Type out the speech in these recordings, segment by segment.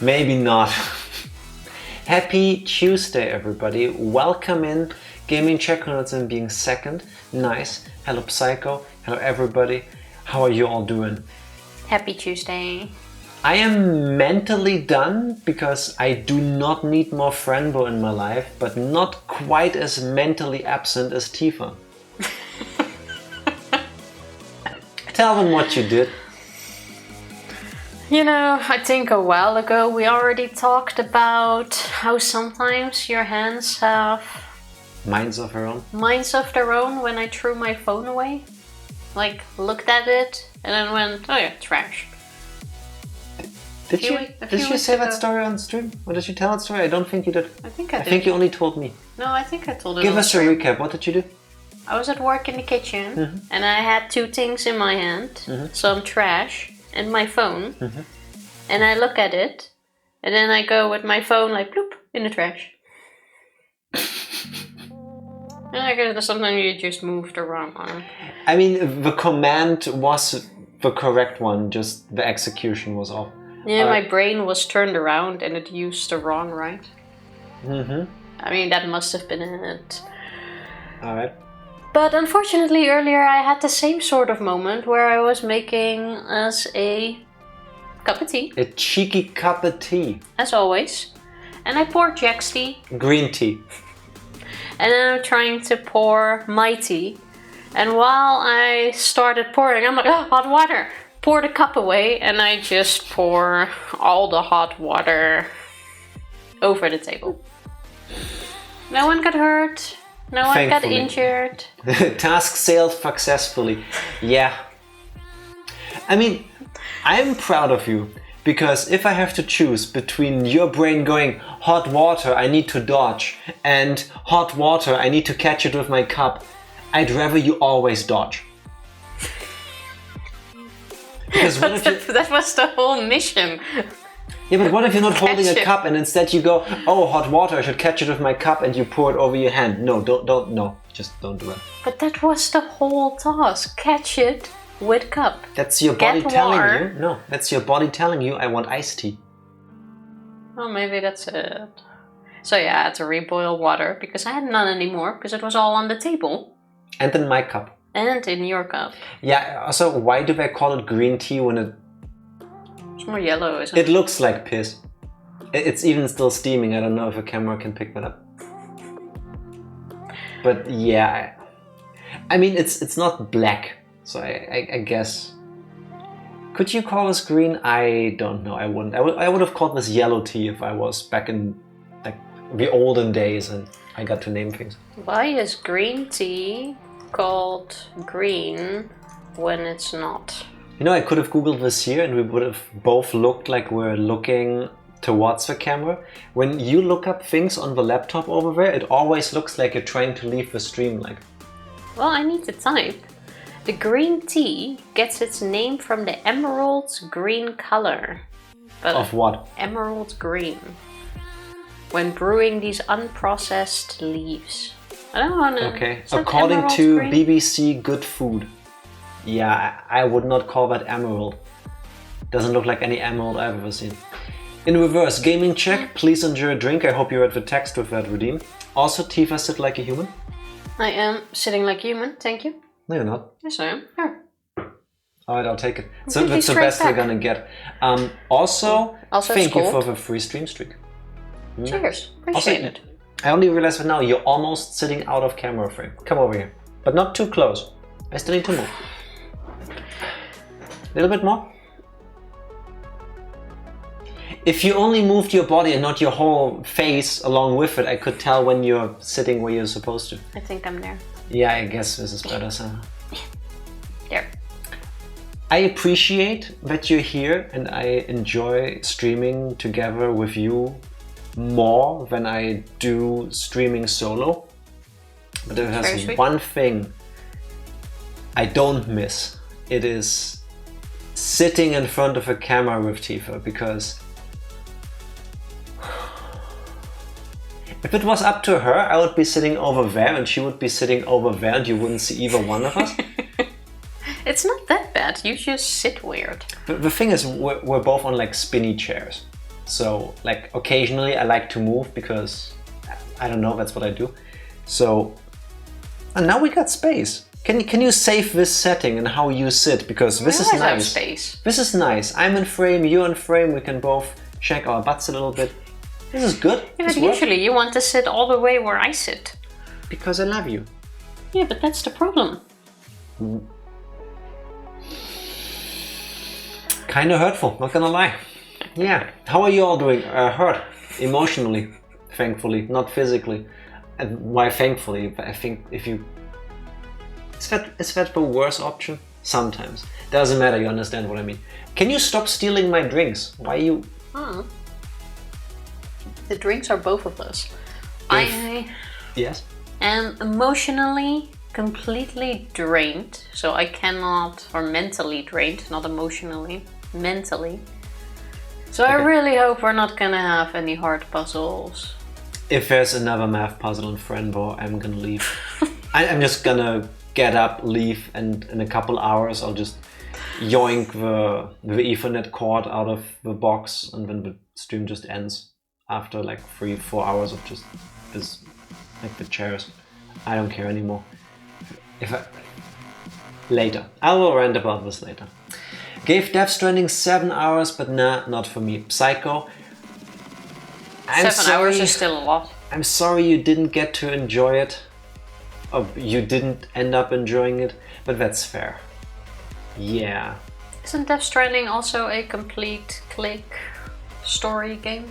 Maybe not. Happy Tuesday, everybody. Welcome in Gaming Checknotes and being second. Nice. Hello, Psycho. Hello, everybody. How are you all doing? Happy Tuesday. I am mentally done because I do not need more Fran Bow in my life, but not quite as mentally absent as Tifa. Tell them what you did. You know, I think a while ago we already talked about how sometimes your hands have Minds of her own. minds of their own when I threw my phone away. Like, looked at it and then went, oh yeah, trash. Did you say that story on stream? Or did you tell that story? I don't think you did. I think I did. I think you only told me. No, I think I told it. Give on us a stream. recap. What did you do? I was at work in the kitchen and I had two things in my hand. Some trash and my phone. And I look at it and then I go with my phone like bloop in the trash. And I guess sometimes you just moved the wrong arm. I mean, the command was the correct one, just the execution was off. Yeah, my brain was turned around and it used the wrong right. I mean, that must have been it. Alright. But unfortunately, earlier I had the same sort of moment where I was making us a cup of tea, A cheeky cup of tea. as always. And I poured Jack's tea. Green tea. And then I'm trying to pour my tea. And while I started pouring, I'm like, oh, hot water. Pour the cup away and I just pour all the hot water over the table. No one got hurt. No one got Thankfully. injured. Task sailed successfully. Yeah. I mean, I'm proud of you. Because if I have to choose between your brain going, hot water, I need to dodge, and hot water, I need to catch it with my cup, I'd rather you always dodge. Because what if you, That was the whole mission. yeah, but what if you're not holding Catch a it. cup and instead you go, oh, hot water, I should catch it with my cup, and you pour it over your hand? No, no, just don't do it. But that was the whole task. Catch it with cup. That's your body Get telling water. you. No, that's your body telling you, I want iced tea. Well, maybe that's it. So yeah, I had to reboil water because I had none anymore because it was all on the table. And then my cup. And in your cup. Yeah, also, why do they call it green tea when It's more yellow, isn't it it? looks like piss? It's even still steaming. I don't know if a camera can pick that up. But yeah, I mean, it's not black, so I guess. Could you call this green? I don't know. I wouldn't. I would have called this yellow tea if I was back in like the olden days and I got to name things. Why is green tea called green when it's not? You know, I could have Googled this here and we would have both looked like we're looking towards the camera. When you look up things on the laptop over there, it always looks like you're trying to leave the stream like. Well, I need to type. The green tea gets its name from the emerald green color. But Of what? emerald green. When brewing these unprocessed leaves. I don't want to. Okay, according to BBC Good Food. Yeah, I would not call that emerald. Doesn't look like any emerald I've ever seen. In reverse, gaming check, please enjoy a drink. I hope you read the text with that redeem. Also, Tifa, sit like a human. I am sitting like human, thank you. No, you're not. Yes, I am. Here. Alright, I'll take it. So Completely that's the straight best back. we're gonna get. Also Also, thank you it's for cold. the free stream streak. Cheers. Also, Appreciate it. I only realized that now you're almost sitting out of camera frame. Come over here. But not too close. I still need to move. A little bit more. If you only moved your body and not your whole face along with it, I could tell when you're sitting where you're supposed to. I think I'm there. Yeah, I guess this is better, so. There. I appreciate that you're here and I enjoy streaming together with you more than I do streaming solo. But there Very has sweet. one thing I don't miss. It is sitting in front of a camera with Tifa, because if it was up to her, I would be sitting over there and she would be sitting over there and you wouldn't see either one of us. It's not that bad. You just sit weird. The thing is, we're both on like spinny chairs. So like occasionally I like to move because I don't know, that's what I do. So, and now we got space. Can you save this setting and how you sit? Because this is nice. Space. This is nice. I'm in frame, you're in frame. We can both shake our butts a little bit. This is good. Yeah, but usually you want to sit all the way where I sit. Because I love you. Yeah, but that's the problem. Kind of hurtful, not gonna lie. Yeah. How are you all doing? Hurt. Emotionally, thankfully, not physically. And why thankfully? I think if you... Is that the worst option? Sometimes. Doesn't matter, you understand what I mean. Can you stop stealing my drinks? Why you... The drinks are both of us. Yes? am emotionally completely drained. So I cannot, or mentally drained, not emotionally, mentally. So I really hope we're not gonna have any hard puzzles. If there's another math puzzle in Fran Bow, I'm gonna leave. I'm just gonna get up, leave, and in a couple hours I'll just yoink the Ethernet cord out of the box, and then the stream just ends after like 3-4 hours of just this, like the chairs. I don't care anymore. Later. I will rant about this later. Gave Death Stranding 7 hours, but nah, not for me. Psycho. 7 hours is still a lot. I'm sorry you didn't get to enjoy it. Or you didn't end up enjoying it, but that's fair. Yeah. Isn't Death Stranding also a complete click story game?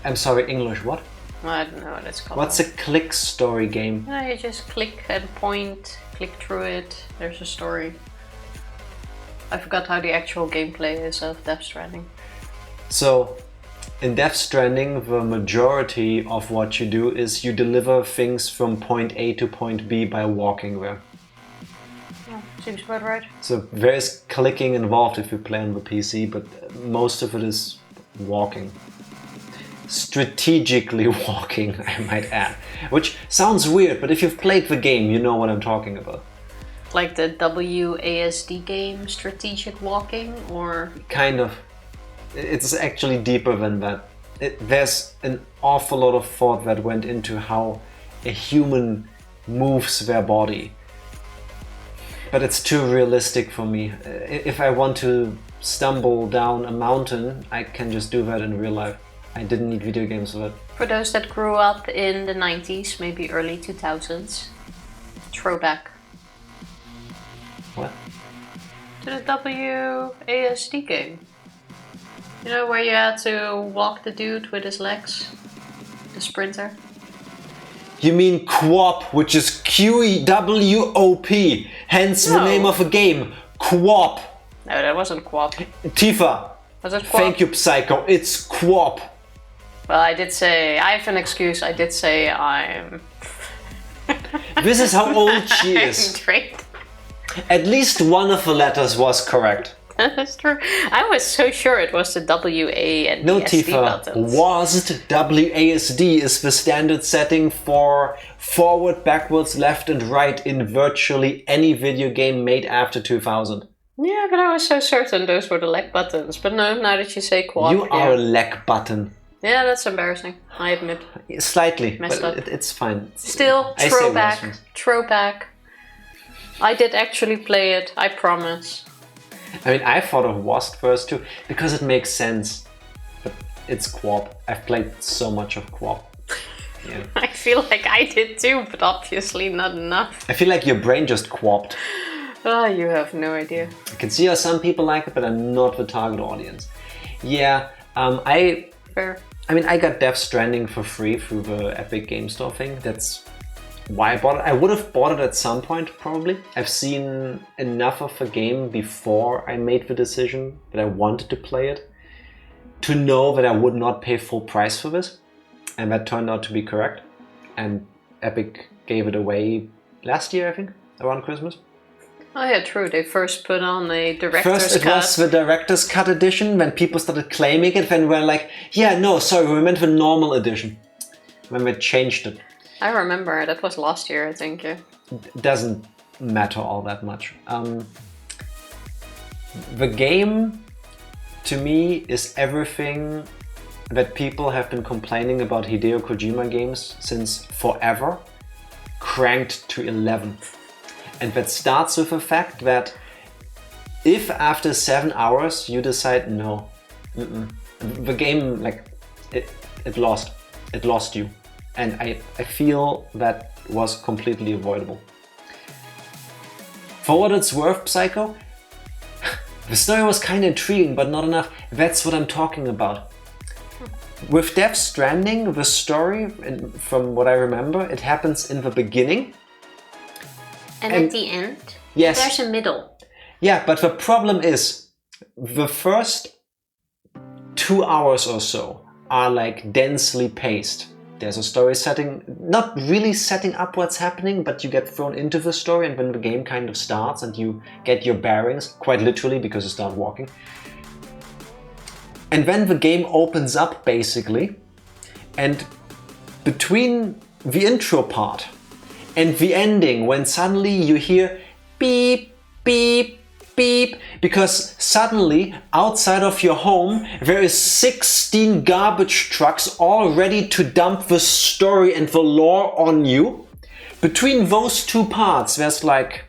I'm sorry, English, what? I don't know what it's called. What's a click story game? No, you just click and point, click through it, there's a story. I forgot how the actual gameplay is of Death Stranding. So, in Death Stranding, the majority of what you do is you deliver things from point A to point B by walking there. Yeah, seems about right. So there is clicking involved if you play on the PC, but most of it is walking. Strategically walking, I might add. Which sounds weird, but if you've played the game, you know what I'm talking about. Like the WASD game, strategic walking, or? Kind of. It's actually deeper than that. There's an awful lot of thought that went into how a human moves their body. But it's too realistic for me. If I want to stumble down a mountain, I can just do that in real life. I didn't need video games for that. For those that grew up in the 90s, maybe early 2000s, throwback. What? To the WASD game. You know, where you had to walk the dude with his legs? The sprinter? You mean QWOP, which is QWOP, hence the name of a game, QWOP. No, that wasn't QWOP. Tifa. Was it QWOP? Thank you, Psycho, it's QWOP. Well, I did say, I have an excuse, I did say I'm... This is how old she is. I'm trained. At least one of the letters was correct. That's true. I was so sure it was the WA and No, the SD Tifa. buttons. WASD, WASD is the standard setting for forward, backwards, left and right in virtually any video game made after 2000. Yeah, but I was so certain those were the leg buttons. But no, now that you say QWOP, You are a leg button. Yeah, that's embarrassing, I admit. Slightly, Messed but up. it's fine. Still, I say throwback, worse things. throwback. I did actually play it, I promise. I mean, I thought of WASD first too, because it makes sense. But it's QWOP. I've played so much of QWOP. Yeah. I feel like I did too, but obviously not enough. I feel like your brain just QWOPed. Oh, you have no idea. I can see how some people like it, but I'm not the target audience. Yeah, Fair. I mean, I got Death Stranding for free through the Epic Game Store thing. That's why I bought it. I would have bought it at some point, probably. I've seen enough of the game before I made the decision that I wanted to play it to know that I would not pay full price for this. And that turned out to be correct. And Epic gave it away last year, I think, around Christmas. Oh yeah, true. They first put on a director's First it cut. was the director's cut edition. When people started claiming it, then we're like, yeah, no, sorry, we meant the normal edition. When we changed it. I remember, that was last year, I think, yeah. It doesn't matter all that much. The game, to me, is everything that people have been complaining about Hideo Kojima games since forever, cranked to 11. And that starts with the fact that if after 7 hours you decide no, the game, like, it lost you. And I feel that was completely avoidable. For what it's worth, Psycho, the story was kind of intriguing, but not enough. That's what I'm talking about. With Death Stranding, the story, from what I remember, it happens in the beginning. And at the end? Yes. There's a middle. Yeah, but the problem is, the first 2 hours or so are like densely paced. There's a story setting, not really setting up what's happening, but you get thrown into the story, and when the game kind of starts and you get your bearings, quite literally because you start walking. And then the game opens up basically, and between the intro part and the ending, when suddenly you hear beep, beep, beep, because suddenly outside of your home there is 16 garbage trucks all ready to dump the story and the lore on you. Between those two parts there's like,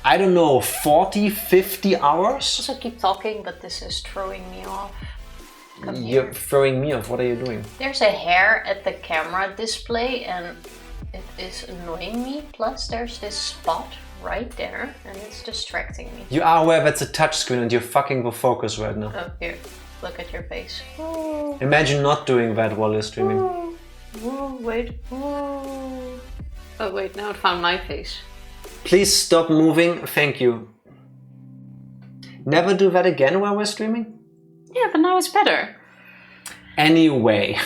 I don't know, 40, 50 hours? Also keep talking, but this is throwing me off. You're throwing me off, what are you doing? There's a hair at the camera display and it is annoying me. Plus there's this spot right there and it's distracting me. You are aware that's a touchscreen and you're fucking the focus right now. Oh, here, look at your face. Imagine not doing that while you're streaming. Wait. Oh wait, now it found my face. Please stop moving, thank you. Never do that again while we're streaming? Yeah, but now it's better. Anyway,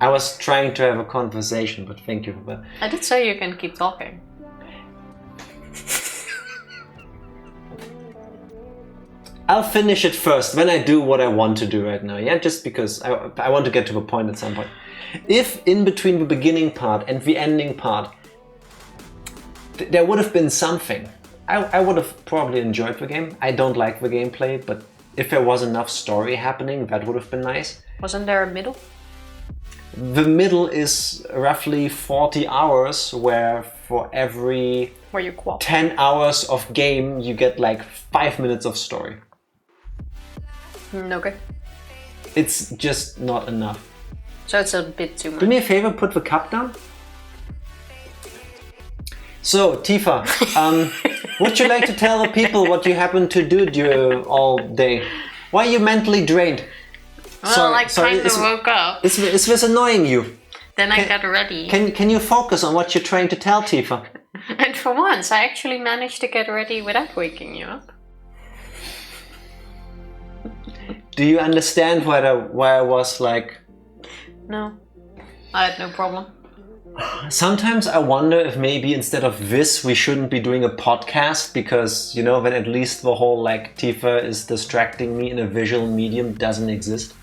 I was trying to have a conversation, but thank you for that. I did say you can keep talking. I'll finish it first, then I do what I want to do right now, yeah? Just because I want to get to the point at some point. If in between the beginning part and the ending part, there would have been something, I would have probably enjoyed the game. I don't like the gameplay, but if there was enough story happening, that would have been nice. Wasn't there a middle? The middle is roughly 40 hours, where for every 10 hours of game, you get like 5 minutes of story. Okay. It's just not enough. So it's a bit too much. Do me a favor, put the cup down. So, Tifa, would you like to tell the people what you happen to do all day? Why are you mentally drained? Well, I kind of woke up. Is this annoying you? Then I got ready. Can you focus on what you're trying to tell, Tifa? And for once, I actually managed to get ready without waking you up. Do you understand why I was like... No, I had no problem. Sometimes I wonder if maybe instead of this we shouldn't be doing a podcast, because, you know, then at least the whole like Tifa is distracting me in a visual medium doesn't exist.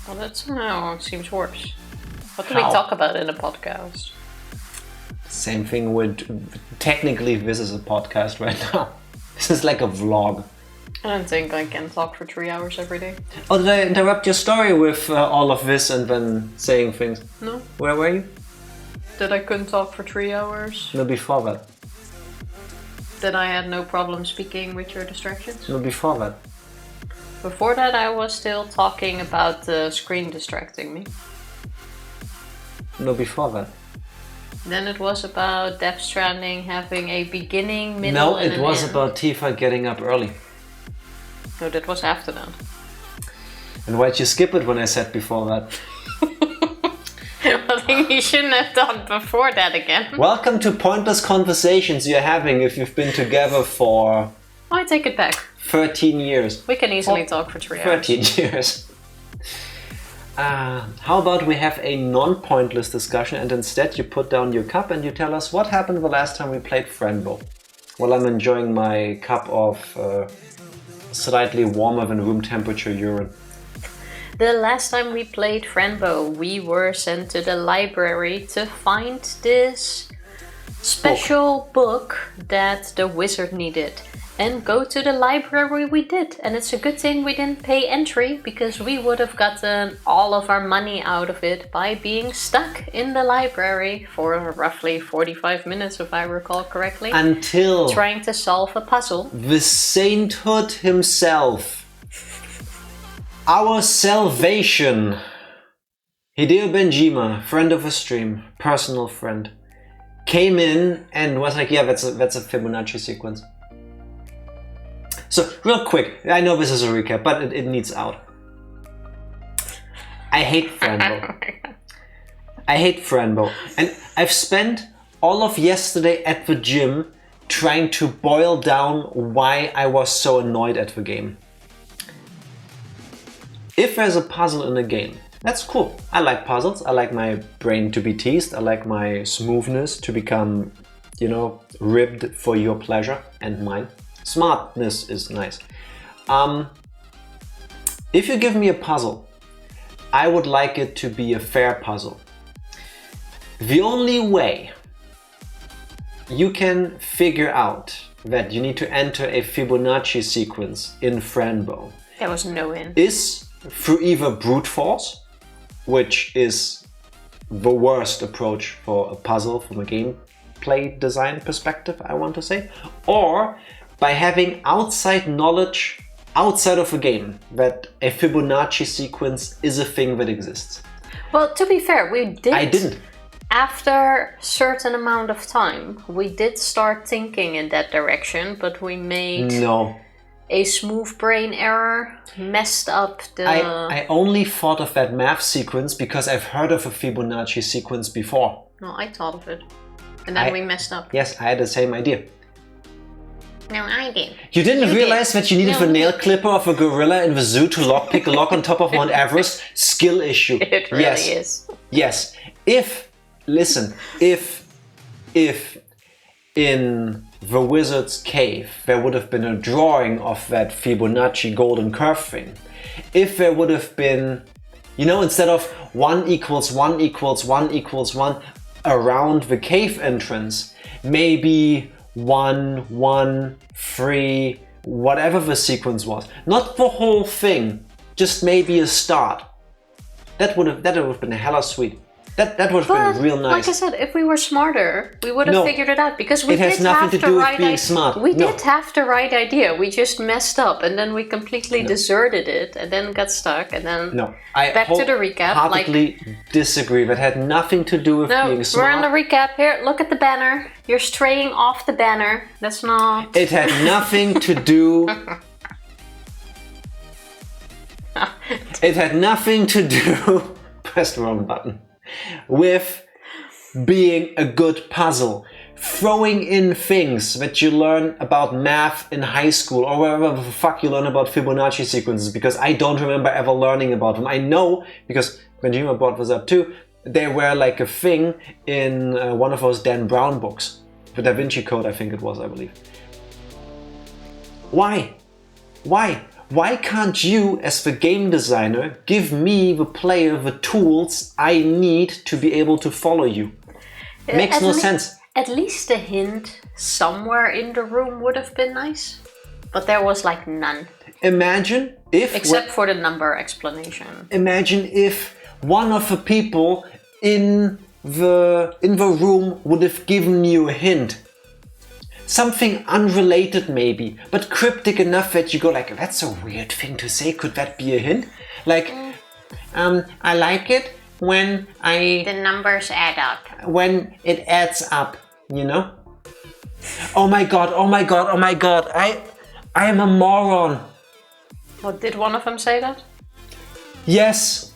Well, that somehow seems worse. What do we talk about in a podcast? Same thing with... Technically this is a podcast right now. This is like a vlog. I don't think I can talk for 3 hours every day. Oh, did I interrupt your story with all of this and then saying things? No. Where were you? That I couldn't talk for 3 hours. No, before that. That I had no problem speaking with your distractions. No, before that. Before that I was still talking about the screen distracting me. No, before that. Then it was about Death Stranding having a beginning, middle, no, and it was end. about Tifa getting up early. No, that was after that. And why'd you skip it when I said before that? I think you shouldn't have done before that again. Welcome to pointless conversations you're having if you've been together for... I take it back. 13 years. We can easily talk for 3 hours. 13 years. How about we have a non-pointless discussion and instead you put down your cup and you tell us what happened the last time we played Fran Bow. Well, I'm enjoying my cup of slightly warmer than room temperature urine. The last time we played Fran Bow, we were sent to the library to find this special book that the wizard needed. and go to the library we did. And it's a good thing we didn't pay entry, because we would have gotten all of our money out of it by being stuck in the library for roughly 45 minutes, if I recall correctly. Until trying to solve a puzzle. The sainthood himself, our salvation, Hideo Benjima, friend of a stream, personal friend, came in and was like, yeah, that's a Fibonacci sequence. So, real quick, I know this is a recap, but it needs out. I hate Fran Bow. I hate Fran Bow. And I've spent all of yesterday at the gym trying to boil down why I was so annoyed at the game. If there's a puzzle in a game, that's cool. I like puzzles. I like my brain to be teased. I like my smoothness to become, ribbed for your pleasure and mine. Smartness is nice. If you give me a puzzle, I would like it to be a fair puzzle. The only way you can figure out that you need to enter a Fibonacci sequence in Fran Bow. There was no in. Is through either brute force, which is the worst approach for a puzzle from a gameplay design perspective, I want to say, or by having outside knowledge outside of a game that a Fibonacci sequence is a thing that exists. Well, to be fair, we did. I didn't. After a certain amount of time, we did start thinking in that direction, but we made a smooth brain error, messed up the... I only thought of that math sequence because I've heard of a Fibonacci sequence before. No, I thought of it. And then we messed up. Yes, I had the same idea. No, I did. You didn't realize that you needed the nail clipper of a gorilla in the zoo to pick a lock on top of Mount Everest? Skill issue. It really is. Yes. If in the wizard's cave there would have been a drawing of that Fibonacci golden curve thing, if there would have been, instead of 1 equals 1 equals 1 equals 1 around the cave entrance, maybe 1, 1, 3, whatever the sequence was. Not the whole thing, just maybe a start. That would have been hella sweet. That would have been real nice. Like I said, if we were smarter, we would have figured it out, because we did have the right idea. It has nothing to do with being smart. We did have the right idea. We just messed up, and then we completely deserted it, and then got stuck, and then back to the recap. I wholeheartedly disagree. That had nothing to do with being smart. We're on the recap here. Look at the banner. You're straying off the banner. That's not... It had nothing to do... It had nothing to do... Press the wrong button. With being a good puzzle, throwing in things that you learn about math in high school or wherever the fuck you learn about Fibonacci sequences, because I don't remember ever learning about them. I know, because Benjima brought this up too, they were like a thing in one of those Dan Brown books, the Da Vinci Code I think it was, I believe. Why? Why can't you, as the game designer, give me, the player, the tools I need to be able to follow you? Makes no sense. At least a hint somewhere in the room would have been nice. But there was like none. Imagine if... Except for the number explanation. Imagine if one of the people in the room would have given you a hint. Something unrelated maybe, but cryptic enough that you go like, that's a weird thing to say, could that be a hint? Like, I like it when the numbers add up. When it adds up, Oh my god, I am a moron. What, did one of them say that? Yes,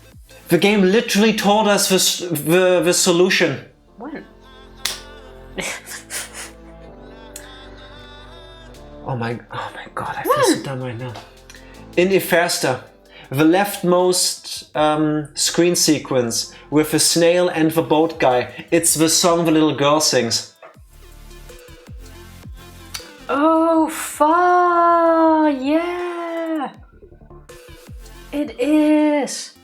the game literally told us the solution. When? Oh my god, I feel so dumb right now. In Ifersta, the leftmost screen sequence with the snail and the boat guy, it's the song the little girl sings. Oh, fuck, yeah. It is.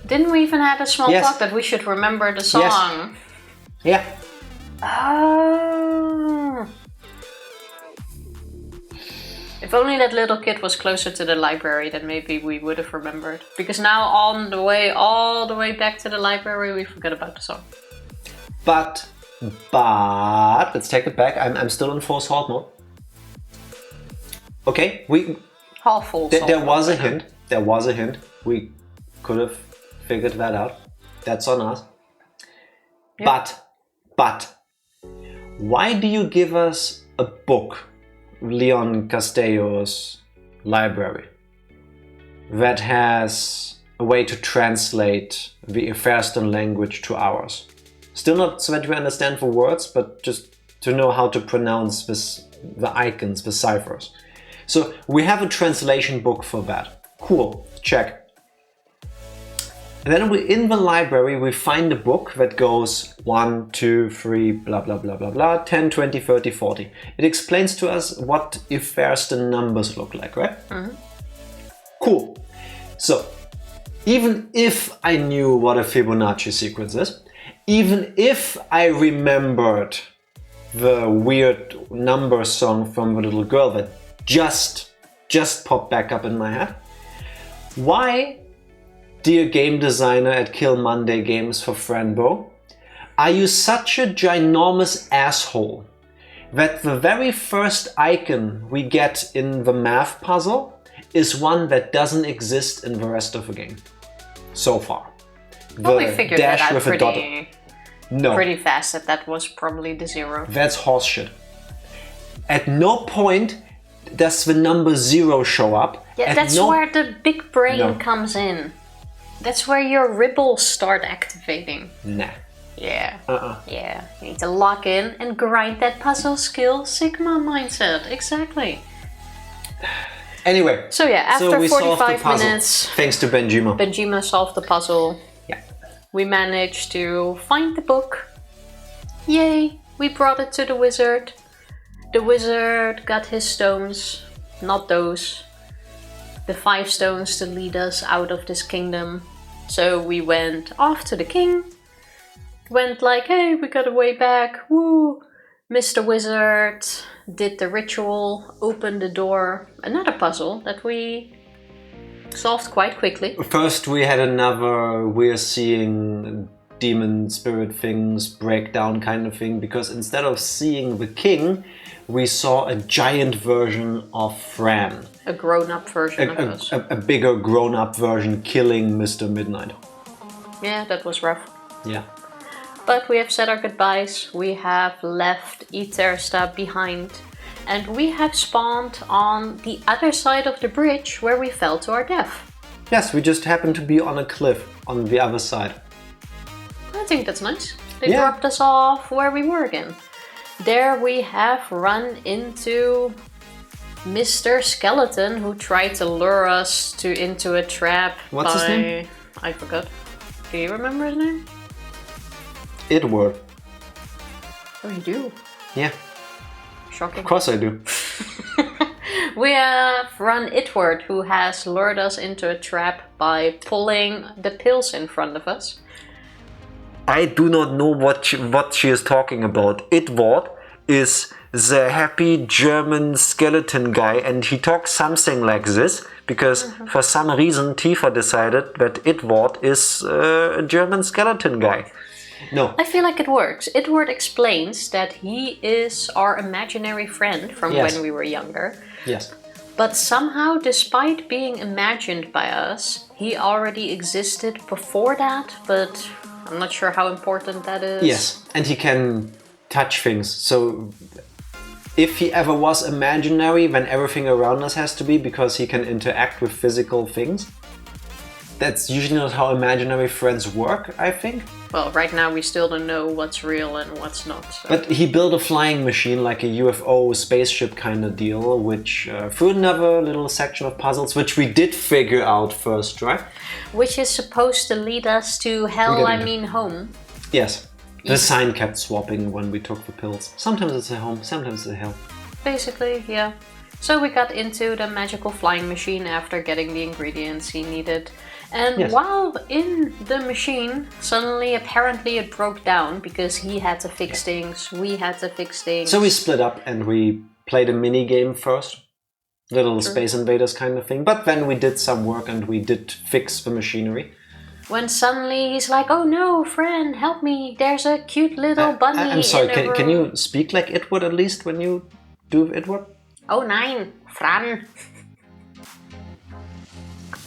Didn't we even have a small talk that we should remember the song? Yes. Yeah. Oh. If only that little kid was closer to the library, then maybe we would have remembered. Because now on the way, all the way back to the library, we forgot about the song. But let's take it back. I'm still in full salt mode. Okay, Half full. There was a hint. There was a hint. We could have figured that out. That's on us. Yeah. But why do you give us a book, Leon Castello's library, that has a way to translate the Efairston language to ours? Still not so that we understand the words, but just to know how to pronounce the icons, the ciphers. So we have a translation book for that. Cool, check. And then in the library we find a book that goes 1, 2, 3, blah blah blah blah blah, 10, 20, 30, 40. It explains to us what Efairston numbers look like, right? Mm-hmm. Cool. So even if I knew what a Fibonacci sequence is, even if I remembered the weird number song from the little girl that just popped back up in my head, why, dear game designer at Kill Monday Games for Fran Bow, are you such a ginormous asshole that the very first icon we get in the math puzzle is one that doesn't exist in the rest of the game so far? Well, we figured that out pretty fast, that was probably the 0. That's horseshit. At no point does the number 0 show up. Yeah, that's where the big brain comes in. That's where your ripples start activating. Nah. Yeah. Yeah. You need to lock in and grind that puzzle skill Sigma mindset. Exactly. Anyway. So yeah, after we 45 minutes... Thanks to Benjima. Benjima solved the puzzle. Yeah. We managed to find the book. Yay! We brought it to the wizard. The wizard got his stones. Not those. The 5 stones to lead us out of this kingdom. So we went off to the king. Went like, hey, we got a way back. Woo! Mr. Wizard did the ritual. Opened the door. Another puzzle that we solved quite quickly. First we had another we're seeing demon spirit things break down kind of thing, because instead of seeing the king, we saw a giant version of Fran. A grown-up version of us. A bigger grown-up version killing Mr. Midnight. Yeah, that was rough. Yeah. But we have said our goodbyes. We have left Itersta behind. And we have spawned on the other side of the bridge where we fell to our death. Yes, we just happened to be on a cliff on the other side. I think that's nice. They dropped us off where we were again. There we have run into Mr. Skeleton, who tried to lure us into a trap. What's his name? I forgot. Do you remember his name? Edward. Oh, you do? Yeah. Shocking. Of course I do. We have run Edward, who has lured us into a trap by pulling the pills in front of us. I do not know what she is talking about. Edward is the happy German skeleton guy, and he talks something like this because for some reason Tifa decided that Edward is a German skeleton guy. No. I feel like it works. Edward explains that he is our imaginary friend from when we were younger. Yes. But somehow, despite being imagined by us, he already existed before that, but I'm not sure how important that is. Yes, and he can touch things. So if he ever was imaginary, then everything around us has to be, because he can interact with physical things. That's usually not how imaginary friends work, I think. Well, right now we still don't know what's real and what's not. So. But he built a flying machine, like a UFO spaceship kind of deal, which through another little section of puzzles, which we did figure out first, right? Which is supposed to lead us to hell, home. Yes. The sign kept swapping when we took the pills. Sometimes it's a home, sometimes it's a hell. Basically, yeah. So we got into the magical flying machine after getting the ingredients he needed. And while in the machine, suddenly apparently it broke down because he had to fix things, we had to fix things. So we split up and we played a mini game first. Little Space Invaders kind of thing. But then we did some work and we did fix the machinery. When suddenly he's like, "Oh no, Fran, help me! There's a cute little bunny." I'm sorry, in a room. can you speak like Edward at least when you do Edward? Oh nein, Fran.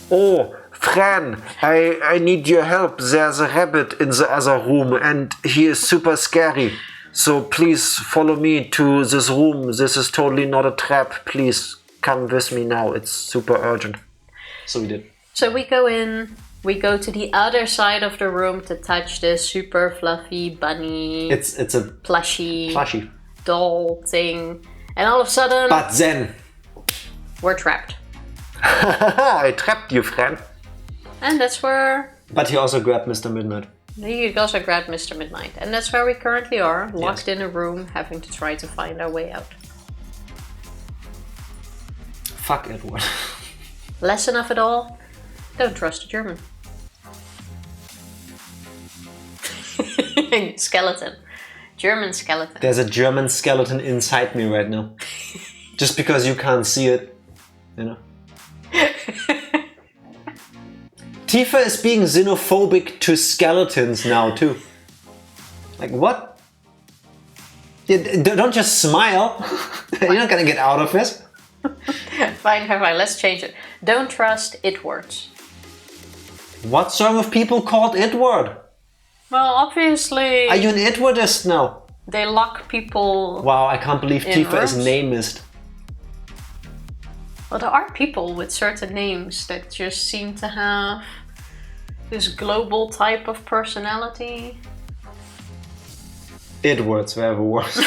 Oh, Fran, I need your help. There's a rabbit in the other room and he is super scary. So please follow me to this room. This is totally not a trap. Please come with me now. It's super urgent. So we did. So we go in. We go to the other side of the room to touch this super fluffy bunny. It's a plushy doll thing. And all of a sudden... But then... we're trapped. I trapped you, Fran. And that's where... But he also grabbed Mr. Midnight. He also grabbed Mr. Midnight. And that's where we currently are, locked in a room, having to try to find our way out. Fuck Edward. Lesson of it all? Don't trust a German. Skeleton. German skeleton. There's a German skeleton inside me right now. Just because you can't see it, you know. Tifa is being xenophobic to skeletons now too. Like what? Don't just smile. You're not gonna get out of this. Fine, let's change it. Don't trust Edwards. What sort of people called Edward? Well, obviously... Are you an Edwardist now? They lock people... Wow, I can't believe Tifa is rooms. nameist. Well, there are people with certain names that just seem to have this global type of personality. Edwards, wherever worse.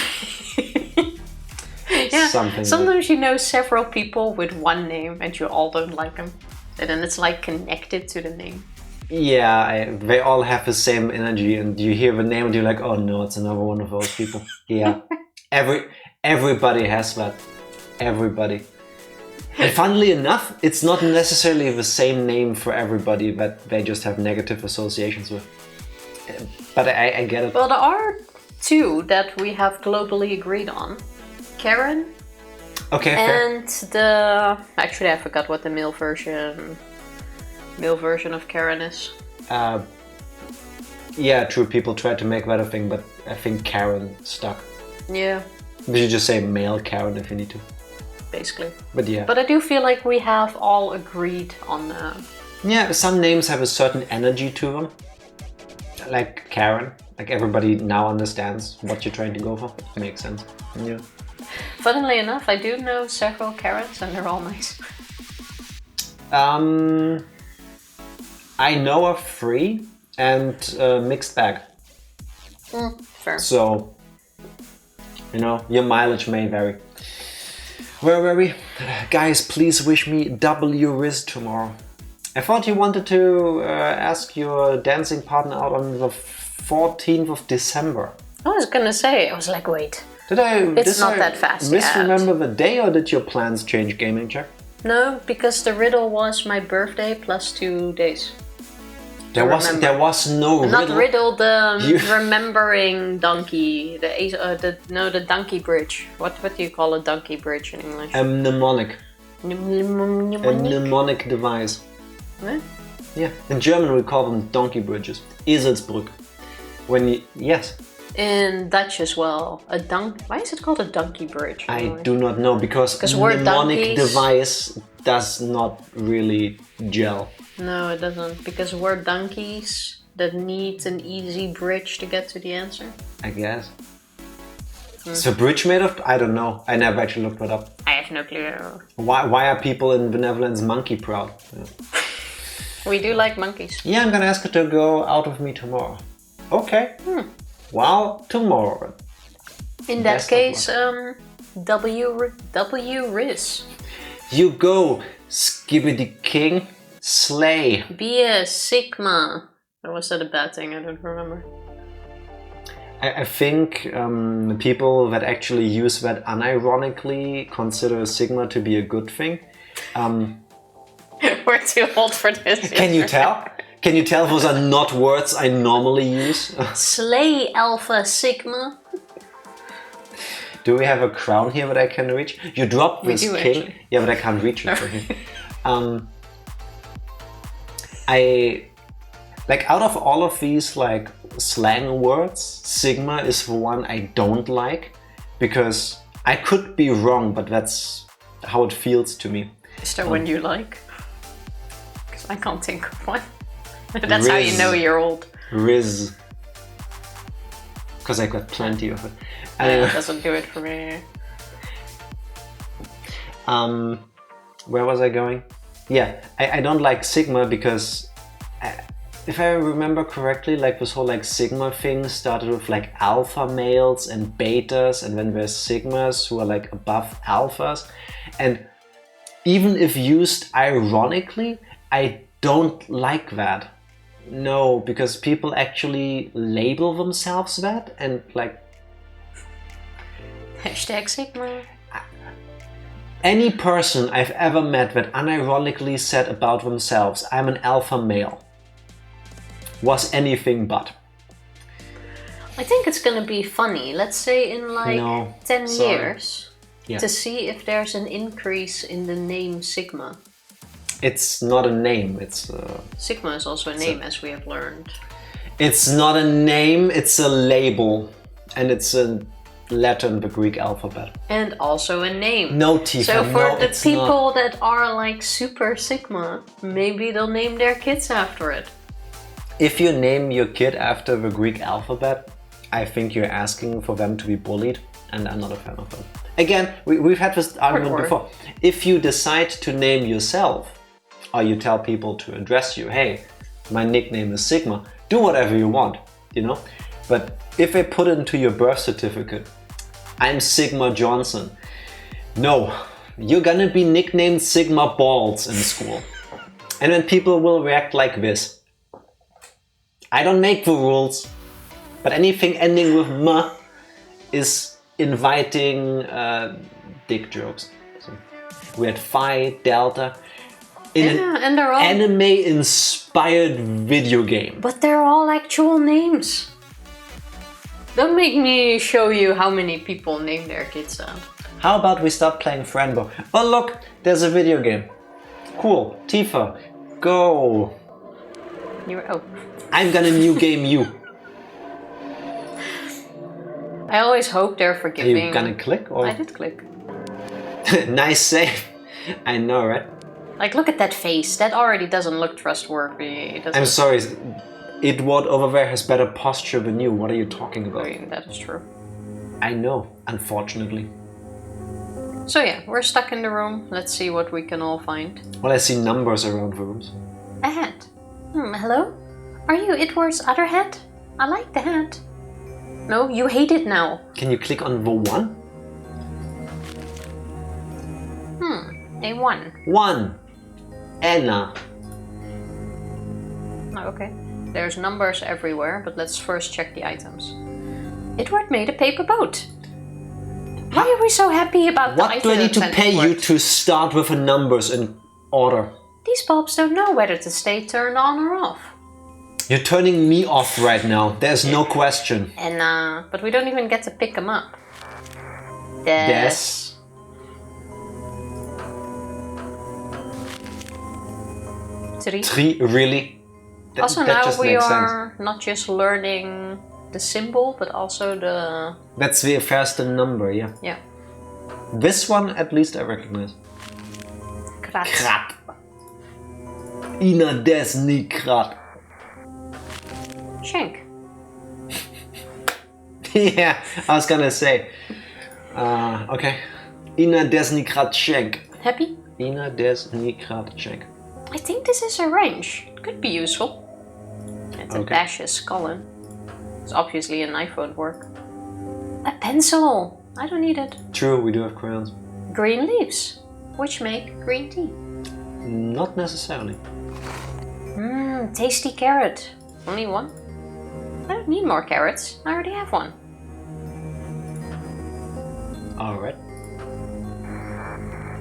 Yeah, Something sometimes you know several people with one name and you all don't like them. And then it's like connected to the name. Yeah, they all have the same energy and you hear the name and you're like, oh no, it's another one of those people. Yeah, everybody has that. Everybody. And funnily enough, it's not necessarily the same name for everybody that they just have negative associations with. But I get it. Well, there are two that we have globally agreed on. Karen. Okay, fair. And the... Actually, I forgot what the male version of Karen is. Yeah, true, people tried to make that a thing, but I think Karen stuck. Yeah. You should just say male Karen if you need to. Basically. But yeah. But I do feel like we have all agreed on that. Yeah, some names have a certain energy to them. Like Karen. Like everybody now understands what you're trying to go for. Makes sense. Yeah. Funnily enough, I do know several Karens and they're all nice. I know of 3 and mixed bag. Fair. So, you know, your mileage may vary. Where were we? Guys, please wish me W Riz tomorrow. I thought you wanted to ask your dancing partner out on the 14th of December. I was gonna say, I was like, wait. It's not that fast yet. Misremember the day or did your plans change, Gaming Check? No, because the riddle was my birthday plus 2 days. There was no riddle. Not riddle, remembering donkey. The donkey bridge. What do you call a donkey bridge in English? Mnemonic. A mnemonic device. What? Yeah. In German we call them donkey bridges. Eselsbrück. Yes. In Dutch as well. Why is it called a donkey bridge? I do not know because mnemonic device does not really gel. No, it doesn't. Because we're donkeys that need an easy bridge to get to the answer. I guess. Is the bridge made of? I don't know. I never actually looked that up. I have no clue. Why are people in the Netherlands monkey proud? Yeah. We do like monkeys. Yeah, I'm gonna ask her to go out with me tomorrow. Okay. Well, tomorrow. In that case, W Riz. You go, Skibbity King. Slay. Be a Sigma. Or was that a bad thing? I don't remember. I think people that actually use that unironically consider Sigma to be a good thing. We're too old for this. Can you tell? Can you tell those are not words I normally use? Slay Alpha Sigma. Do we have a crown here that I can reach? You dropped this king. Actually. Yeah, but I can't reach it from here. I like out of all of these like slang words, Sigma is the one I don't like because I could be wrong, but that's how it feels to me. Is there one you like? Because I can't think of one. That's how you know you're old. Riz. Because I got plenty of it. It doesn't do it for me. Where was I going? Yeah, I don't like Sigma because if I remember correctly, like this whole like Sigma thing started with like alpha males and betas, and then there's Sigmas who are like above alphas. And even if used ironically, I don't like that. No, because people actually label themselves that and like... Hashtag Sigma. Any person I've ever met that unironically said about themselves, I'm an alpha male, was anything but. I think it's gonna be funny, let's say in like 10 years, to see if there's an increase in the name Sigma. It's not a name, it's Sigma is also a name, as we have learned. It's not a name, it's a label. And it's a letter in the Greek alphabet. And also a name. No, Tifa, so for the people not. that are like super Sigma, maybe they'll name their kids after it. If you name your kid after the Greek alphabet, I think you're asking for them to be bullied, and I'm not a fan of them. Again, we've had this argument before. If you decide to name yourself, or you tell people to address you, hey, my nickname is Sigma, do whatever you want, you know? But if they put it into your birth certificate, I'm Sigma Johnson, no, you're gonna be nicknamed Sigma Balls in school. And then people will react like this. I don't make the rules, but anything ending with "ma" is inviting dick jokes. So we had Phi, Delta, in and they're all anime-inspired video game. But they're all actual names. Don't make me show you how many people name their kids that. How about we stop playing Fran Bow? Oh look, there's a video game. Cool, Tifa, go. I'm gonna new game you. I always hope they're forgiving. Are you gonna click? Or? I did click. Nice save. I know, right? Like, look at that face. That already doesn't look trustworthy. I'm sorry. Edward over there has better posture than you. What are you talking about? I mean, that is true. I know, unfortunately. So yeah, we're stuck in the room. Let's see what we can all find. Well, I see numbers around the rooms. A hat. Hello? Are you Edward's other hat? I like the hat. No, you hate it now. Can you click on the one? A one. One. Anna. Oh, okay. There's numbers everywhere, but let's first check the items. Edward made a paper boat. Why are we so happy about the items? What do I need to pay you to start with the numbers in order? These bulbs don't know whether to stay turned on or off. You're turning me off right now. There's no question. And but we don't even get to pick them up. Yes. Three, really? Also now we are not just learning the symbol, but also the... That's the first number, yeah. Yeah. This one, at least I recognize. Krat. Ina des nie krat. Schenk. Yeah, I was gonna say. Okay. Ina des nie krat schenk. Happy? Ina des nie krat schenk. I think this is a wrench. It could be useful. It's a Dash's column. It's obviously a knife won't work. A pencil! I don't need it. True, we do have crayons. Green leaves, which make green tea. Not necessarily. Tasty carrot. Only one? I don't need more carrots. I already have one. Alright.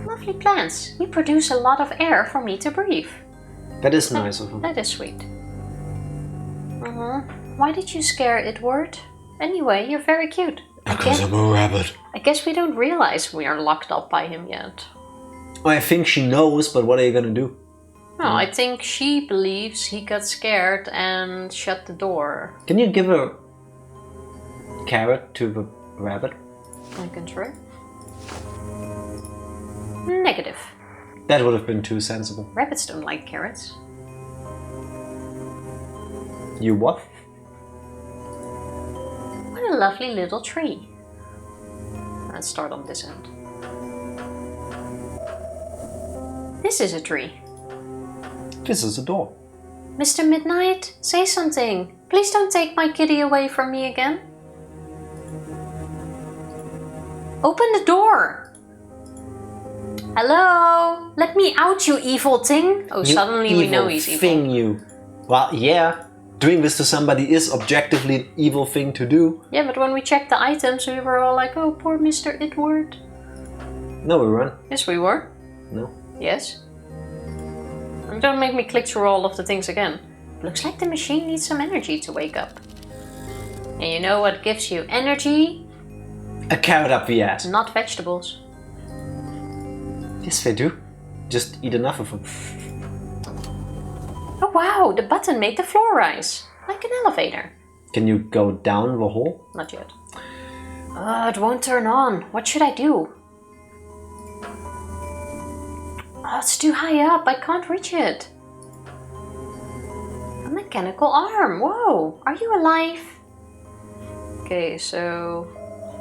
Lovely plants. You produce a lot of air for me to breathe. That is nice of him. That is sweet. Why did you scare Edward? Anyway, you're very cute. Because I'm a rabbit. I guess we don't realize we are locked up by him yet. Oh, I think she knows, but what are you gonna do? No, I think she believes he got scared and shut the door. Can you give a carrot to the rabbit? I can try. Negative. That would have been too sensible. Rabbits don't like carrots. You what? What a lovely little tree. Let's start on this end. This is a tree. This is a door. Mr. Midnight, say something. Please don't take my kitty away from me again. Open the door. Hello? Let me out, you evil thing. Oh, suddenly we know he's evil. Thing, you. Well, yeah. Doing this to somebody is objectively an evil thing to do. Yeah, but when we checked the items, we were all like, oh, poor Mr. Edward. No, we weren't. Yes, we were. No. Yes. And don't make me click through all of the things again. Looks like the machine needs some energy to wake up. And you know what gives you energy? A carrot up the ass. Not vegetables. Yes, they do. Just eat enough of them. Oh wow, the button made the floor rise. Like an elevator. Can you go down the hole? Not yet. It won't turn on. What should I do? Oh, it's too high up. I can't reach it. A mechanical arm. Whoa. Are you alive? Okay, so...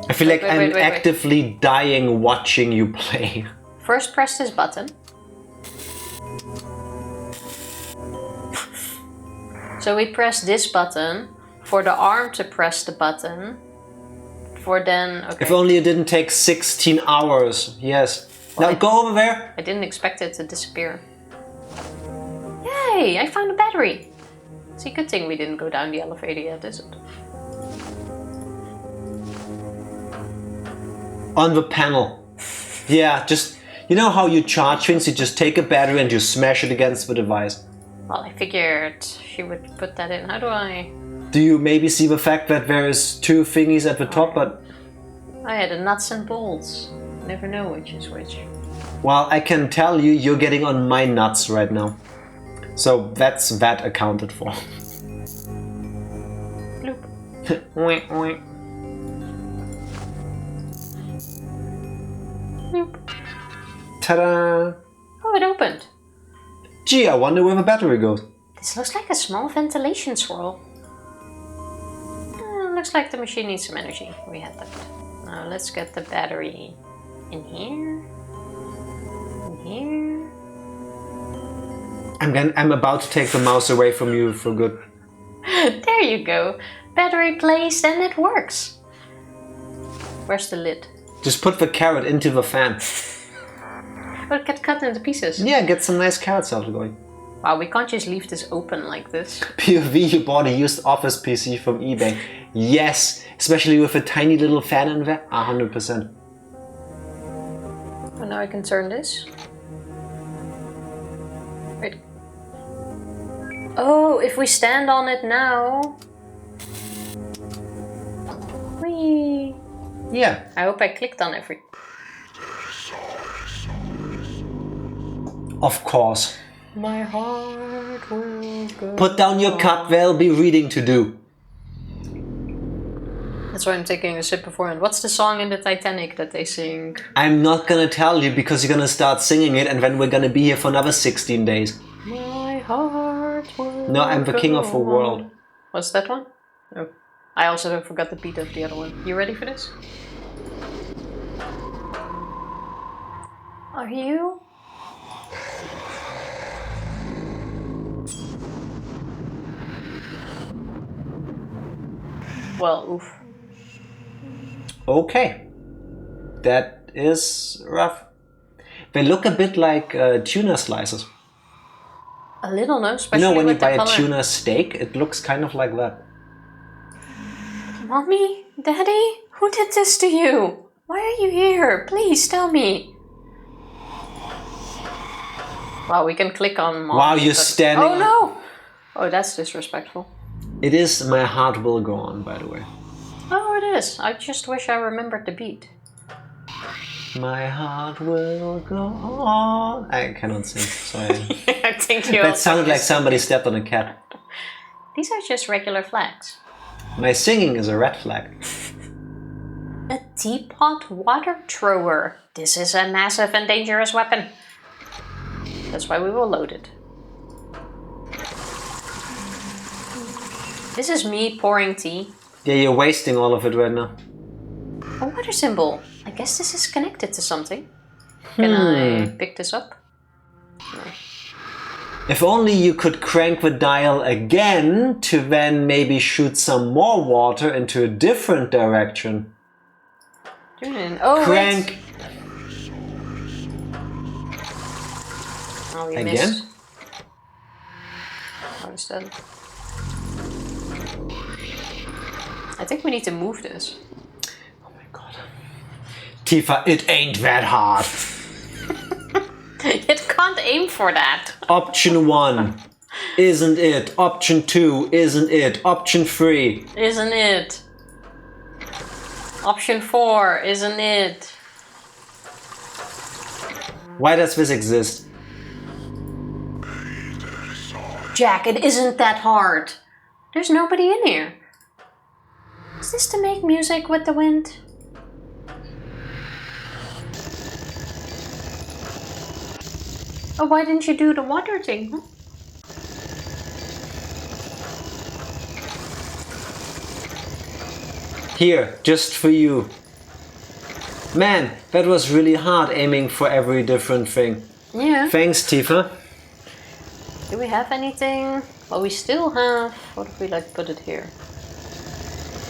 I feel like I'm actively dying watching you play. First press this button. So we press this button for the arm to press the button. For then... Okay. If only it didn't take 16 hours. Yes. Now go over there. I didn't expect it to disappear. Yay! I found a battery. It's a good thing we didn't go down the elevator yet, is it? On the panel. Yeah, just... You know how you charge things? You just take a battery and you smash it against the device. Well, I figured she would put that in. How do I... Do you maybe see the fact that there is two thingies at the top, but... Oh yeah, the nuts and bolts. Never know which is which. Well, I can tell you, you're getting on my nuts right now. So that's that accounted for. Bloop. Oink, oink. Bloop. Ta-da! Oh, it opened. Gee, I wonder where the battery goes. This looks like a small ventilation swirl. Looks like the machine needs some energy. We had that. Now let's get the battery in here. In here. I'm about to take the mouse away from you for good. There you go. Battery placed and it works. Where's the lid? Just put the carrot into the fan. But it got cut into pieces. Yeah, get some nice carrots out of going. Wow, we can't just leave this open like this. POV, you bought a used office PC from eBay. Yes, especially with a tiny little fan in there. 100%. Oh, now I can turn this. Wait. Oh, if we stand on it now. Whee! Yeah. I hope I clicked on every... Of course. My heart will go. Put down your cup, there'll be reading to do. That's why I'm taking a sip beforehand. What's the song in the Titanic that they sing? I'm not gonna tell you because you're gonna start singing it and then we're gonna be here for another 16 days. My heart will No, I'm the king of the world. What's that one? Oh. I also forgot the beat of the other one. You ready for this? Are you? Well, oof. Okay. That is rough. They look a bit like tuna slices. A little, no? Especially you know when you with the buy a color. tuna steak, it looks kind of like that. Mommy? Daddy? Who did this to you? Why are you here? Please tell me. Wow, we can click on Mommy. Wow, you're standing... Oh no! Oh, that's disrespectful. It is My Heart Will Go On, by the way. Oh, it is. I just wish I remembered the beat. My heart will go on. I cannot sing, sorry. I think you That sounded like somebody stepped on a cat. These are just regular flags. My singing is a red flag. A teapot water thrower. This is a massive and dangerous weapon. That's why we will load it. This is me pouring tea. Yeah, you're wasting all of it right now. A water symbol. I guess this is connected to something. Can I pick this up? No. If only you could crank the dial again to then maybe shoot some more water into a different direction. Oh, Crank. wait. Oh, you Again? missed. What is that? I think we need to move this. Oh my god. Tifa, it ain't that hard. It can't aim for that. Option 1, isn't it? Option 2, isn't it? Option 3. Isn't it? Option 4, isn't it? Why does this exist? Jack, it isn't that hard. There's nobody in here. Is this to make music with the wind? Oh, why didn't you do the water thing? Huh? Here, just for you. Man, that was really hard aiming for every different thing. Yeah. Thanks, Tifa. Do we have anything? Well, we still have... What if we like put it here?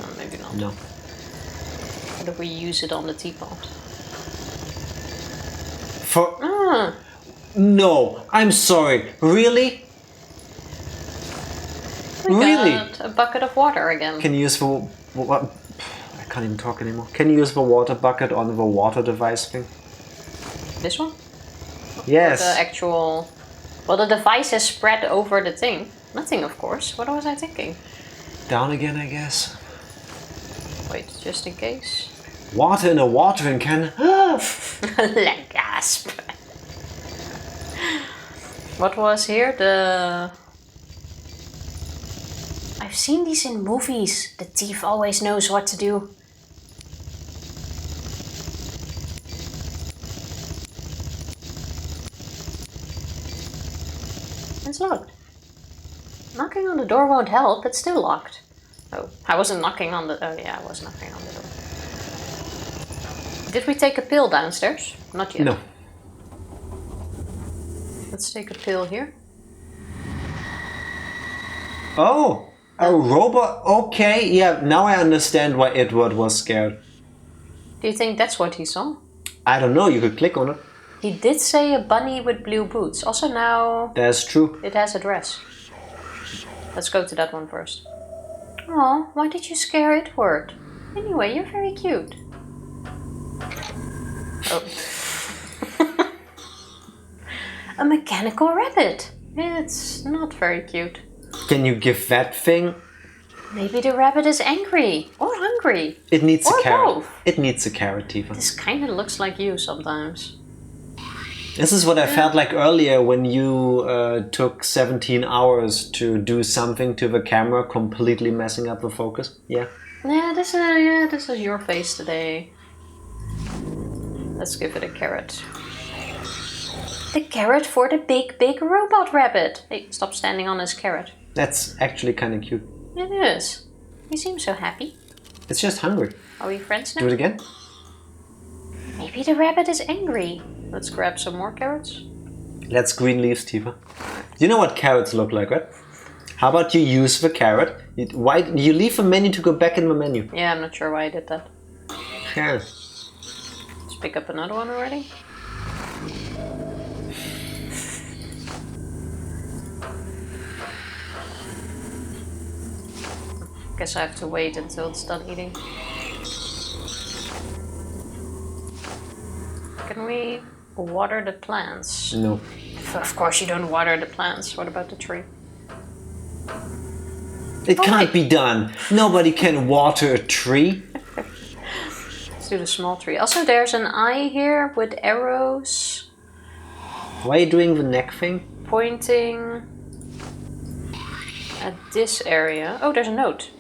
Oh, maybe not. No. What if we use it on the teapot? For... Ah, No, I'm sorry. Really? we Really? got a bucket of water again. Can you use the... What? I can't even talk anymore. Can you use the water bucket on the water device thing? This one? Yes. The actual... Well, the device is spread over the thing. Nothing, of course. What was I thinking? Down again, I guess. Wait, just in case. Water in a watering can. Gasp. What was here? The... I've seen these in movies. The thief always knows what to do. It's locked. Knocking on the door won't help. It's still locked. Oh, I wasn't knocking on the... Oh yeah, I was knocking on the door. Did we take a pill downstairs? Not yet. No. Let's take a pill here. Oh, a robot. Okay, yeah. Now I understand why Edward was scared. Do you think that's what he saw? I don't know. You could click on it. He did say a bunny with blue boots. Also now That's true. it has a dress. Let's go to that one first. Oh, why did you scare Edward? Anyway, you're very cute. Oh. A mechanical rabbit. It's not very cute. Can you give that thing? Maybe the rabbit is angry or hungry. It needs Or a carrot. both. It needs a carrot, Tifa. This kind of looks like you sometimes. This is what I felt like earlier when you took 17 hours to do something to the camera, completely messing up the focus. Yeah. Yeah, this is your face today. Let's give it a carrot. The carrot for the big robot rabbit. Hey, stop standing on his carrot. That's actually kind of cute. It is. He seems so happy. It's just hungry. Are we friends now? Do it again. Maybe the rabbit is angry. Let's grab some more carrots. Let's green leaves, Tifa. You know what carrots look like, right? How about you use the carrot? Why you leave the menu to go back in the menu? Yeah, I'm not sure why I did that. Yeah. Let's pick up another one already. Guess I have to wait until it's done eating. Can we water the plants? No. Of course you don't water the plants. What about the tree? It can't be done. Nobody can water a tree. Let's do the small tree. Also, there's an eye here with arrows. Why are you doing the neck thing? Pointing at this area. Oh, there's a note.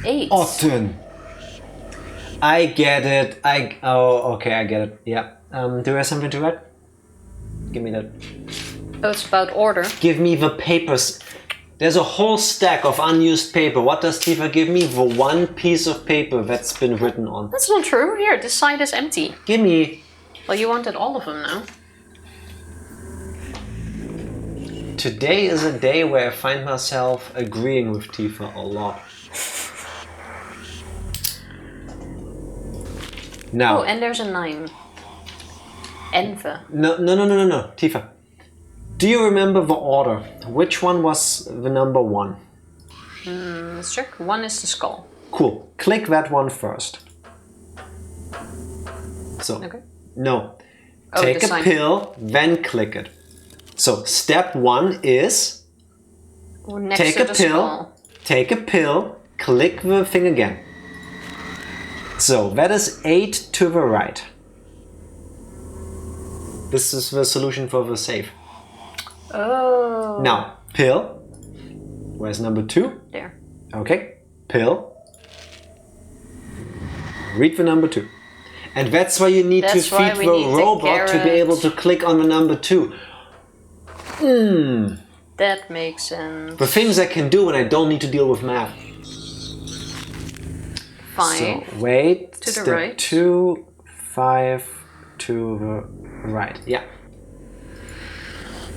8. Otten. I get it. Okay, I get it. Yeah. Do you have something to write? Give me that. Oh, it's about order. Give me the papers. There's a whole stack of unused paper. What does Tifa give me? The one piece of paper that's been written on. That's not true. Here, this side is empty. Give me. Well, you wanted all of them now. Today is a day where I find myself agreeing with Tifa a lot. Now. Oh, and there's a 9. Enve. No, Tifa. Do you remember the order? Which one was the number 1? Let's check. 1 is the skull. Cool. Click that one first. So, Okay. no. Oh, Take the a sign. pill, then click it. So, step 1 is Next take to a the pill, skull. take a pill, click the thing again. So, that is 8 to the right. This is the solution for the save. Oh. Now, pill. Where's number 2? There. Okay, pill. Read the number 2. And that's why you need That's to why feed we the need the robot to be carrot. able to click on the number 2. That makes sense. The things I can do when I don't need to deal with math. 5. So, wait. To the step right. 2, 5 to the right. Yeah.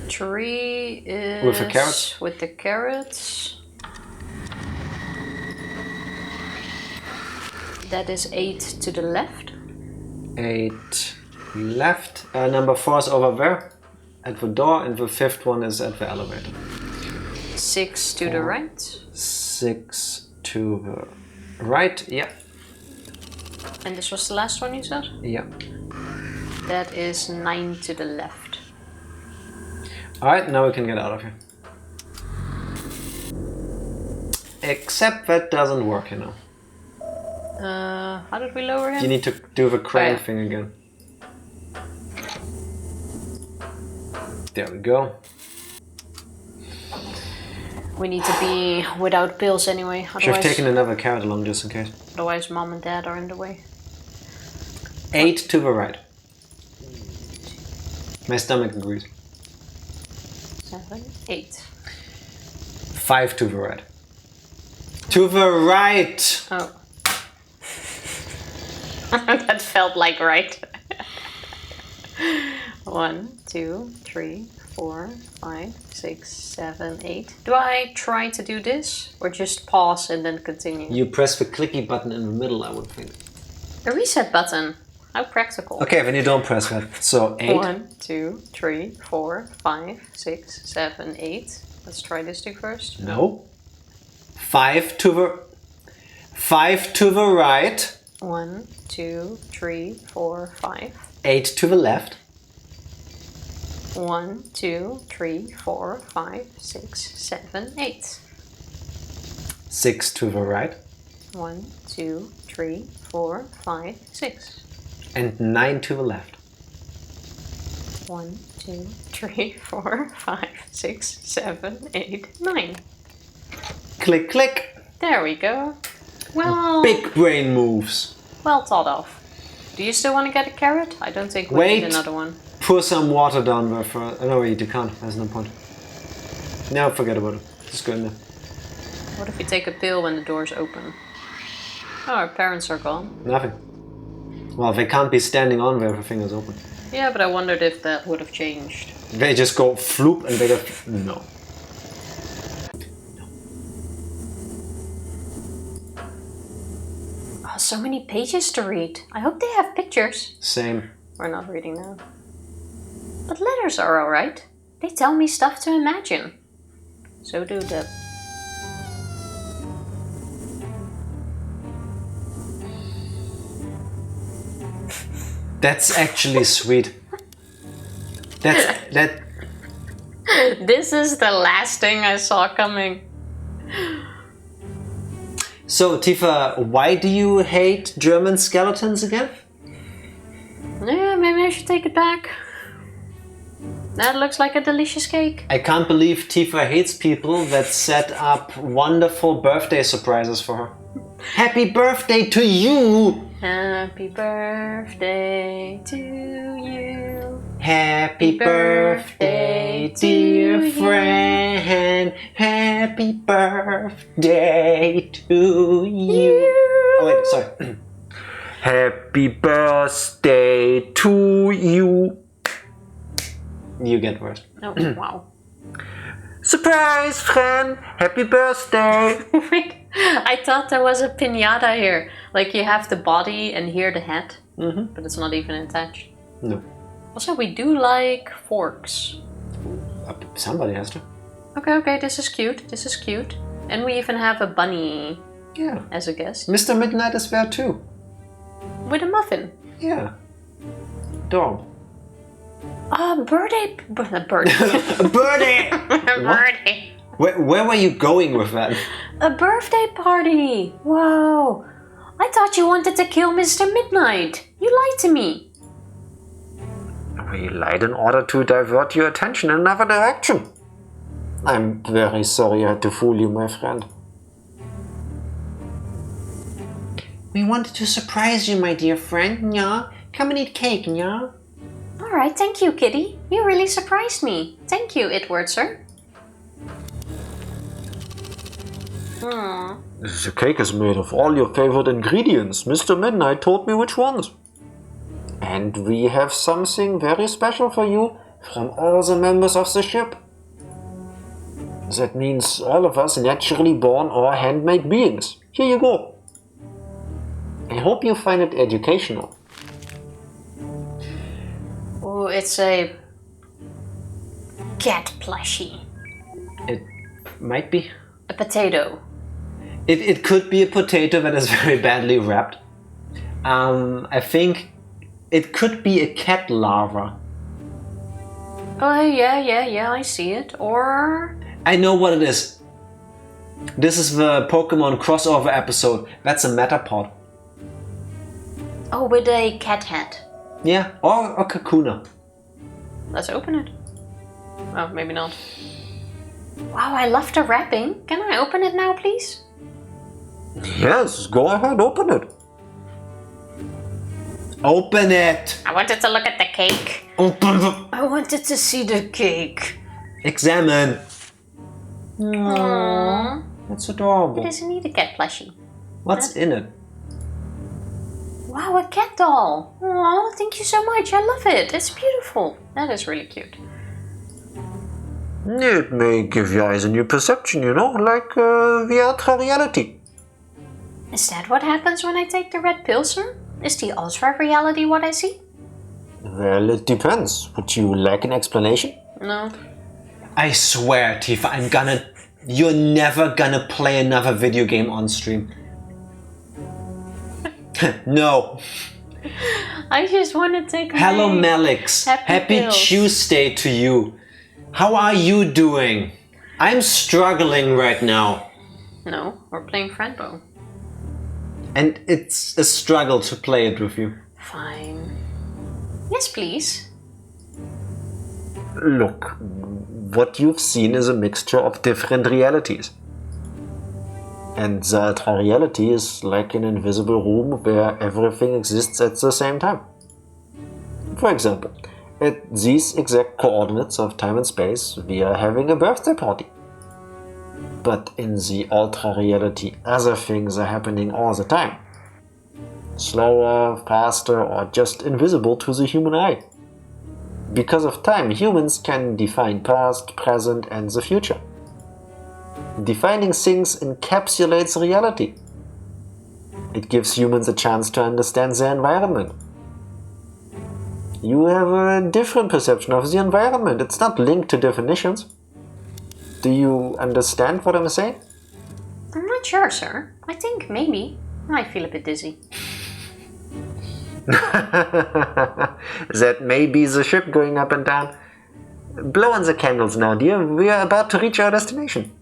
3 is With the carrots? With the carrots. That is 8 to the left. 8 left. Number 4 is over there at the door, and the 5th one is at the elevator. 6 to the right. 6 to the right. Yeah. And this was the last one you said? Yeah. That is 9 to the left. Alright, now we can get out of here. Except that doesn't work, you know. How did we lower him? You need to do the crank yeah. thing again. There we go. We need to be without pills anyway. Should have Otherwise, taken another carrot along just in case. otherwise mom and dad are in the way. 8 to the right. My stomach agrees. 7, 8. 5 to the right. To the right! Oh. That felt like right. 1, 2, 3, 4, 5, 6, 7, 8. Do I try to do this or just pause and then continue? You press the clicky button in the middle, I would think. A reset button. How practical. Okay, then you don't press that. So 8. 1, 2, 3, 4, 5, 6, 7, 8. Let's try this two first. No. 5 to the right. 1, 2, 3, 4, 5. 8 to the left. 1, 2, 3, 4, 5, 6, 7, 8. 6 to the right. 1, 2, 3, 4, 5, 6. And 9 to the left. 1, 2, 3, 4, 5, 6, 7, 8, 9. Click, click. There we go. Well, Big brain moves. well thought of. Do you still want to get a carrot? I don't think we Wait. need another one. Pour some water down there for... No, wait, you can't. There's no point. No, forget about it. Just go in there. What if you take a pill when the door's open? Oh, our parents are gone. Nothing. Well, they can't be standing on where everything is open. Yeah, but I wondered if that would have changed. They just go floop and they go... No. Oh, so many pages to read. I hope they have pictures. Same. We're not reading now. But letters are alright. They tell me stuff to imagine. So do the... That's actually sweet. That... This is the last thing I saw coming. So, Tifa, why do you hate German skeletons again? Yeah, maybe I should take it back. That looks like a delicious cake. I can't believe Tifa hates people that set up wonderful birthday surprises for her. Happy birthday to you! Happy birthday to you. Happy birthday, dear friend. Happy birthday to you. Oh wait, sorry. Happy birthday to you. You get worse. Oh, wow. Surprise, friend! Happy birthday! Wait, I thought there was a piñata here. Like you have the body and here the head. Mm-hmm. But it's not even attached. No. Also, we do like forks. Somebody has to. Okay, this is cute. This is cute. And we even have a bunny Yeah. as a guest. Mr. Midnight is there too. With a muffin. Yeah. Dog. Birdie. A birdie! A birdie. Where were you going with that? A birthday party. Whoa. I thought you wanted to kill Mr. Midnight. You lied to me. We lied in order to divert your attention in another direction. I'm very sorry I had to fool you, my friend. We wanted to surprise you, my dear friend. Yeah? Come and eat cake, yeah? Alright, thank you, Kitty. You really surprised me. Thank you, Edward, sir. The cake is made of all your favorite ingredients. Mr. Midnight told me which ones. And we have something very special for you from all the members of the ship. That means all of us naturally born or handmade beings. Here you go. I hope you find it educational. Oh, it's a cat plushie. It might be. A potato. It could be a potato that is very badly wrapped. I think it could be a cat larva. Oh, yeah, I see it. Or... I know what it is. This is the Pokemon crossover episode. That's a Metapod. Oh, with a cat head. Yeah, or a Kakuna. Let's open it. Oh, maybe not. Wow, I love the wrapping. Can I open it now, please? Yes, go ahead, open it. Open it! I wanted to look at the cake. Open the... I wanted to see the cake. Examine. Aww. That's adorable. It doesn't need a cat plushie. What's in it? Wow, a cat doll. Aww, thank you so much. I love it. It's beautiful. That is really cute. It may give your eyes a new perception, you know, like the ultra reality. Is that what happens when I take the red pill, sir? Is the ultra reality what I see? Well, it depends. Would you like an explanation? No. I swear, Tifa, you're never gonna play another video game on stream. No. I just want to take Hello, my Malix. Happy pills. Tuesday to you. How are you doing? I'm struggling right now. No, we're playing Fran Bow. And it's a struggle to play it with you. Fine. Yes, please. Look, what you've seen is a mixture of different realities. And the ultra reality is like an invisible room where everything exists at the same time. For example, at these exact coordinates of time and space, we are having a birthday party. But in the ultra reality, other things are happening all the time. Slower, faster, or just invisible to the human eye. Because of time, humans can define past, present, and the future. Defining things encapsulates reality. It gives humans a chance to understand their environment. You have a different perception of the environment. It's not linked to definitions. Do you understand what I'm saying? I'm not sure, sir. I think maybe. I feel a bit dizzy. That may be the ship going up and down. Blow on the candles now, dear. We are about to reach our destination.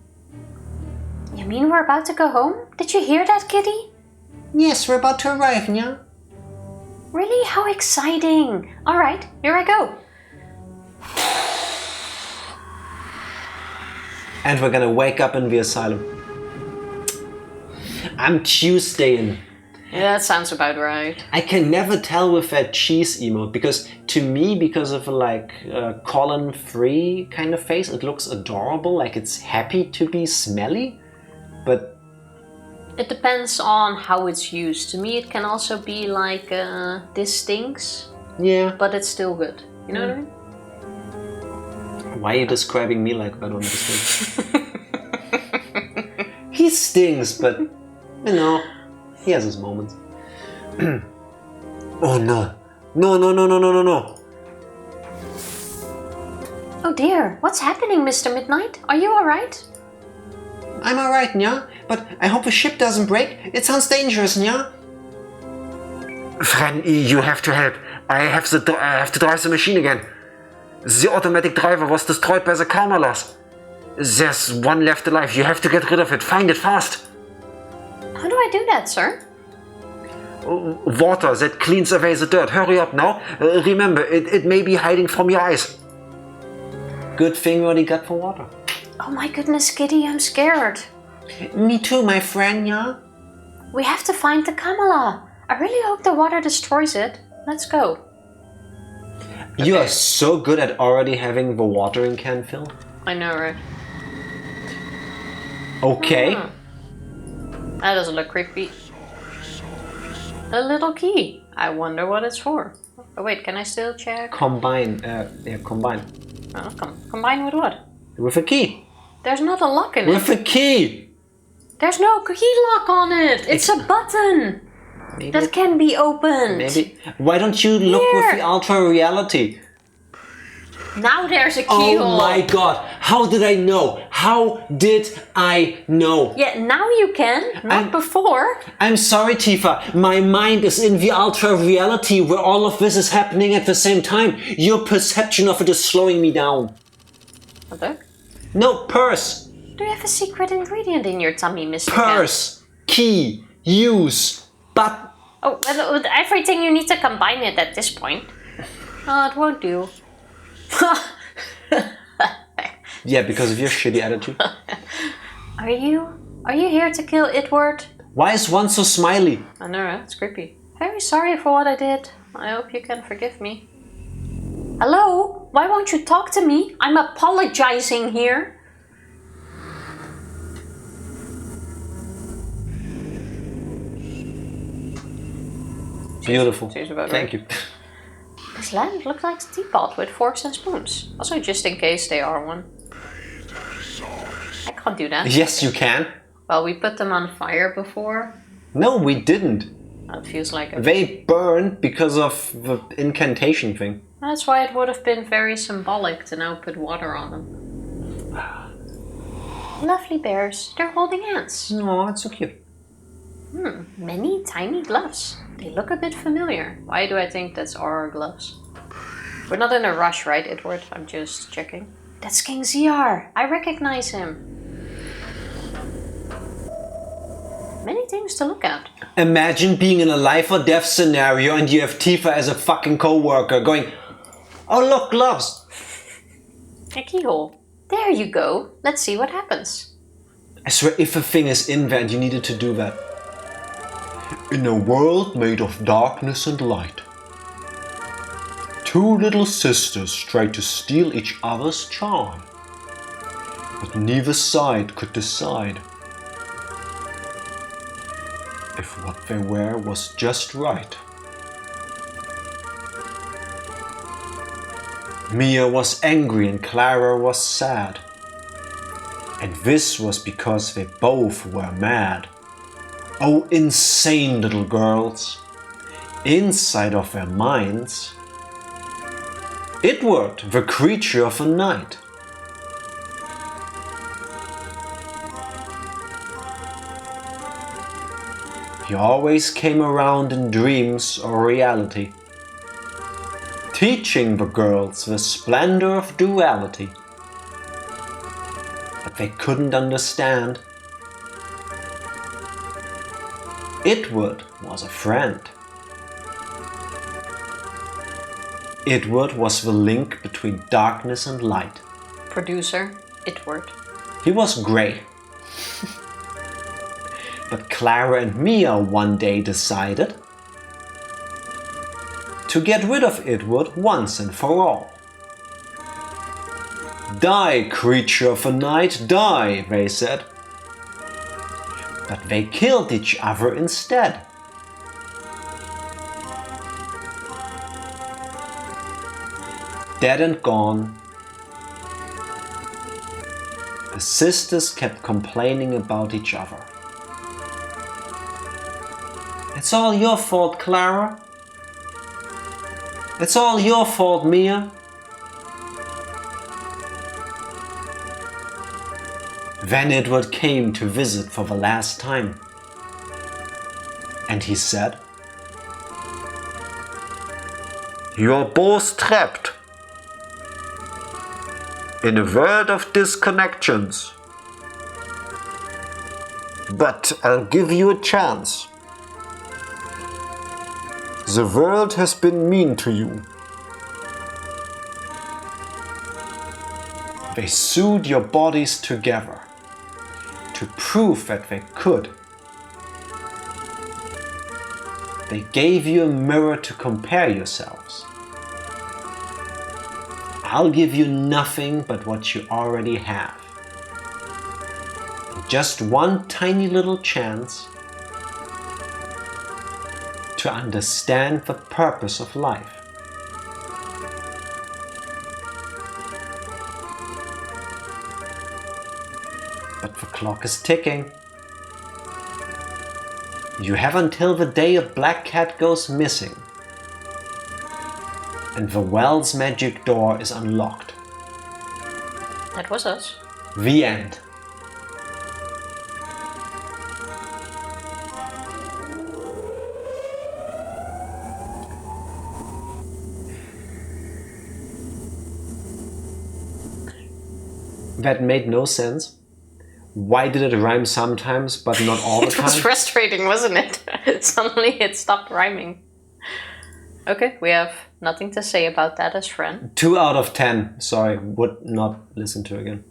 Yeah, You mean we're about to go home? Did you hear that, Kitty? Yes, we're about to arrive, yeah? Really? How exciting! Alright, here I go. And we're gonna wake up in the asylum. I'm Tuesdayin'. Yeah, that sounds about right. I can never tell with that cheese emote because to me, because of like colon free kind of face, it looks adorable, like it's happy to be smelly, but it depends on how it's used. To me, it can also be like this stinks. Yeah, but it's still good. You know what I mean? Why are you describing me like that on this thing? He stings, but you know. He has his moments. Oh no. No. Oh dear, what's happening, Mr. Midnight? Are you alright? I'm alright, Nya. But I hope the ship doesn't break. It sounds dangerous, Nya. Fran, you have to help. I have to drive the machine again. The automatic driver was destroyed by the karma loss. There's one left alive. You have to get rid of it. Find it fast. How do I do that, sir? Water that cleans away the dirt. Hurry up now. Remember, it may be hiding from your eyes. Good thing what he got for water. Oh my goodness, Kitty, I'm scared. Me too, my friend, yeah? We have to find the Kamala. I really hope the water destroys it. Let's go. You are so good at already having the watering can filled. I know, right? Okay. That doesn't look creepy. A little key. I wonder what it's for. Oh wait, can I still check? Combine. Combine. Oh, combine with what? With a key. There's not a lock in it. With a key. There's no key lock on it. It's a button. Maybe that can be opened. Maybe. Why don't you look with the ultra reality? Now there's a keyhole. Oh my god. How did I know? How did I know? Yeah, now you can. Not before. I'm sorry, Tifa. My mind is in the ultra reality where all of this is happening at the same time. Your perception of it is slowing me down. A book? No, purse. Do you have a secret ingredient in your tummy, Mr. Purse. Key. Use. But. Oh, with everything you need to combine it at this point. Oh, it won't do. Yeah, because of your shitty attitude. Are you here to kill Edward? Why is one so smiley? I know, right? It's creepy. Very sorry for what I did. I hope you can forgive me. Hello? Why won't you talk to me? I'm apologizing here. Beautiful. Thank you. This lamp looks like a teapot with forks and spoons. Also, just in case they are one. I can't do that. Yes, you can. Well, we put them on fire before. No, we didn't. That feels like it. They burned because of the incantation thing. That's why it would have been very symbolic to now put water on them. Lovely bears. They're holding hands. Oh, it's so cute. Many tiny gloves. They look a bit familiar. Why do I think that's our gloves? We're not in a rush, right, Edward? I'm just checking. That's King ZR. I recognize him. Many things to look at. Imagine being in a life or death scenario and you have Tifa as a fucking co-worker going, oh look, gloves. A keyhole. There you go. Let's see what happens. I swear if a thing is in there and you needed to do that. In a world made of darkness and light, two little sisters tried to steal each other's charm, but neither side could decide if what they were was just right. Mia was angry and Clara was sad, and this was because they both were mad. Oh, insane little girls. Inside of their minds, Edward, the creature of the night. He always came around in dreams or reality, teaching the girls the splendor of duality. But they couldn't understand Edward was a friend. Edward was the link between darkness and light. Producer, Edward. He was grey. But Clara and Mia one day decided to get rid of Edward once and for all. Die, creature of the night, die, they said. But they killed each other instead. Dead and gone, the sisters kept complaining about each other. It's all your fault, Clara. It's all your fault, Mia. Then Edward came to visit for the last time. And he said, "You're both trapped in a world of disconnections. But I'll give you a chance. The world has been mean to you. They sewed your bodies together to prove that they could. They gave you a mirror to compare yourselves. I'll give you nothing but what you already have. Just one tiny little chance to understand the purpose of life." But the clock is ticking. You have until the day a black cat goes missing and the well's magic door is unlocked. That was us. The end. That made no sense. Why did it rhyme sometimes but not all the It time? was frustrating, wasn't it? Suddenly it stopped rhyming. Okay, we have nothing to say about that as Fran. 2 out of 10. Sorry, would not listen to again.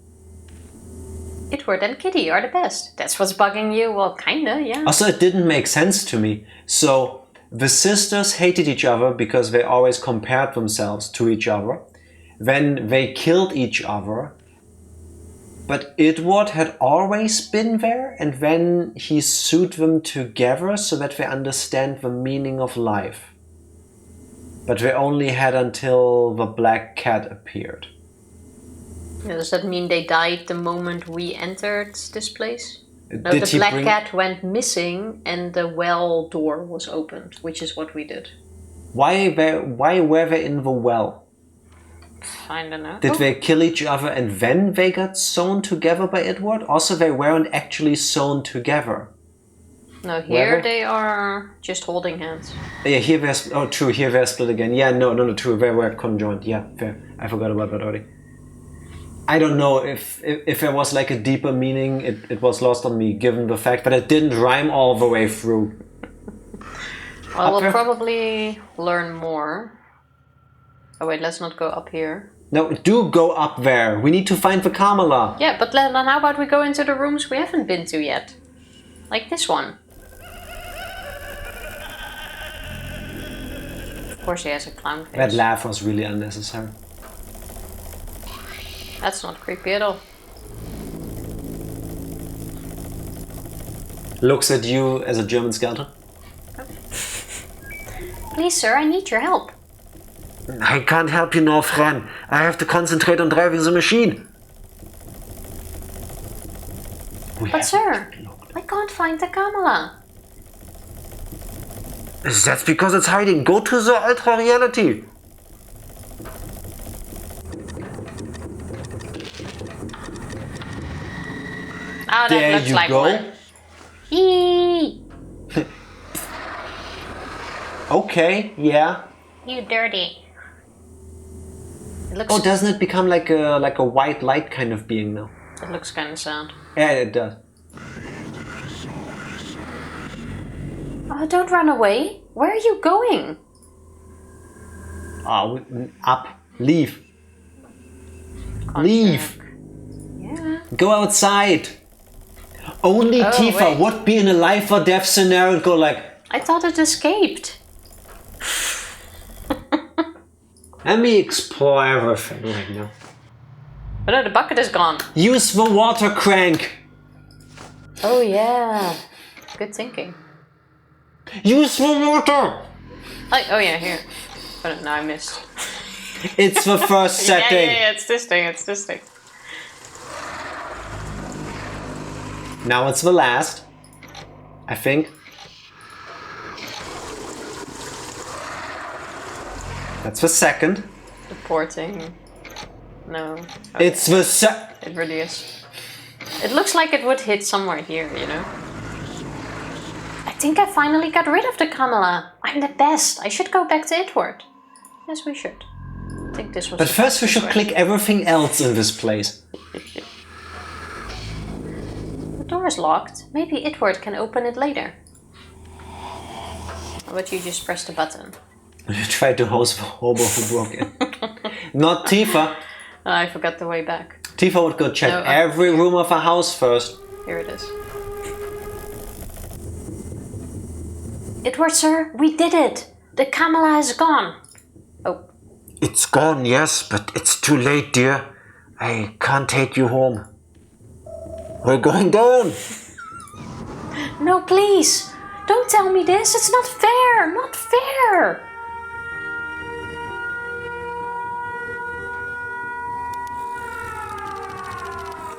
Edward and Kitty are the best. That's what's bugging you? Well, kinda, yeah. Also, it didn't make sense to me. So, the sisters hated each other because they always compared themselves to each other. Then they killed each other. But Edward had always been there, and then he sewed them together so that they understand the meaning of life. But they only had until the black cat appeared. Yeah, does that mean they died the moment we entered this place? No, Did the he black bring- cat went missing and the well door was opened, which is what we did. Why were they in the well? I don't know. Did they kill each other and then they got sewn together by Edward? Also, they weren't actually sewn together. No, here Whether? they are just holding hands. Yeah, here they're... Oh, true, here they're split again. Yeah, no, true, they were conjoined. Yeah, fair. I forgot about that already. I don't know if there was like a deeper meaning. It was lost on me, given the fact that it didn't rhyme all the way through. Well, we'll Okay. probably learn more. Oh wait, let's not go up here. No, do go up there. We need to find the Kamala. Yeah, but then how about we go into the rooms we haven't been to yet? Like this one. Of course he has a clown face. That laugh was really unnecessary. That's not creepy at all. Looks at you as a German skeleton. Please, sir, I need your help. I can't help you now, Fran. I have to concentrate on driving the machine. But sir, I can't find the Kamala. That's because it's hiding. Go to the ultra reality. Oh, that There looks you like go. one. Eee, Okay, yeah. you dirty. It looks, Oh, doesn't it become like a white light kind of being now? it looks kind of sad. Yeah, it does. Oh, don't run away. Where are you going? Oh, up. Leave. Can't Leave. check. Yeah. Go outside. Only Tifa wait. would be in a life or death scenario and go like, I thought it escaped. let me explore everything right now. But no, the bucket is gone. Use the water crank. Oh yeah. Good thinking. Use the water. Oh yeah, here. But no, I missed. It's the first setting. Yeah, it's this thing, Now it's the last, I think. That's the second. The porting. No. Okay. It's the It really is. It looks like it would hit somewhere here, you know? I think I finally got rid of the Kamala. I'm the best. I should go back to Edward. Yes, we should. I think this was. But first we should click everything else in this place. The door is locked. Maybe Edward can open it later. But you just press the button. You tried to host the hobo who broke in. Not Tifa. I forgot the way back. Tifa would go check every room of a house first. Here it is. Edward, sir, we did it. The Kamala is gone. Oh. It's gone, yes, but it's too late, dear. I can't take you home. We're going down. No, please. Don't tell me this. It's not fair. Not fair.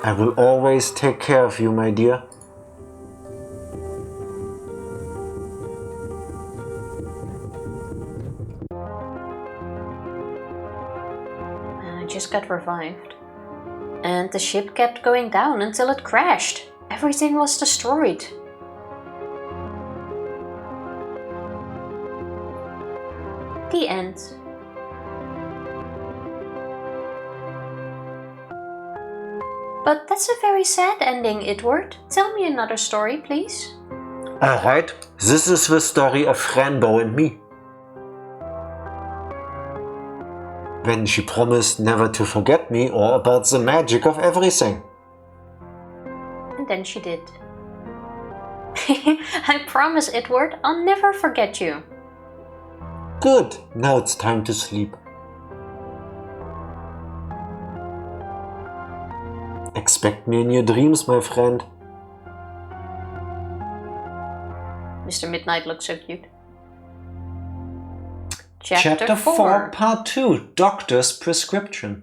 I will always take care of you, my dear. I just got revived. And the ship kept going down until it crashed. Everything was destroyed. The end. But that's a very sad ending, Edward. Tell me another story, please. Alright, this is the story of Fran Bow and me. When she promised never to forget me or about the magic of everything. And then she did. I promise, Edward, I'll never forget you. Good, now it's time to sleep. Expect me in your dreams, my friend. Mr. Midnight looks so cute. Chapter 4, Part 2, Doctor's Prescription.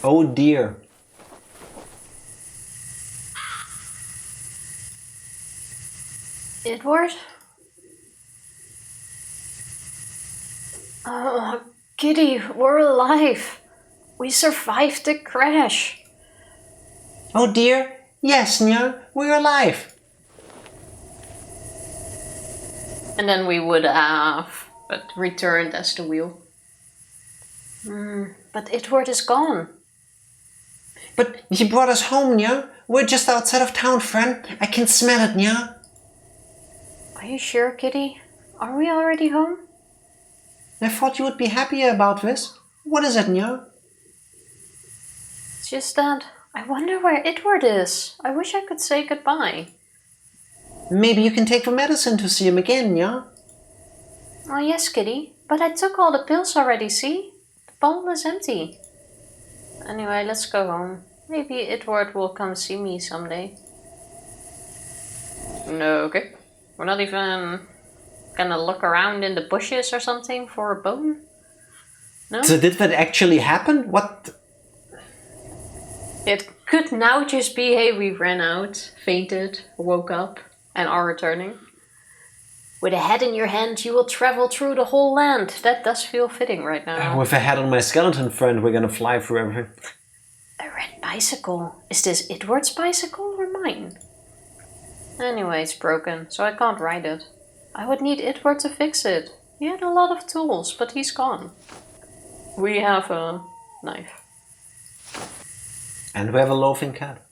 Oh dear. Edward? Oh, Kitty, we're alive. We survived the crash. Oh dear. Yes, Nya, we're alive. And then we would have but returned as the wheel. But Edward is gone. But he brought us home, Nya. We're just outside of town, friend. I can smell it, Nya. Are you sure, Kitty? Are we already home? I thought you would be happier about this. What is it, Nya? It's just that I wonder where Edward is. I wish I could say goodbye. Maybe you can take the medicine to see him again, Nya. Oh yes, Kitty. But I took all the pills already, see? The bottle is empty. Anyway, let's go home. Maybe Edward will come see me someday. No, okay. We're not even gonna look around in the bushes or something for a bone? No? So did that actually happen? What? It could now just be, hey, we ran out, fainted, woke up, and are returning. With a head in your hand, you will travel through the whole land. That does feel fitting right now. With a head on my skeleton friend, we're gonna fly through everything. A red bicycle. Is this Edward's bicycle or mine? Anyway, it's broken, so I can't ride it. I would need Edward to fix it. He had a lot of tools, but he's gone. We have a knife. And we have a loafing cat.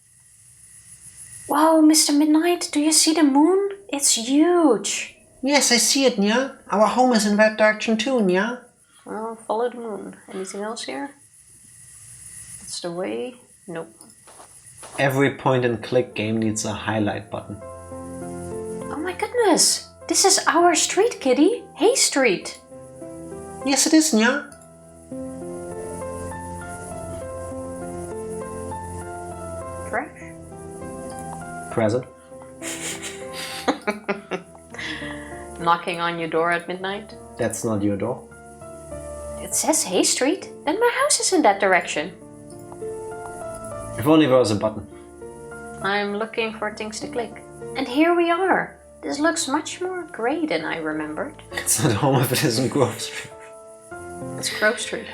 Whoa, Mr. Midnight, do you see the moon? It's huge. Yes, I see it, Nya. Our home is in that direction too, Nya. Well, follow the moon. Anything else here? That's the way? Nope. Every point and click game needs a highlight button. Oh my goodness! This is our street, Kitty. Hay Street. Yes, it is, Nya. Trash? Present. Knocking on your door at midnight? That's not your door. It says Hay Street. Then my house is in that direction. If only there was a button. I'm looking for things to click. And here we are. This looks much more grey than I remembered. It's not home if it isn't Grove Street. It's Grove Street.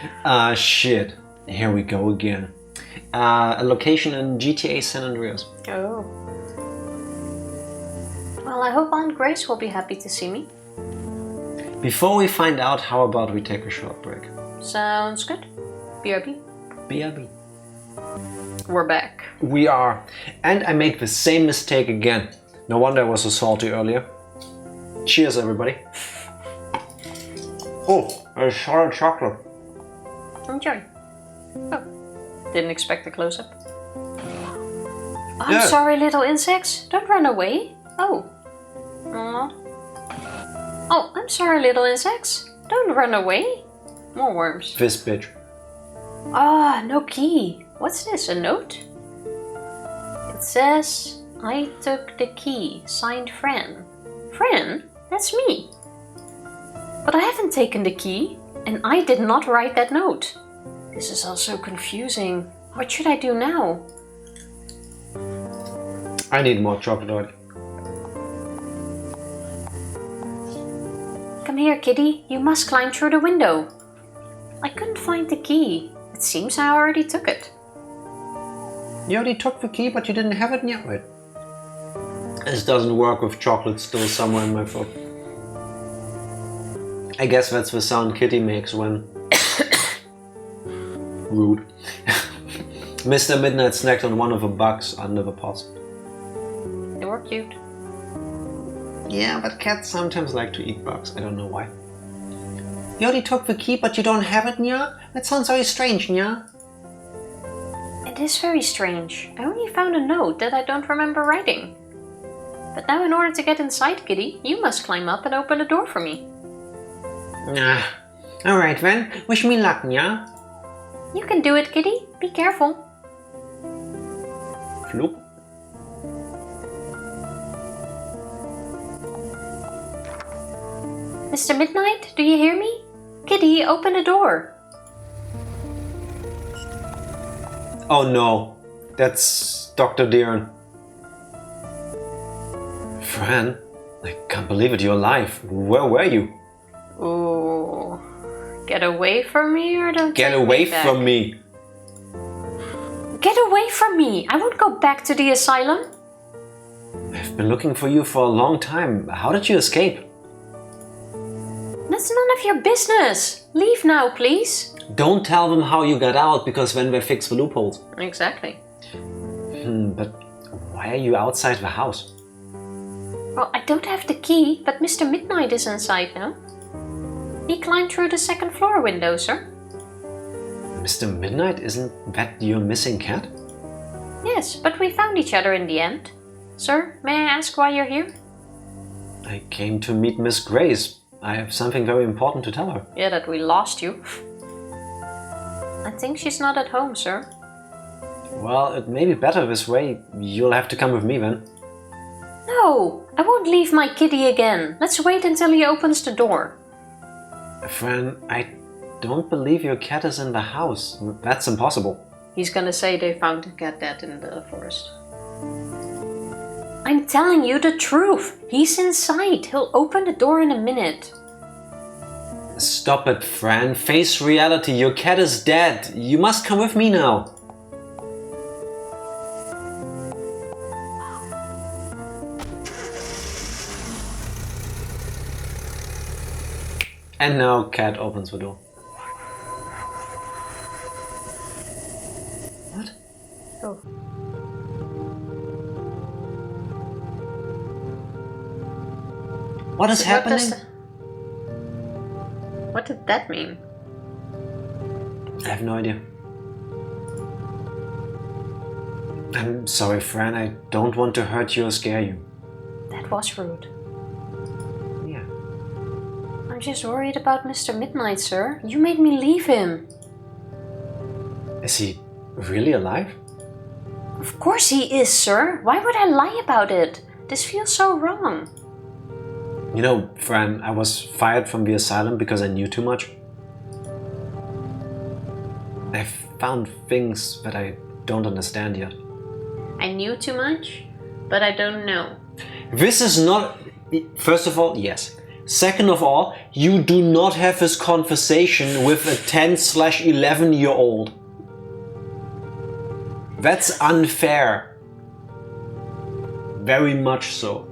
Shit. Here we go again. A location in GTA San Andreas. Oh. Well, I hope Aunt Grace will be happy to see me. Before we find out, how about we take a short break? Sounds good. BRB. BRB. We're back. We are. And I made the same mistake again. No wonder I was so salty earlier. Cheers, everybody. Oh, a solid chocolate. Enjoy. Oh, didn't expect a close-up. I'm Yeah. sorry, little insects. Don't run away. Oh. Aw. Oh, I'm sorry, little insects. Don't run away. More worms. This bitch. Ah, no key. What's this, a note? It says, I took the key, signed Fran. Fran? That's me. But I haven't taken the key, and I did not write that note. This is all so confusing. What should I do now? I need more chocolate already. Come here, Kitty. You must climb through the window. I couldn't find the key. It seems I already took it. You already took the key, but you didn't have it yet. Wait. This doesn't work with chocolate still somewhere in my throat. I guess that's the sound Kitty makes when... Rude. Mr. Midnight snacked on one of the bugs under the pots. They were cute. Yeah, but cats sometimes like to eat bugs. I don't know why. You already took the key, but you don't have it, Nya? That sounds very strange, Nya. It is very strange. I only found a note that I don't remember writing. But now in order to get inside, Kitty, you must climb up and open the door for me. Alright then, wish me luck, Nya. You can do it, Kitty. Be careful. Floop. Mr. Midnight, do you hear me? Kitty, open the door. Oh no, that's Dr. Deeren. Fran, I can't believe it, you're alive. Where were you? Ooh. Get away from me or don't Get take away me back? from me. Get away from me! I won't go back to the asylum. I've been looking for you for a long time. How did you escape? That's none of your business. Leave now, please. Don't tell them how you got out, because then they fix the loopholes. Exactly. But why are you outside the house? Well, I don't have the key, but Mr. Midnight is inside now. He climbed through the second floor window, sir. Mr. Midnight, isn't that your missing cat? Yes, but we found each other in the end. Sir, may I ask why you're here? I came to meet Miss Grace. I have something very important to tell her. Yeah, that we lost you. I think she's not at home, sir. Well, it may be better this way. You'll have to come with me then. No, I won't leave my kitty again. Let's wait until he opens the door. Fran, I don't believe your cat is in the house. That's impossible. He's gonna say they found the cat dead in the forest. I'm telling you the truth. He's inside. He'll open the door in a minute. Stop it, Fran. Face reality. Your cat is dead. You must come with me now. And now cat opens the door. What? What is happening? What did that mean? I have no idea. I'm sorry, Fran. I don't want to hurt you or scare you. That was rude. Yeah. I'm just worried about Mr. Midnight, sir. You made me leave him. Is he really alive? Of course he is, sir. Why would I lie about it? This feels so wrong. You know, Fran, I was fired from the asylum because I knew too much. I found things that I don't understand yet. I knew too much, but I don't know. This is not... First of all, yes. Second of all, you do not have this conversation with a 10/11-year-old. That's unfair. Very much so.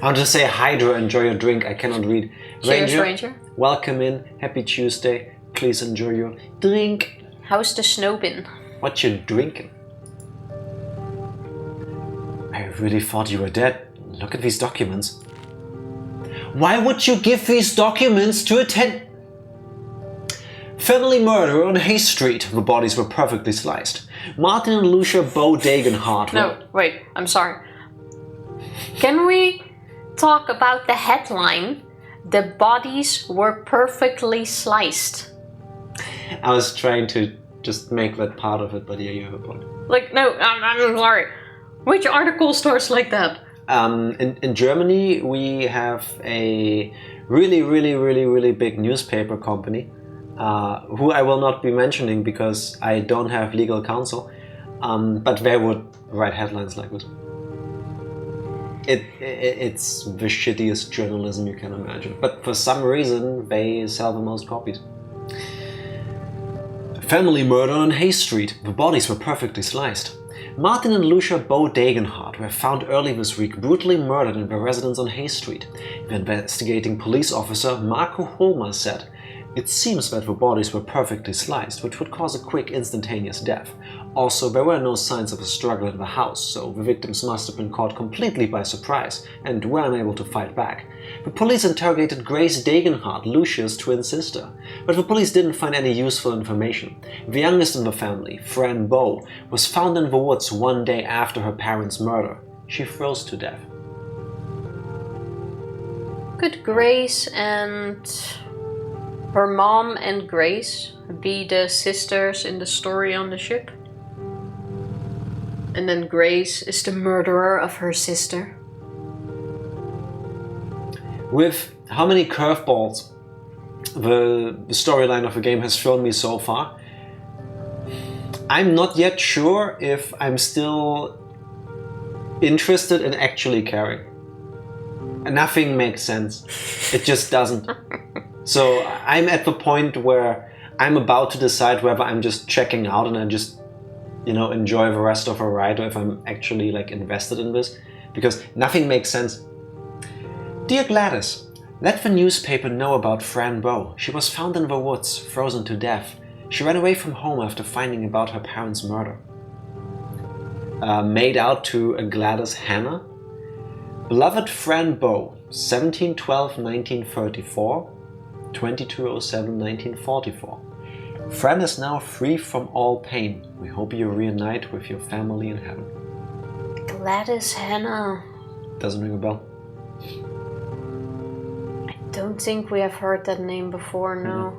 I'll just say, Hydra, enjoy your drink. I cannot read. Cheers, Ranger. Welcome in. Happy Tuesday. Please enjoy your drink. How's the snow been? What you drinking? I really thought you were dead. Look at these documents. Why would you give these documents to a family murder on Hay Street? The bodies were perfectly sliced. Martin and Lucia Bow Dagenhart. No, wait, I'm sorry. Can we talk about the headline? The bodies were perfectly sliced. I was trying to just make that part of it, but yeah, you have a point. Like, no, I'm sorry. Which article starts like that? In Germany, we have a really big newspaper company, who I will not be mentioning because I don't have legal counsel, but they would write headlines like this. It's the shittiest journalism you can imagine, but for some reason they sell the most copies. Family murder on Hay Street. The bodies were perfectly sliced. Martin and Lucia Bow Dagenhart were found early this week brutally murdered in their residence on Hay Street. The investigating police officer Marco Holmer said, "It seems that the bodies were perfectly sliced, which would cause a quick, instantaneous death. Also, there were no signs of a struggle in the house, so the victims must have been caught completely by surprise and were unable to fight back." The police interrogated Grace Dagenhart, Lucia's twin sister, but the police didn't find any useful information. The youngest in the family, Fran Bow, was found in the woods one day after her parents' murder. She froze to death. Could Grace and her mom and Grace be the sisters in the story on the ship? And then Grace is the murderer of her sister? With how many curveballs the storyline of the game has thrown me so far, I'm not yet sure if I'm still interested in actually caring. And nothing makes sense. It just doesn't. So I'm at the point where I'm about to decide whether I'm just checking out and I just, enjoy the rest of a ride, or if I'm actually invested in this, because nothing makes sense. Dear Gladys, let the newspaper know about Fran Bow. She was found in the woods, frozen to death. She ran away from home after finding about her parents' murder. Made out to a Gladys Hannah. Beloved Fran Bow, 1712-1934, 2207-1944. Fran is now free from all pain. We hope you reunite with your family in heaven. Gladys Hannah. Doesn't ring a bell? I don't think we have heard that name before, no.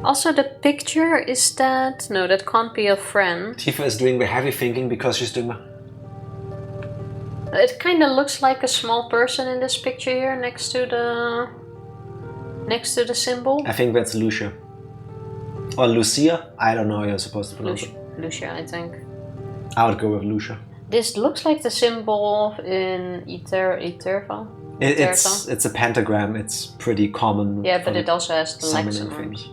Also, the picture is that... No, that can't be a Fran. Tifa is doing the heavy thinking because she's doing the... It kind of looks like a small person in this picture here next to the symbol. I think that's Lucia. Or Lucia? I don't know how you're supposed to pronounce it. Lucia, I think. I would go with Lucia. This looks like the symbol in Iterva. It's a pentagram. It's pretty common. Yeah, but it also has the legs and arms.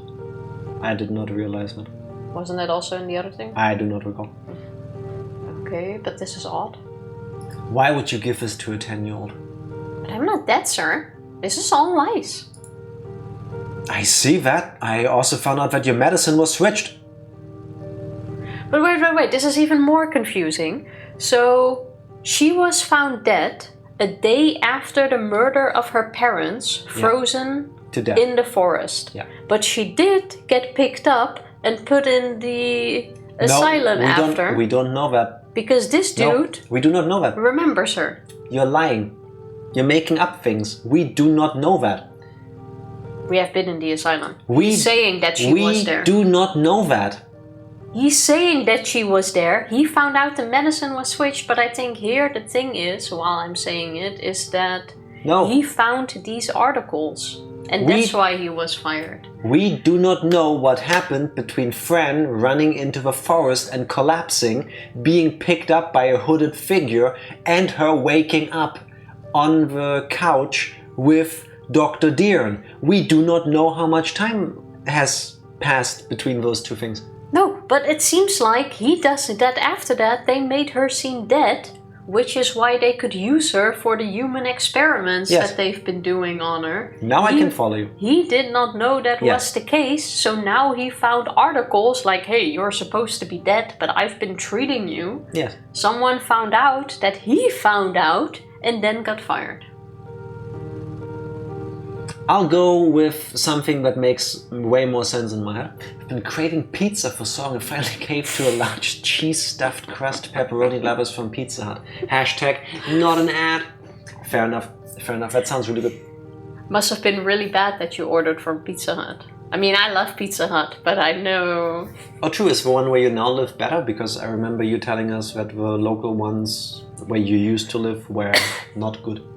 I did not realize that. Wasn't that also in the other thing? I do not recall. Okay, but this is odd. Why would you give this to a 10-year-old? But I'm not dead, sir. This is all lies. I see that. I also found out that your medicine was switched. But wait. This is even more confusing. So, she was found dead a day after the murder of her parents, frozen to death in the forest. Yeah. But she did get picked up and put in the asylum after. We don't know that. Because this dude... No, we do not know that. Remember, sir. You're lying. You're making up things. We do not know that. We have been in the asylum. He's saying that she was there. We do not know that. He's saying that she was there. He found out the medicine was switched, but I think here the thing is, while I'm saying it, is that he found these articles. And that's why he was fired. We do not know what happened between Fran running into the forest and collapsing, being picked up by a hooded figure, and her waking up on the couch with Dr. Deern. We do not know how much time has passed between those two things. No, but it seems like he does that after that they made her seem dead, which is why they could use her for the human experiments that they've been doing on her. Now I can follow you. He did not know that was the case, so now he found articles like, hey, you're supposed to be dead, but I've been treating you. Yes. Someone found out that he found out and then got fired. I'll go with something that makes way more sense in my head. I've been craving pizza for so long and finally caved to a large cheese-stuffed crust pepperoni lovers from Pizza Hut. Hashtag not an ad. Fair enough. Fair enough. That sounds really good. Must have been really bad that you ordered from Pizza Hut. I mean, I love Pizza Hut, but I know... Oh, true. Is the one where you now live better? Because I remember you telling us that the local ones where you used to live were not good.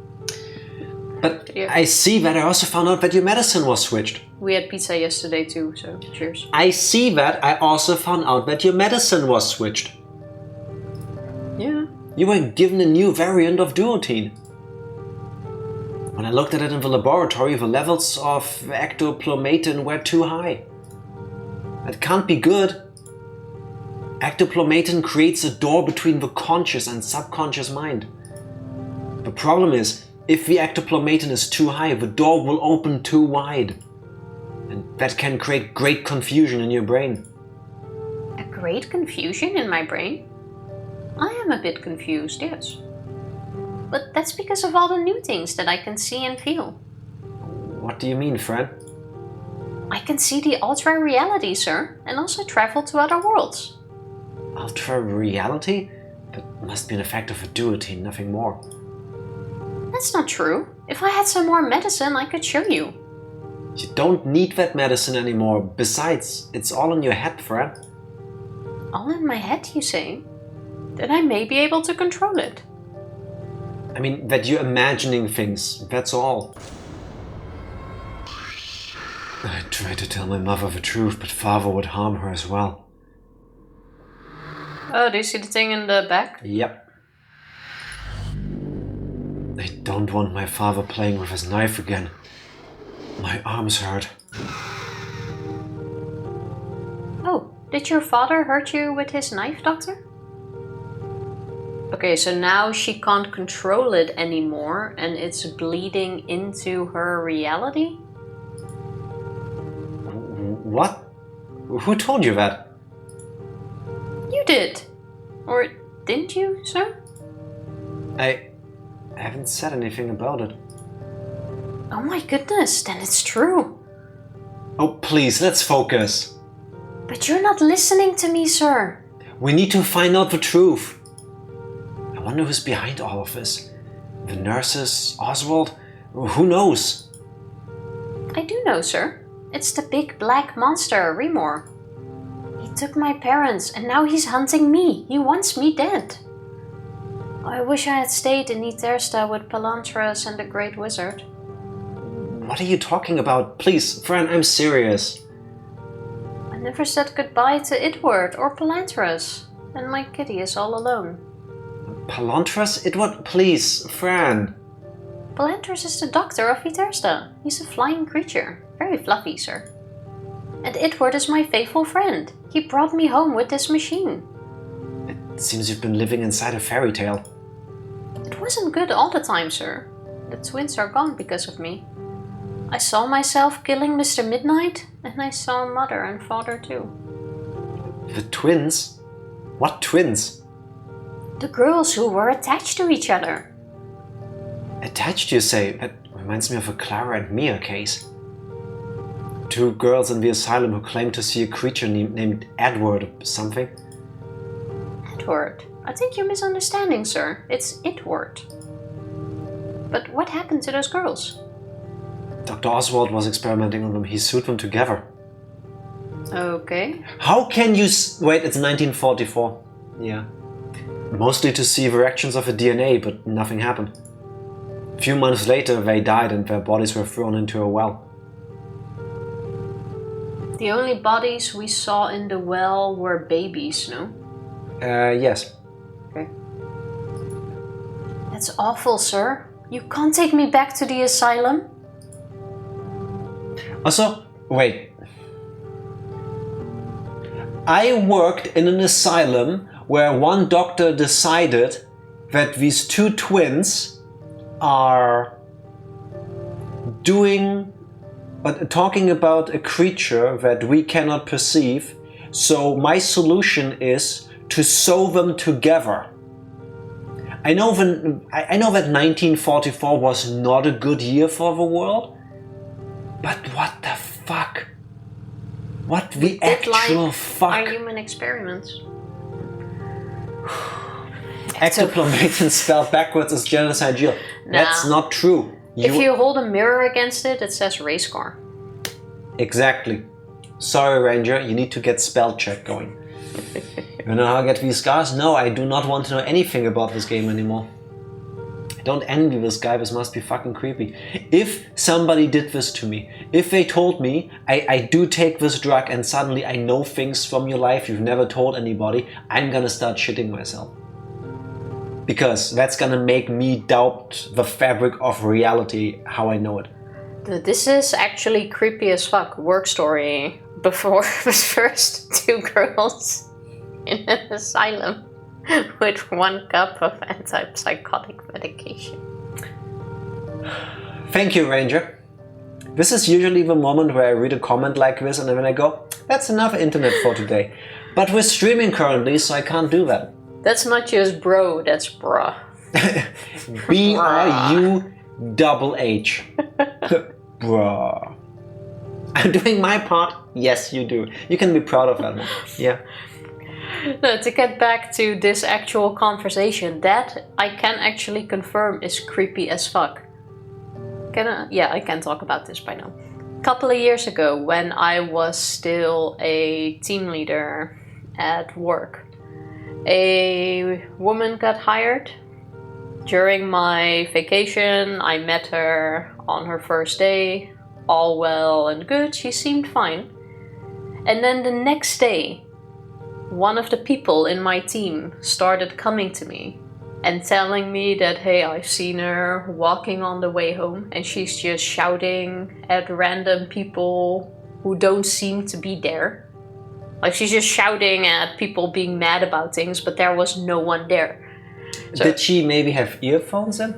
But I see that I also found out that your medicine was switched. We had pizza yesterday too, so cheers. I see that I also found out that your medicine was switched. Yeah. You were given a new variant of duotine. When I looked at it in the laboratory, the levels of ectoplomatin were too high. That can't be good. Ectoplomatin creates a door between the conscious and subconscious mind. The problem is, if the ectoplomatin is too high, the door will open too wide. And that can create great confusion in your brain. A great confusion in my brain? I am a bit confused, yes. But that's because of all the new things that I can see and feel. What do you mean, Fran? I can see the ultra-reality, sir, and also travel to other worlds. Ultra-reality? That must be an effect of a duotine, nothing more. That's not true. If I had some more medicine, I could show you. You don't need that medicine anymore. Besides, it's all in your head, Fran. All in my head, you say? Then I may be able to control it. I mean, that you're imagining things, that's all. I tried to tell my mother the truth, but father would harm her as well. Oh, do you see the thing in the back? Yep. I don't want my father playing with his knife again. My arms hurt. Oh, did your father hurt you with his knife, doctor? Okay, so now she can't control it anymore and it's bleeding into her reality? What? Who told you that? You did. Or didn't you, sir? I haven't said anything about it. Oh my goodness, then it's true. Oh, please, let's focus. But you're not listening to me, sir. We need to find out the truth. I wonder who's behind all of this. The nurses, Oswald? Who knows? I do know, sir. It's the big black monster, Remor. He took my parents and now he's hunting me. He wants me dead. I wish I had stayed in Itersta with Palantras and the Great Wizard. What are you talking about? Please, Fran, I'm serious. I never said goodbye to Idward or Palantras, and my kitty is all alone. Palantras? Idward? Please, Fran. Palantras is the doctor of Itersta. He's a flying creature. Very fluffy, sir. And Idward is my faithful friend. He brought me home with this machine. It seems you've been living inside a fairy tale. It wasn't good all the time, sir. The twins are gone because of me. I saw myself killing Mr. Midnight, and I saw Mother and Father too. The twins? What twins? The girls who were attached to each other. Attached, you say? That reminds me of a Clara and Mia case. 2 girls in the asylum who claimed to see a creature named Edward or something. Edward? I think you're misunderstanding, sir. It's Edward. But what happened to those girls? Dr. Oswald was experimenting on them. He sued them together. Okay. How can you... Wait, it's 1944. Yeah. Mostly to see the reactions of the DNA, but nothing happened. A few months later, they died and their bodies were thrown into a well. The only bodies we saw in the well were babies, no? Yes. Okay. That's awful, sir. You can't take me back to the asylum? Also, wait. I worked in an asylum where one doctor decided that these 2 twins are talking about a creature that we cannot perceive. So my solution is to sew them together. I know that 1944 was not a good year for the world, but what the fuck? What the actual fuck? Our human experiments. Ectoplasm spelled backwards is genocidal. That's not true. If you hold a mirror against it, it says race car. Exactly. Sorry, Ranger, you need to get spell check going. You know how I get these scars? No, I do not want to know anything about this game anymore. I don't envy this guy, this must be fucking creepy. If somebody did this to me, if they told me, I do take this drug and suddenly I know things from your life you've never told anybody, I'm gonna start shitting myself. Because that's gonna make me doubt the fabric of reality, how I know it. This is actually creepy as fuck. Work story before the first 2 girls in an asylum with 1 cup of antipsychotic medication. Thank you, Ranger. This is usually the moment where I read a comment like this and then I go, that's enough internet for today. But we're streaming currently, so I can't do that. That's not just bro, that's bruh. B-R-U-H-H. Bruh. I'm doing my part? Yes, you do. You can be proud of that one. Yeah. No, to get back to this actual conversation, that I can actually confirm is creepy as fuck. Yeah, I can talk about this by now. A couple of years ago, when I was still a team leader at work, a woman got hired. During my vacation, I met her on her first day. All well and good, she seemed fine. And then the next day, one of the people in my team started coming to me and telling me that, hey, I've seen her walking on the way home and she's just shouting at random people who don't seem to be there. Like, she's just shouting at people being mad about things, but there was no one there. So, did she maybe have earphones in?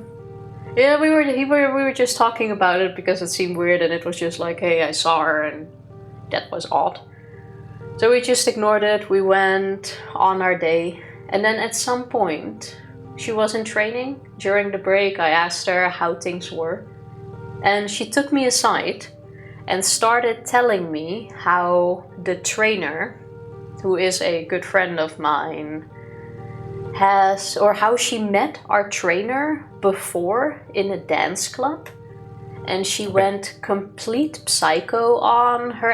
Yeah, we were just talking about it because it seemed weird and it was just like, hey, I saw her and that was odd. So we just ignored it, we went on our day, and then at some point, she was in training. During the break, I asked her how things were, and she took me aside and started telling me how the trainer, who is a good friend of mine, how she met our trainer before in a dance club, and she went complete psycho on her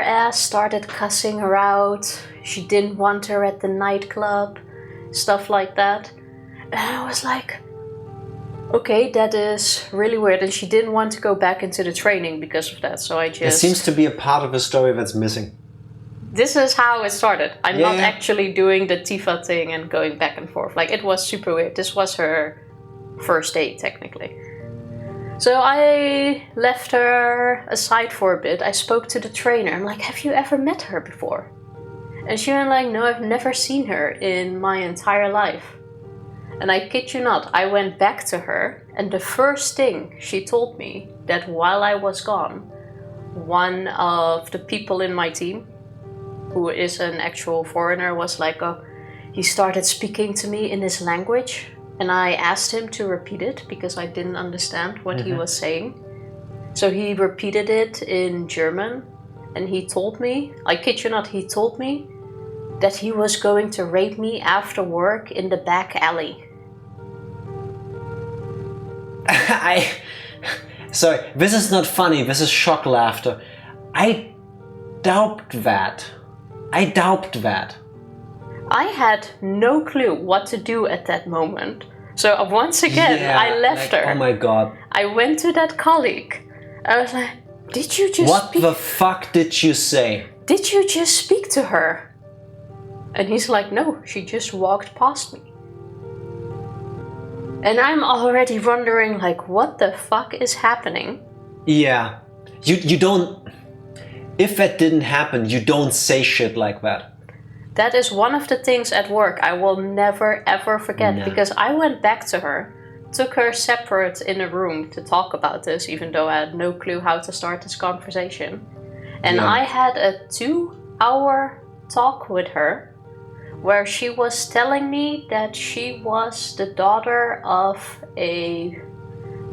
ass, started cussing her out, she didn't want her at the nightclub, stuff like that. And I was like, okay, that is really weird, and she didn't want to go back into the training because of that, so I just... There seems to be a part of the story that's missing. This is how it started. I'm not actually doing the Tifa thing and going back and forth. Like, it was super weird. This was her first date, technically. So I left her aside for a bit. I spoke to the trainer. I'm like, have you ever met her before? And she went like, no, I've never seen her in my entire life. And I kid you not, I went back to her, and the first thing she told me, that while I was gone, one of the people in my team, who is an actual foreigner, was like, oh, he started speaking to me in his language. And I asked him to repeat it because I didn't understand what he was saying. So he repeated it in German, and he told me, I kid you not, he told me that he was going to rape me after work in the back alley. Sorry, this is not funny, this is shock laughter. I doubt that. I had no clue what to do at that moment. So once again, I left her. Oh my god. I went to that colleague. I was like, did you just What the fuck did you say? Did you just speak to her? And he's like, no, she just walked past me. And I'm already wondering, like, what the fuck is happening? Yeah. You don't... If that didn't happen, you don't say shit like that. That is one of the things at work I will never ever forget. Because I went back to her, took her separate in a room to talk about this, even though I had no clue how to start this conversation. And I had a 2-hour talk with her where she was telling me that she was the daughter of a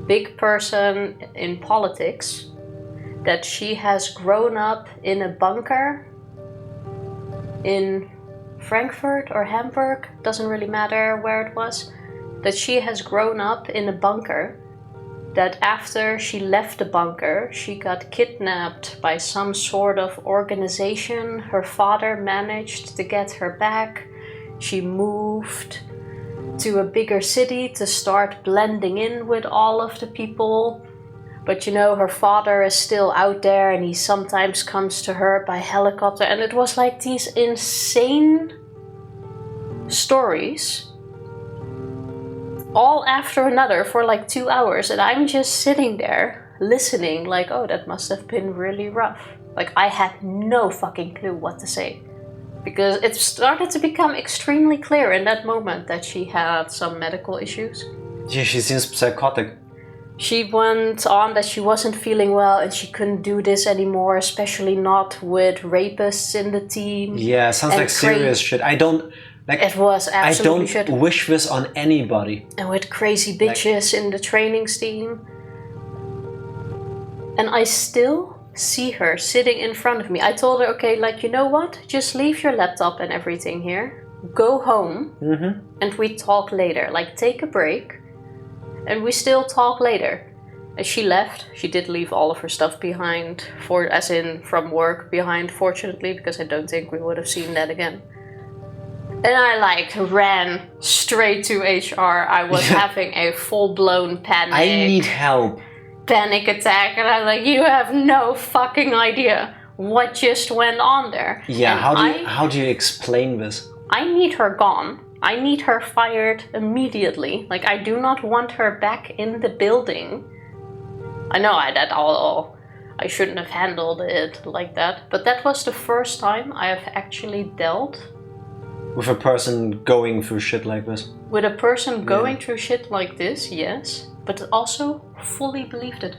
big person in politics, that she has grown up in a bunker in Frankfurt or Hamburg, doesn't really matter where it was, that she has grown up in a bunker, that after she left the bunker, she got kidnapped by some sort of organization. Her father managed to get her back. She moved to a bigger city to start blending in with all of the people. But you know, her father is still out there and he sometimes comes to her by helicopter. And it was like these insane stories, all after another for like 2 hours. And I'm just sitting there listening like, oh, that must have been really rough. Like, I had no fucking clue what to say. Because it started to become extremely clear in that moment that she had some medical issues. Yeah, she seems psychotic. She went on that she wasn't feeling well and she couldn't do this anymore, especially not with rapists in the team. Yeah, sounds like serious shit. I don't... Like, it was absolutely shit. I don't wish this on anybody. And with crazy bitches in the trainings team. And I still see her sitting in front of me. I told her, okay, like, you know what? Just leave your laptop and everything here. Go home and we talk later. Like, take a break. And we still talk later. And she left. She did leave all of her stuff behind, as in from work behind, fortunately, because I don't think we would have seen that again. And I like ran straight to HR. I was having a full-blown panic. I need help. Panic attack. And I'm like, you have no fucking idea what just went on there. Yeah, how do you explain this? I need her gone. I need her fired immediately. Like, I do not want her back in the building. I know I shouldn't have handled it like that, but that was the first time I have actually dealt with a person going through shit like this. With a person going through shit like this, yes, but also fully believed it.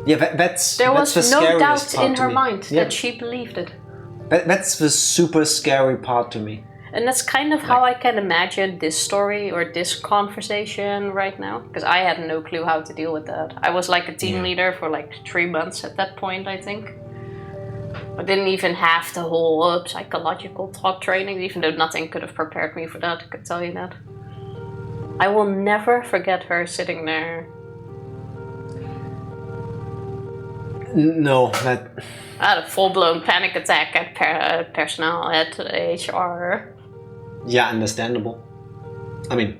Yeah, that's there was the no doubt part in her me. mind that she believed it. That's the super scary part to me. And that's kind of how I can imagine this story or this conversation right now. Because I had no clue how to deal with that. I was like a team leader for like 3 months at that point, I think. I didn't even have the whole psychological talk training, even though nothing could have prepared me for that, I can tell you that. I will never forget her sitting there. No, that... I had a full-blown panic attack at personnel, at HR. Yeah, understandable. I mean...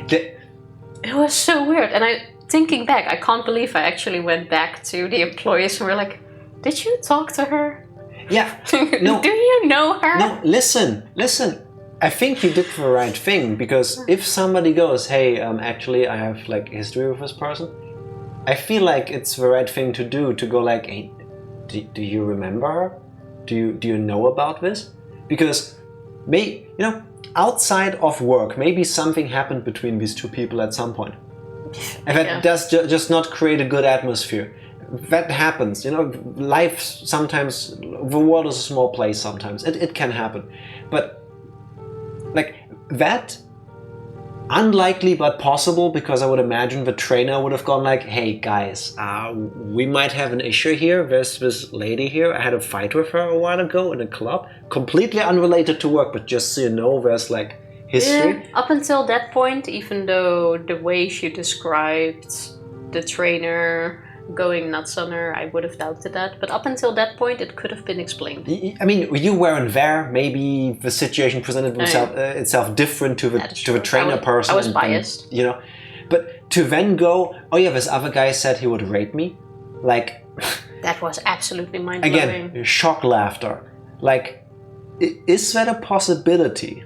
It was so weird, and thinking back, I can't believe I actually went back to the employees and were like, did you talk to her? Yeah, no. Do you know her? No, listen. I think you did the right thing, because if somebody goes, hey, actually I have like history with this person, I feel like it's the right thing to do, to go like, hey, do you remember her? Do you know about this? Because, outside of work, maybe something happened between these two people at some point. And that does just not create a good atmosphere. That happens, life sometimes, the world is a small place sometimes. It can happen. But, like, that, unlikely but possible, because I would imagine the trainer would have gone like, hey guys, we might have an issue here. There's this lady here. I had a fight with her a while ago in a club. Completely unrelated to work, but just so you know, there's like history. Yeah, up until that point, even though the way she described the trainer going nuts on her, I would have doubted that. But up until that point, it could have been explained. I mean, you weren't there. Maybe the situation presented itself different to the trainer person. I was biased. You know, but to then go, oh yeah, this other guy said he would rape me, like that was absolutely mind-blowing. Again, shock laughter. Like, is that a possibility?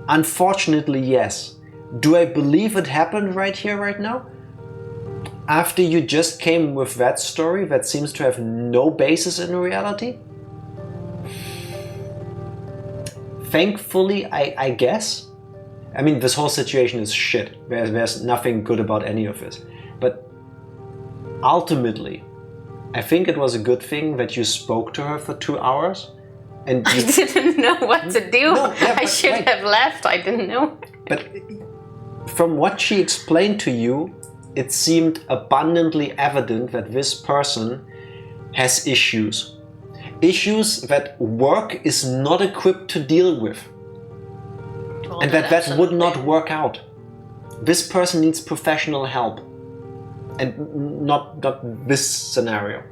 Unfortunately, yes. Do I believe it happened right here, right now? After you just came with that story that seems to have no basis in reality? Thankfully, I guess. I mean, this whole situation is shit. There's nothing good about any of this. But ultimately, I think it was a good thing that you spoke to her for 2 hours. And I didn't know what to do. No, yeah, I should have left. I didn't know. But from what she explained to you, it seemed abundantly evident that this person has issues. Issues that work is not equipped to deal with. Well, and that would not work out. This person needs professional help. And not this scenario.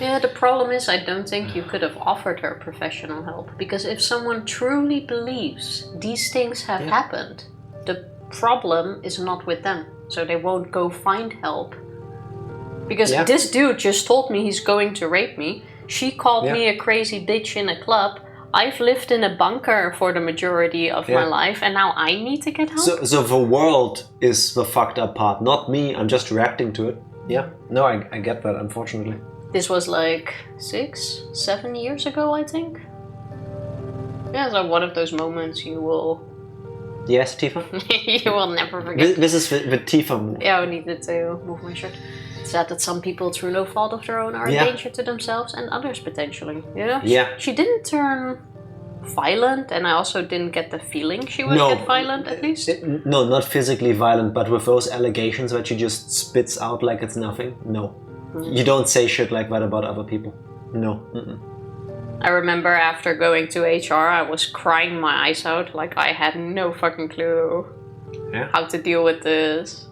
Yeah, the problem is I don't think you could have offered her professional help. Because if someone truly believes these things have happened, the problem is not with them. So they won't go find help. Because this dude just told me he's going to rape me. She called me a crazy bitch in a club. I've lived in a bunker for the majority of my life, and now I need to get help? So the world is the fucked up part, not me. I'm just reacting to it. Yeah, no, I get that, unfortunately. This was like 6, 7 years ago, I think. Yeah, so one of those moments you will... Yes, Tifa? You will never forget. This is the Tifa move. Yeah, I needed to move my shirt. It's sad that some people, through no fault of their own, are a danger to themselves and others potentially. Yeah. Yeah. She didn't turn violent, and I also didn't get the feeling she would get violent, at least. No, not physically violent, but with those allegations that she just spits out like it's nothing. No. You don't say shit like that about other people. No. I remember after going to HR, I was crying my eyes out, like I had no fucking clue how to deal with this.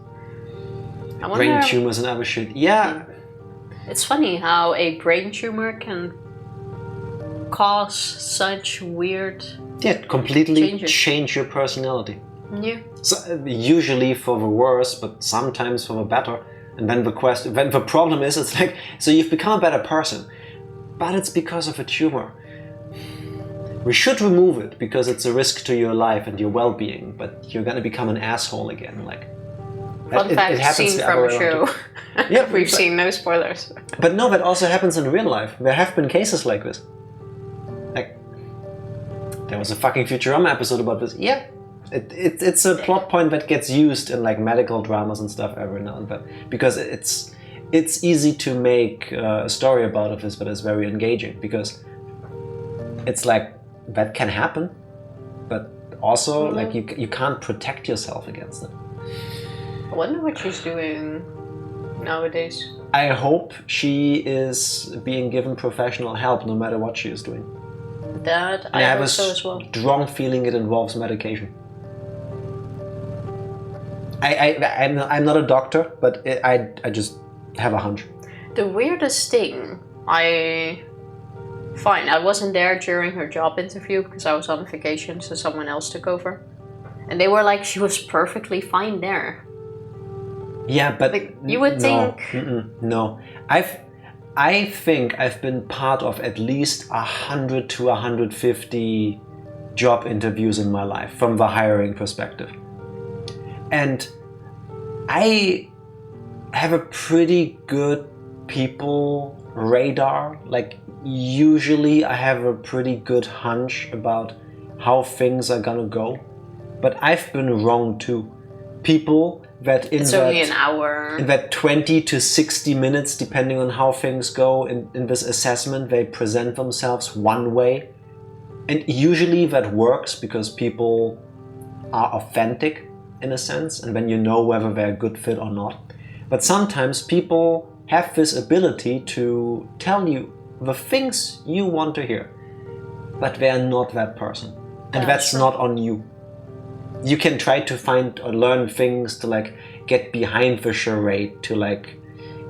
Brain tumors and other shit. Yeah. It's funny how a brain tumor can cause such weird completely change your personality. Yeah. So, usually for the worse, but sometimes for the better. And then the problem is, it's like, so you've become a better person, but it's because of a tumor. We should remove it because it's a risk to your life and your well-being, but you're gonna become an asshole again. Like, fun fact, scene from a show. Yeah, we've seen no spoilers. But no, that also happens in real life. There have been cases like this. Like, there was a fucking Futurama episode about this. Yeah. It's a plot point that gets used in like medical dramas and stuff every now and then, because it's easy to make a story about this, but it's very engaging because it's like that can happen, but also like you can't protect yourself against it. I wonder what she's doing nowadays. I hope she is being given professional help no matter what she is doing. That I have hope a so as well. Strong feeling it involves medication. I'm not a doctor, but I just have a hunch. The weirdest thing, I wasn't there during her job interview because I was on vacation, so someone else took over. And they were like, she was perfectly fine there. Yeah, but like, you would think... No. I think I've been part of at least 100 to 150 job interviews in my life from the hiring perspective. And I have a pretty good people radar. Like, usually I have a pretty good hunch about how things are gonna go. But I've been wrong too. People that in only an hour. In that 20 to 60 minutes, depending on how things go in this assessment, they present themselves one way. And usually that works because people are authentic in a sense, and when you know whether they're a good fit or not. But sometimes people have this ability to tell you the things you want to hear, but they're not that person. And that's not on you. You can try to find or learn things to like get behind the charade, to like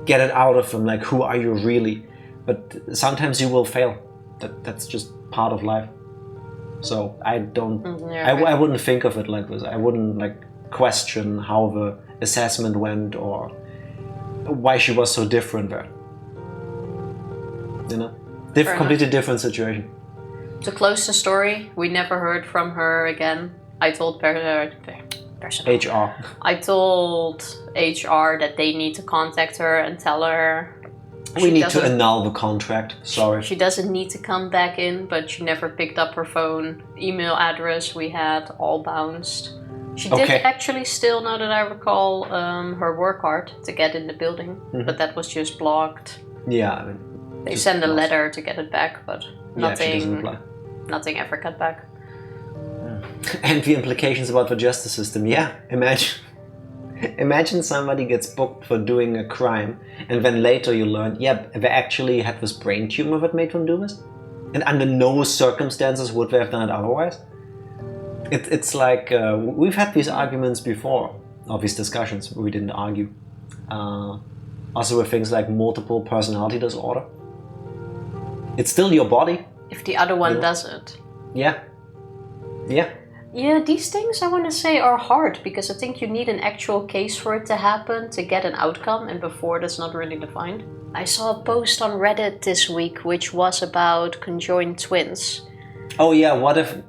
get it out of them, like who are you really? But sometimes you will fail. That's just part of life. So I wouldn't think of it like this. I wouldn't like question how the assessment went or why she was so different there. You know, completely different situation. To close the story, we never heard from her again. I told HR. I told HR that they need to contact her and tell her. We need to annul the contract. Sorry. She doesn't need to come back in, but she never picked up her phone. Email address we had all bounced. She did actually still, now that I recall, her work card to get in the building, but that was just blocked. Yeah, I mean, they sent a letter to get it back, but nothing ever got back. And the implications about the justice system. Yeah, imagine somebody gets booked for doing a crime, and then later you learn, they actually had this brain tumor that made them do this, and under no circumstances would they have done it otherwise. It's like we've had these arguments before, or these discussions. We didn't argue. Also with things like multiple personality disorder. It's still your body. If the other one does it. Yeah. Yeah, these things I want to say are hard because I think you need an actual case for it to happen to get an outcome, and before that's not really defined. I saw a post on Reddit this week which was about conjoined twins. Oh yeah, what if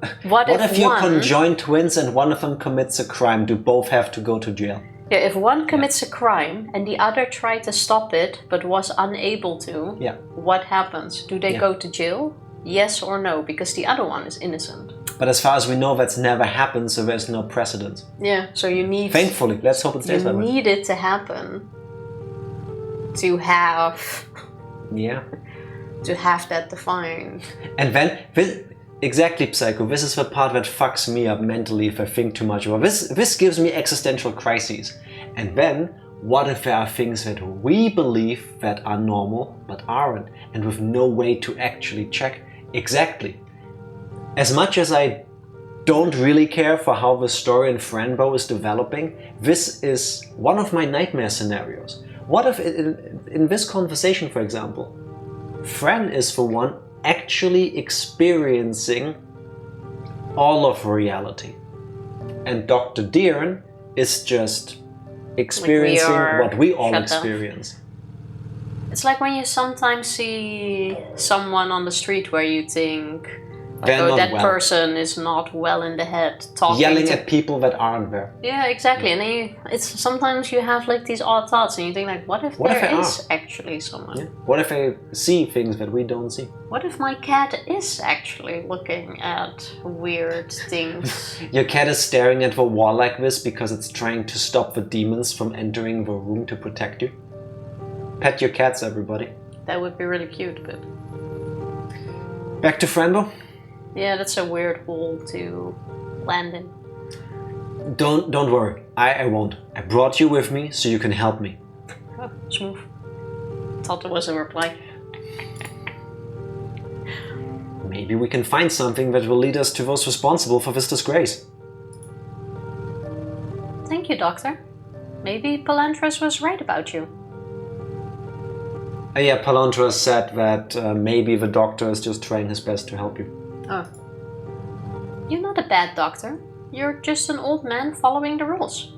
you're conjoined twins and one of them commits a crime? Do both have to go to jail? Yeah, if one commits a crime and the other tried to stop it but was unable to, what happens? Do they go to jail? Yes or no? Because the other one is innocent. But as far as we know, that's never happened, so there's no precedent. Yeah, so you need... Thankfully, let's hope it stays that way. You need it to happen to have... Yeah. To have that defined. And then... Exactly, Psycho. This is the part that fucks me up mentally if I think too much about this. This gives me existential crises. And then, what if there are things that we believe that are normal but aren't, and with no way to actually check? Exactly. As much as I don't really care for how the story in Fran Bow is developing, this is one of my nightmare scenarios. What if in this conversation, for example, Fran is for one actually experiencing all of reality, and Dr. Deern is just experiencing what we all experience. It's like when you sometimes see someone on the street where you think, that person is not well in the head, yelling at people that aren't there. Yeah, exactly. And then it's sometimes you have like these odd thoughts, and you think like, what if there is actually someone? Yeah. What if I see things that we don't see? What if my cat is actually looking at weird things? Your cat is staring at the wall like this because it's trying to stop the demons from entering the room to protect you. Pet your cats, everybody. That would be really cute, but... Back to Fran Bow? Yeah, that's a weird hole to land in. Don't worry, I won't. I brought you with me so you can help me. Oh, smooth. Thought there was a reply. Maybe we can find something that will lead us to those responsible for this disgrace. Thank you, Doctor. Maybe Palantros was right about you. Yeah, Palantros said that maybe the doctor is just trying his best to help you. Oh. You're not a bad doctor. You're just an old man following the rules.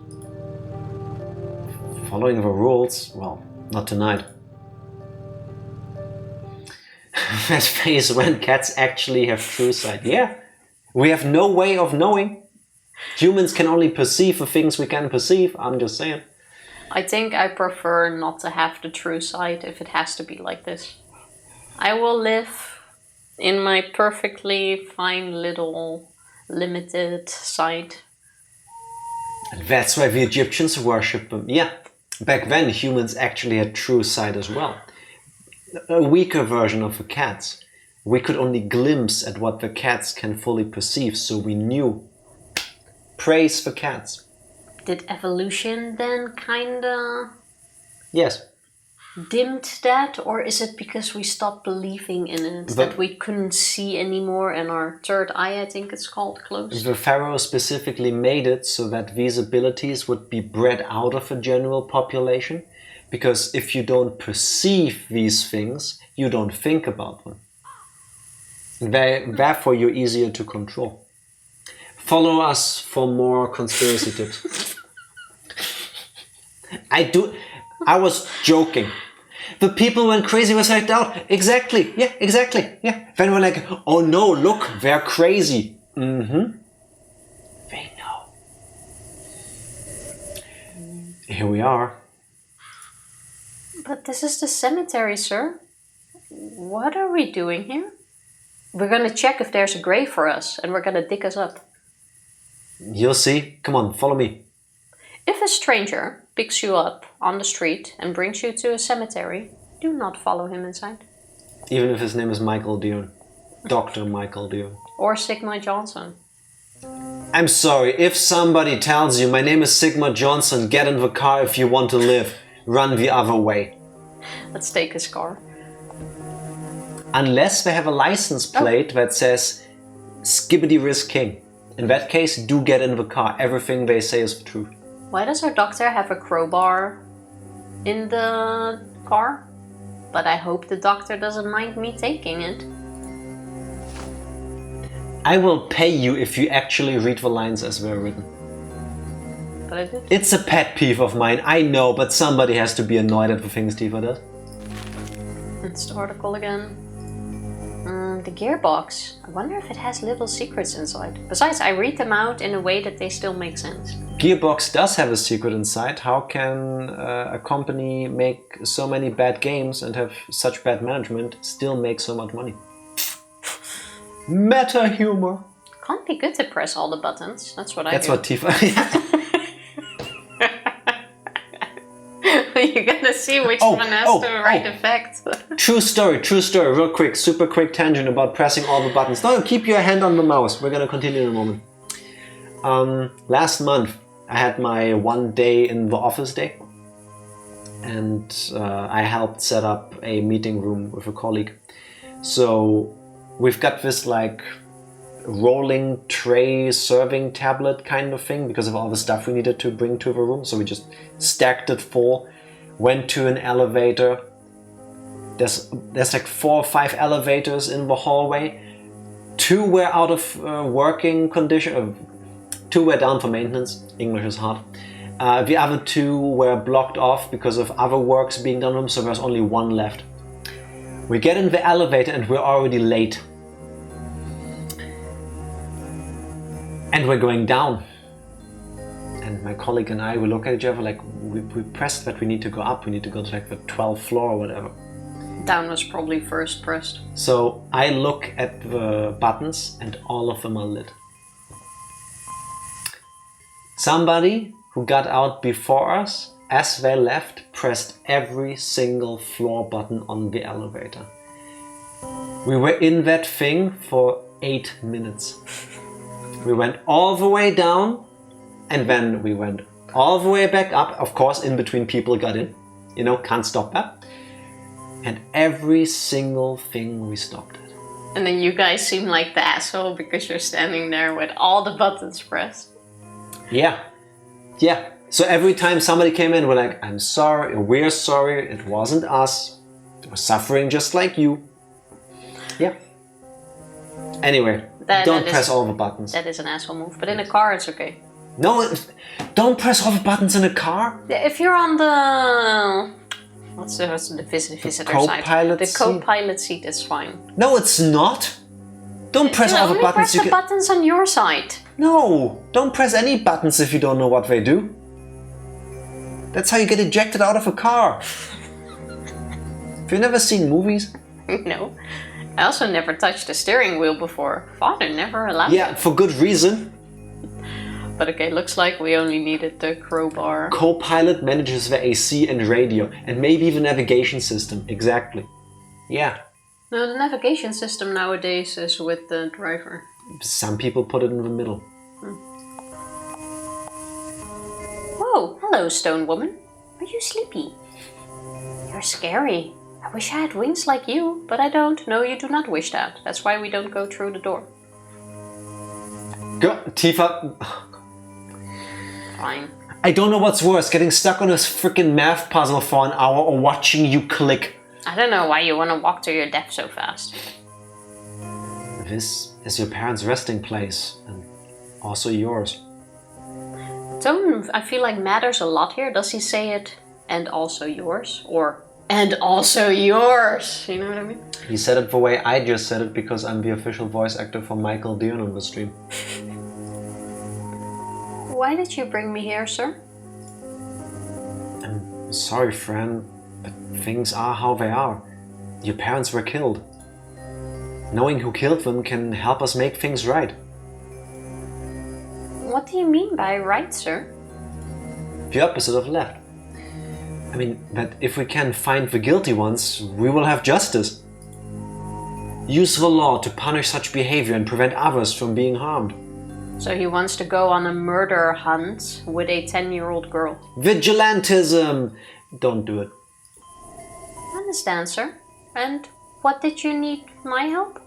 Following the rules? Well, not tonight. That face when cats actually have true sight. Yeah, we have no way of knowing. Humans can only perceive the things we can perceive, I'm just saying. I think I prefer not to have the true sight if it has to be like this. I will live in my perfectly fine little limited sight. And that's why the Egyptians worshipped them. Yeah, back then humans actually had true sight as well. A weaker version of the cats. We could only glimpse at what the cats can fully perceive, so we knew praise for cats. Did evolution then kinda Yes. dimmed that, or is it because we stopped believing in it, that we couldn't see anymore and our third eye, I think it's called, closed? The pharaoh specifically made it so that these abilities would be bred out of a general population, because if you don't perceive these things, you don't think about them. Therefore, you're easier to control. Follow us for more conspiracy tips. I was joking. The people went crazy when I said out. Exactly. Yeah, exactly. Yeah. Then we're like, oh no, look, they're crazy. Mm-hmm. They know. Here we are. But this is the cemetery, sir. What are we doing here? We're gonna check if there's a grave for us, and we're gonna dig us up. You'll see. Come on, follow me. If a stranger picks you up on the street and brings you to a cemetery, do not follow him inside. Even if his name is Michael Dion. Dr. Michael Dion. Or Sigma Johnson. I'm sorry, if somebody tells you, my name is Sigma Johnson, get in the car if you want to live. Run the other way. Let's take his car. Unless they have a license plate that says Skibbity Risk King. In that case, do get in the car. Everything they say is the truth. Why does our doctor have a crowbar in the car? But I hope the doctor doesn't mind me taking it. I will pay you if you actually read the lines as they're written. But I did. It's a pet peeve of mine, I know, but somebody has to be annoyed at the things Tifa does. It's the article again. The gearbox. I wonder if it has little secrets inside. Besides, I read them out in a way that they still make sense. Gearbox does have a secret inside. How can a company make so many bad games and have such bad management still make so much money? Meta humor. Can't be good to press all the buttons. That's what I do. That's what Tifa... You're gonna see which one has the right effect. True story, real quick, super quick tangent about pressing all the buttons. No, keep your hand on the mouse. We're gonna continue in a moment. Last month, I had my 1 day in the office day. And I helped set up a meeting room with a colleague. So we've got this like rolling tray serving tablet kind of thing because of all the stuff we needed to bring to the room. So we just stacked it full, went to an elevator. There's like 4 or 5 elevators in the hallway. 2 were out of working condition. 2 were down for maintenance. English is hard. The other 2 were blocked off because of other works being done on them, so there's only 1 left. We get in the elevator and we're already late. And we're going down. And my colleague and I, we look at each other like, we pressed that we need to go up. We need to go to like the 12th floor or whatever. Down was probably first pressed. So I look at the buttons and all of them are lit. Somebody who got out before us, as they left, pressed every single floor button on the elevator. We were in that thing for 8 minutes. We went all the way down and then we went all the way back up. Of course, in between people got in. You know, can't stop that. And every single thing we stopped at. And then you guys seem like the asshole because you're standing there with all the buttons pressed. Yeah. So every time somebody came in, we're like, I'm sorry, we're sorry, it wasn't us. We're suffering just like you. Yeah. Anyway, don't press all the buttons. That is an asshole move, but in a car it's okay. No, don't press all the buttons in a car. If you're on the... What's the visitor side? The co-pilot seat is fine. No, it's not. Don't press all the buttons. Press the buttons on your side. No, don't press any buttons if you don't know what they do. That's how you get ejected out of a car. Have you never seen movies? No. I also never touched the steering wheel before. Father never allowed it. For good reason. But okay, looks like we only needed the crowbar. Co-pilot manages the AC and radio, and maybe the navigation system. Exactly. Yeah. No, the navigation system nowadays is with the driver. Some people put it in the middle. Hello, stone woman. Are you sleepy? You're scary. I wish I had wings like you, but I don't. No, you do not wish that. That's why we don't go through the door. Go, Tifa. Fine. I don't know what's worse, getting stuck on this freaking math puzzle for an hour or watching you click. I don't know why you want to walk to your death so fast. This is your parents' resting place, and also yours. Tone, I feel like, matters a lot here. Does he say it, and also yours? Or, and also yours? You know what I mean? He said it the way I just said it because I'm the official voice actor for Michael Dion on the stream. Why did you bring me here, sir? I'm sorry, Fran, but things are how they are. Your parents were killed. Knowing who killed them can help us make things right. What do you mean by right, sir? The opposite of left. I mean, that if we can find the guilty ones, we will have justice. Use the law to punish such behavior and prevent others from being harmed. So he wants to go on a murder hunt with a 10-year-old girl. Vigilantism! Don't do it. I understand, sir. And what did you need my help?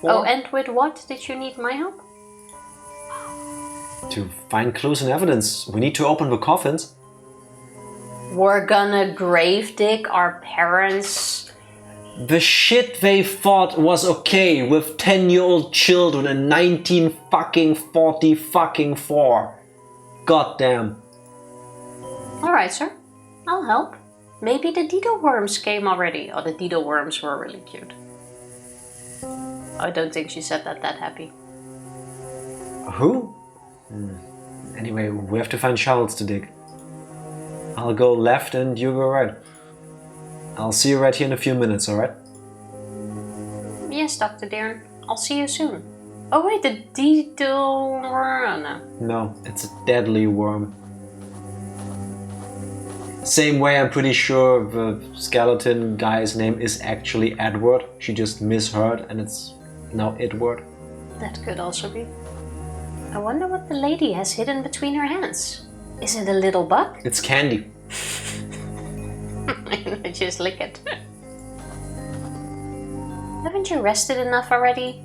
For? Oh, and with what did you need my help? To find clues and evidence, we need to open the coffins. We're gonna grave dig our parents. The shit they thought was okay with 10-year-old children in 1940-fucking-4. Goddamn. Alright, sir. I'll help. Maybe the Dido worms came already. Oh, the Dido worms were really cute. I don't think she said that happy. Who? Anyway, we have to find shovels to dig. I'll go left and you go right. I'll see you right here in a few minutes, alright? Yes, Dr. Deern. I'll see you soon. Oh wait, the Dido worm? No. No, it's a deadly worm. Same way, I'm pretty sure the skeleton guy's name is actually Edward. She just misheard and it's now Edward. That could also be. I wonder what the lady has hidden between her hands. Is it a little bug? It's candy. Just lick it. Haven't you rested enough already?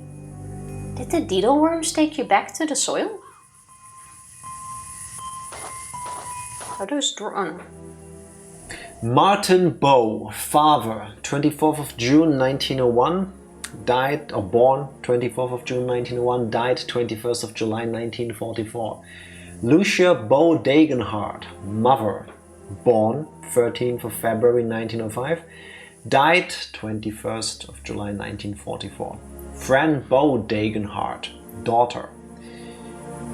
Did the Dido worms take you back to the soil? Are those drawn? Martin Bow, father, 24th of June 1901, died, or born 24th of June 1901, died 21st of July 1944. Lucia Bow Dagenhart, mother, born 13th of February 1905, died 21st of July 1944. Fran Bow Dagenhart, daughter,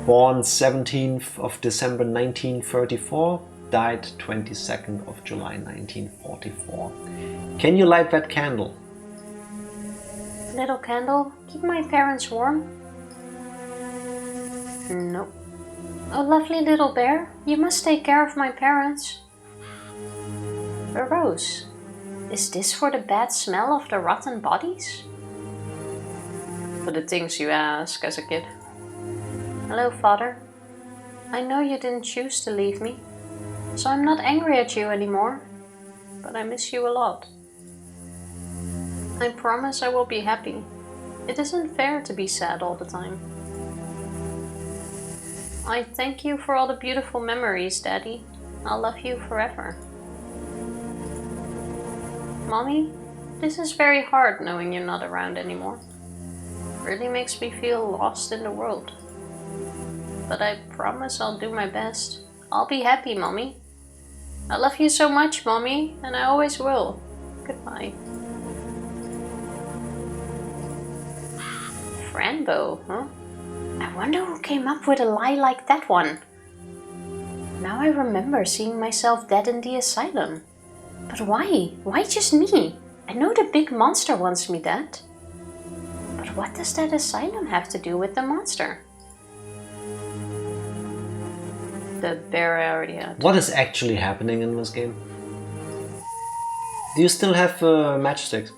born 17th of December 1934, died 22nd of July 1944. Can you light that candle? Little candle, keep my parents warm? Nope. Oh, lovely little bear, you must take care of my parents. A rose. Is this for the bad smell of the rotten bodies? For the things you ask as a kid. Hello, Father. I know you didn't choose to leave me, so I'm not angry at you anymore, but I miss you a lot. I promise I will be happy. It isn't fair to be sad all the time. I thank you for all the beautiful memories, Daddy. I'll love you forever. Mommy, this is very hard knowing you're not around anymore. Really makes me feel lost in the world. But I promise I'll do my best. I'll be happy, Mommy. I love you so much, Mommy, and I always will. Goodbye. Fran Bow, huh? I wonder who came up with a lie like that one. Now I remember seeing myself dead in the asylum. But why? Why just me? I know the big monster wants me dead. But what does that asylum have to do with the monster? The bear I already had. What is actually happening in this game? Do you still have matchsticks?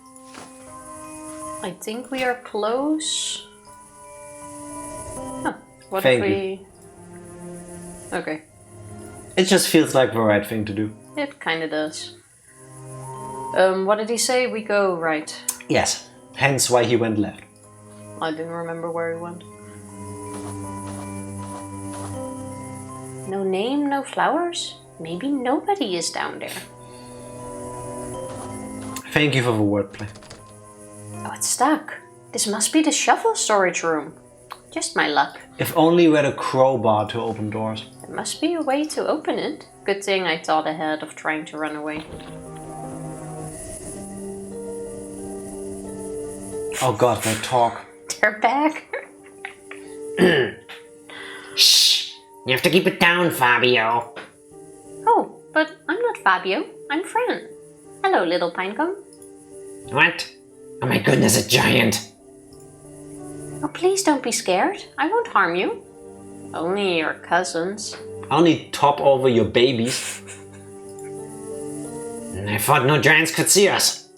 I think we are close. Huh. What Thank if we... Okay. It just feels like the right thing to do. It kind of does. What did he say? We go right. Yes, hence why he went left. I didn't remember where he went. No name, no flowers? Maybe nobody is down there. Thank you for the wordplay. Oh, it's stuck. This must be the shovel storage room. Just my luck. If only we had a crowbar to open doors. There must be a way to open it. Good thing I thought ahead of trying to run away. Oh god, they talk. They're back. Shh! You have to keep it down, Fabio. Oh, but I'm not Fabio. I'm Fran. Hello, little pinecone. What? Oh my goodness, a giant. Oh, please don't be scared. I won't harm you. Only your cousins. I'll only top over your babies. I thought no giants could see us.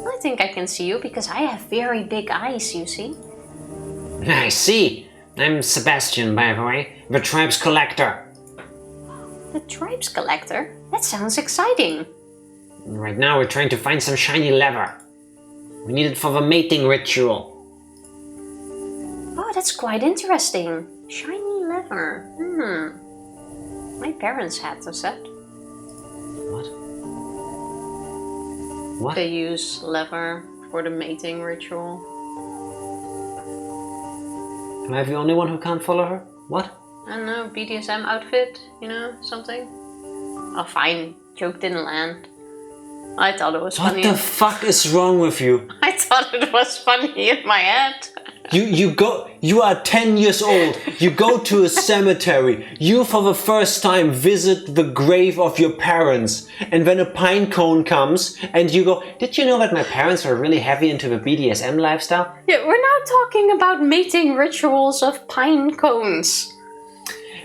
I think I can see you because I have very big eyes, you see. I see. I'm Sebastian, by the way, the tribe's collector. The tribe's collector? That sounds exciting. Right now we're trying to find some shiny leather. We need it for the mating ritual. Oh, that's quite interesting. Shiny leather. My parents had the set. What? What? They use leather for the mating ritual. Am I the only one who can't follow her? What? I don't know, BDSM outfit, something? Oh, fine. Joke didn't land. I thought it was funny. What the fuck is wrong with you? I thought it was funny in my head. You are 10 years old. You go to a cemetery. You for the first time visit the grave of your parents. And then a pine cone comes and you go, did you know that my parents were really heavy into the BDSM lifestyle? Yeah, we're now talking about mating rituals of pine cones.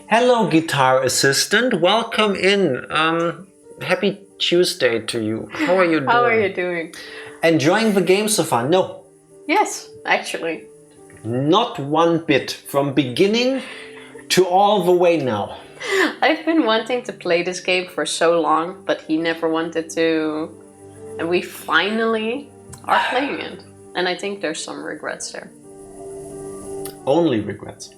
Hello, guitar assistant. Welcome in. Happy Tuesday to you. How are you doing? How are you doing? Enjoying the game so far? No. Yes, actually. Not one bit. From beginning to all the way now. I've been wanting to play this game for so long, but he never wanted to. And we finally are playing it. And I think there's some regrets there. Only regrets.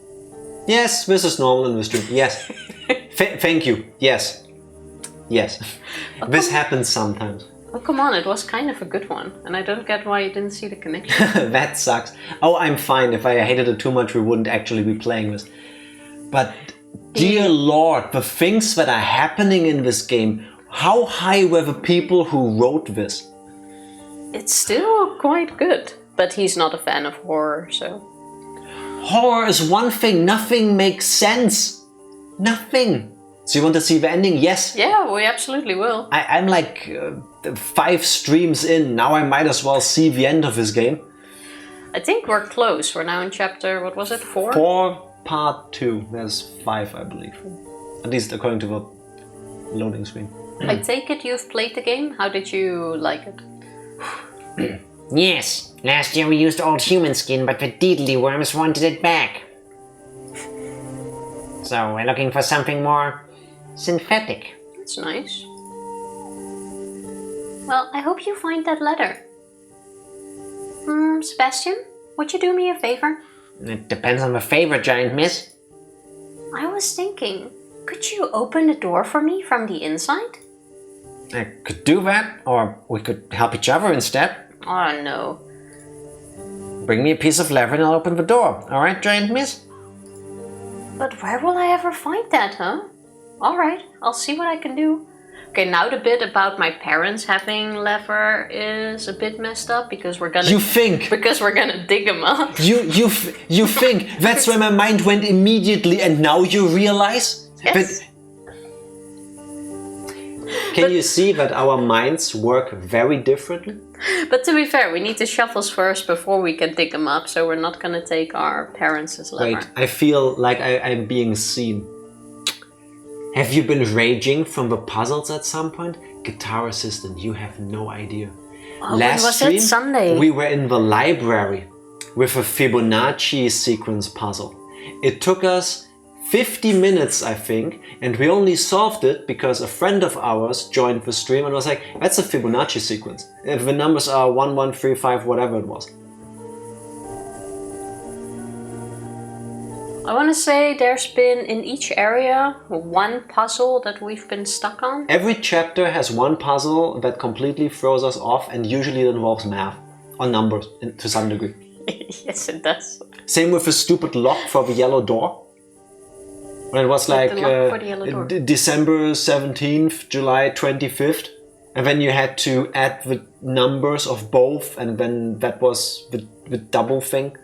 Yes, this is normal in the stream. Yes. Thank you. Yes. Yes. This happens sometimes. Oh, come on, it was kind of a good one. And I don't get why you didn't see the connection. That sucks. Oh, I'm fine. If I hated it too much, we wouldn't actually be playing this. But, dear Lord, the things that are happening in this game, how high were the people who wrote this? It's still quite good. But he's not a fan of horror, so... Horror is one thing. Nothing makes sense. Nothing. So you want to see the ending? Yes. Yeah, we absolutely will. I'm like 5 streams in. Now I might as well see the end of this game. I think we're close. We're now in chapter, what was it, 4? 4 part 2. There's 5, I believe. At least according to the loading screen. I take it you've played the game. How did you like it? Yes, last year we used old human skin, but the deedly worms wanted it back. So we're looking for something more synthetic. That's nice. Well, I hope you find that letter. Sebastian, would you do me a favor? It depends on the favor, giant miss. I was thinking, could you open the door for me from the inside? I could do that, or we could help each other instead. Oh no. Bring me a piece of leather and I'll open the door. Alright, giant miss? But where will I ever find that, huh? Alright, I'll see what I can do. Okay, now the bit about my parents having leather is a bit messed up because we're gonna... You think? Because we're gonna dig them up. You think? That's where my mind went immediately and now you realize? Yes. Can you see that our minds work very differently? But to be fair, we need the shovels first before we can dig them up, so we're not gonna take our parents' leather. Wait, I feel like I'm being seen. Have you been raging from the puzzles at some point? Guitar assistant, you have no idea. Oh, when was it? Sunday? We were in the library with a Fibonacci sequence puzzle. It took us 50 minutes, I think, and we only solved it because a friend of ours joined the stream and was like, that's a Fibonacci sequence. If the numbers are 1, 1, 3, 5, whatever it was. I want to say there's been in each area one puzzle that we've been stuck on. Every chapter has one puzzle that completely throws us off, and usually it involves math or numbers to some degree. Yes, it does. Same with the stupid lock for the yellow door. When it was like December 17th, July 25th, and then you had to add the numbers of both, and then that was the double thing.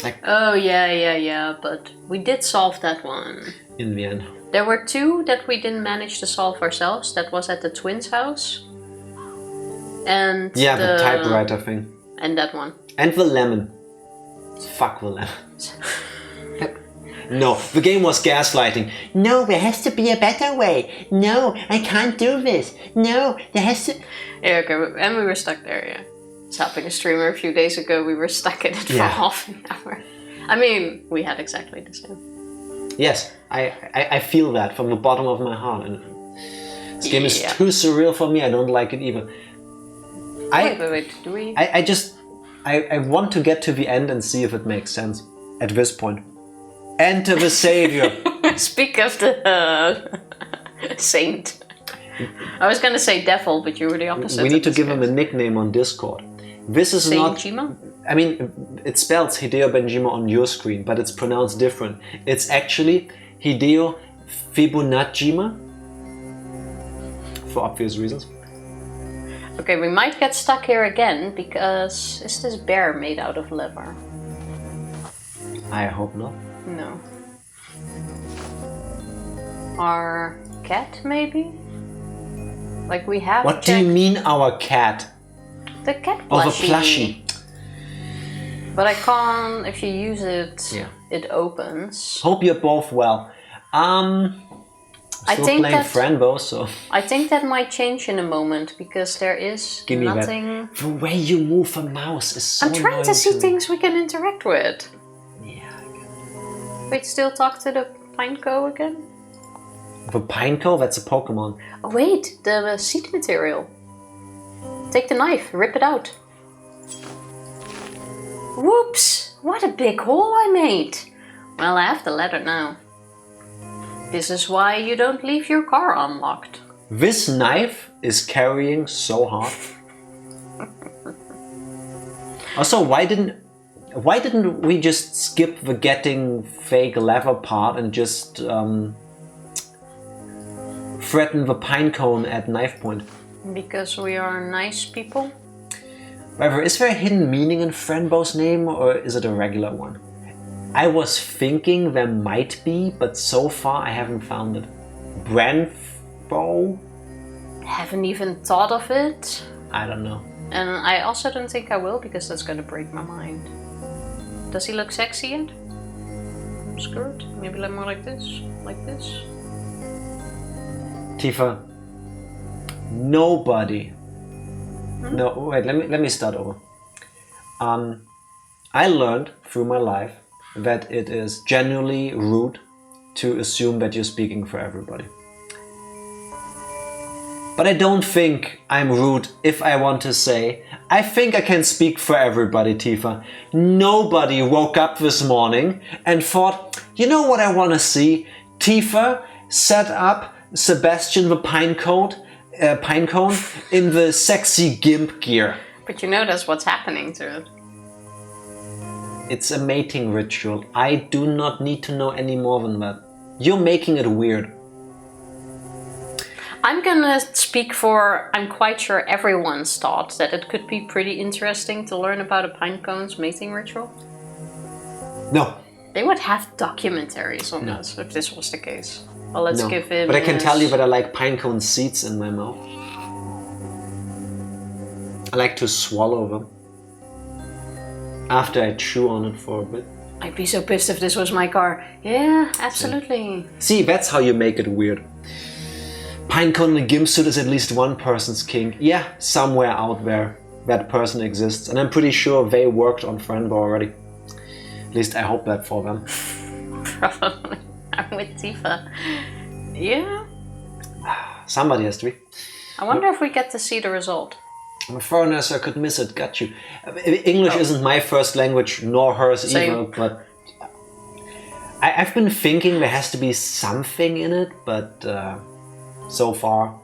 Like, oh yeah, but we did solve that one. In the end. There were two that we didn't manage to solve ourselves. That was at the twins' house. And yeah, the typewriter thing. And that one. And the lemon. Fuck the lemon. No, the game was gaslighting. No, there has to be a better way. No, I can't do this. No, there has to... Yeah, okay, and we were stuck there, yeah. I was helping a streamer a few days ago, we were stuck in it for half an hour. I mean, we had exactly the same. Yes, I feel that from the bottom of my heart. And this game is too surreal for me, I don't like it either. Wait, do we... I want to get to the end and see if it makes sense at this point. Enter the savior. Speak of the saint. I was gonna say devil, but you were the opposite. We need to give him a nickname on Discord. This is Saint not... Jima? I mean, it spells Hideo Benjima on your screen, but it's pronounced different. It's actually Hideo Fibonacci, for obvious reasons. Okay, we might get stuck here again, because is this bear made out of leather? I hope not. No. Our cat, maybe? Like we have. What do you mean, our cat? The cat plushie. Oh, the plushie. But I can't. If you use it, it opens. Hope you're both well. I Still think playing that Fran Bow, so... I think that might change in a moment because there is Give me nothing. That. The way you move a mouse is so I'm trying to see things we can interact with. Yeah. Wait, still talk to the Pineco again? The Pineco? That's a Pokemon. Oh wait, the seed material. Take the knife, rip it out. Whoops! What a big hole I made! Well, I have the letter now. This is why you don't leave your car unlocked. This knife is carrying so hard. Also, why didn't we just skip the getting fake leather part and just threaten the pinecone at knife point? Because we are nice people. However, is there a hidden meaning in Fran Bow's name, or is it a regular one? I was thinking there might be, but so far I haven't found it. Fran Bow? Haven't even thought of it. I don't know. And I also don't think I will, because that's gonna break my mind. Does he look sexy yet? Skirt? Maybe like more like this? Like this? Tifa, nobody. No, wait, let me start over. I learned through my life that it is genuinely rude to assume that you're speaking for everybody. But I don't think I'm rude if I want to say, I think I can speak for everybody, Tifa. Nobody woke up this morning and thought, you know what I want to see? Tifa set up Sebastian the Pinecone in the sexy gimp gear. But you know that's what's happening to it. It's a mating ritual. I do not need to know any more than that. You're making it weird. I'm gonna speak for, I'm quite sure everyone's thought that it could be pretty interesting to learn about a pinecone's mating ritual. No. They would have documentaries on this if this was the case. Well, let's give him. But I can tell you that I like pinecone seeds in my mouth. I like to swallow them after I chew on it for a bit. I'd be so pissed if this was my car. Yeah, absolutely. See, that's how you make it weird. Pinecone in a gimp suit is at least one person's kink. Yeah, somewhere out there that person exists, and I'm pretty sure they worked on Fran Bow already. At least I hope that for them. Probably. I'm with Tifa. Yeah. Somebody has to be. I wonder if we get to see the result. I'm a foreigner, so I could miss it. Got you. English isn't my first language, nor hers Same. either, but I've been thinking there has to be something in it, but so far,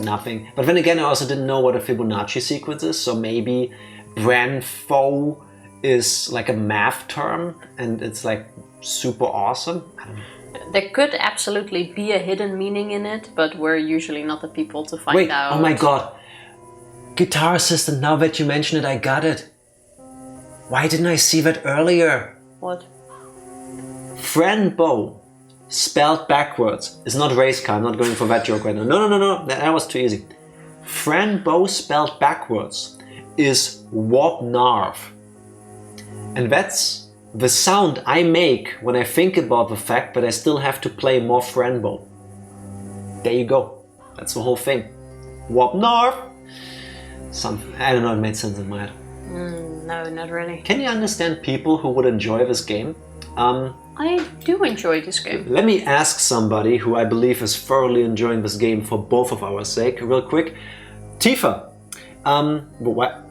nothing. But then again, I also didn't know what a Fibonacci sequence is, so maybe Fran Bow is like a math term, and it's like super awesome. I don't know. There could absolutely be a hidden meaning in it, but we're usually not the people to find Wait, out. oh my god. Guitar Assistant, now that you mention it, I got it. Why didn't I see that earlier? What? Fran Bow, spelled backwards, is not race car. I'm not going for that joke right now. No. That was too easy. Fran Bow spelled backwards is Wop Narv. And that's the sound I make when I think about the fact that I still have to play more Fran Bow. There you go. That's the whole thing. Wop Narv. I don't know, it made sense in my head. No, not really. Can you understand people who would enjoy this game? I do enjoy this game. Let me ask somebody who I believe is thoroughly enjoying this game for both of our sake, real quick. Tifa, what?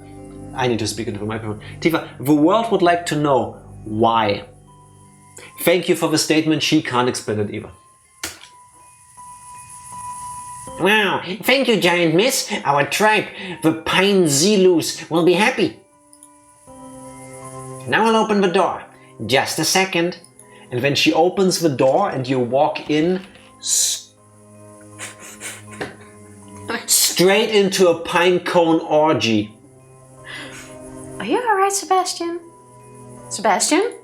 I need to speak into the microphone. Tifa, the world would like to know why. Thank you for the statement. She can't explain it either. Wow, thank you, giant miss. Our tribe, the Pine Zilus, will be happy. Now I'll open the door. Just a second. And when she opens the door and you walk in, straight into a pine cone orgy. Are you alright, Sebastian? Sebastian?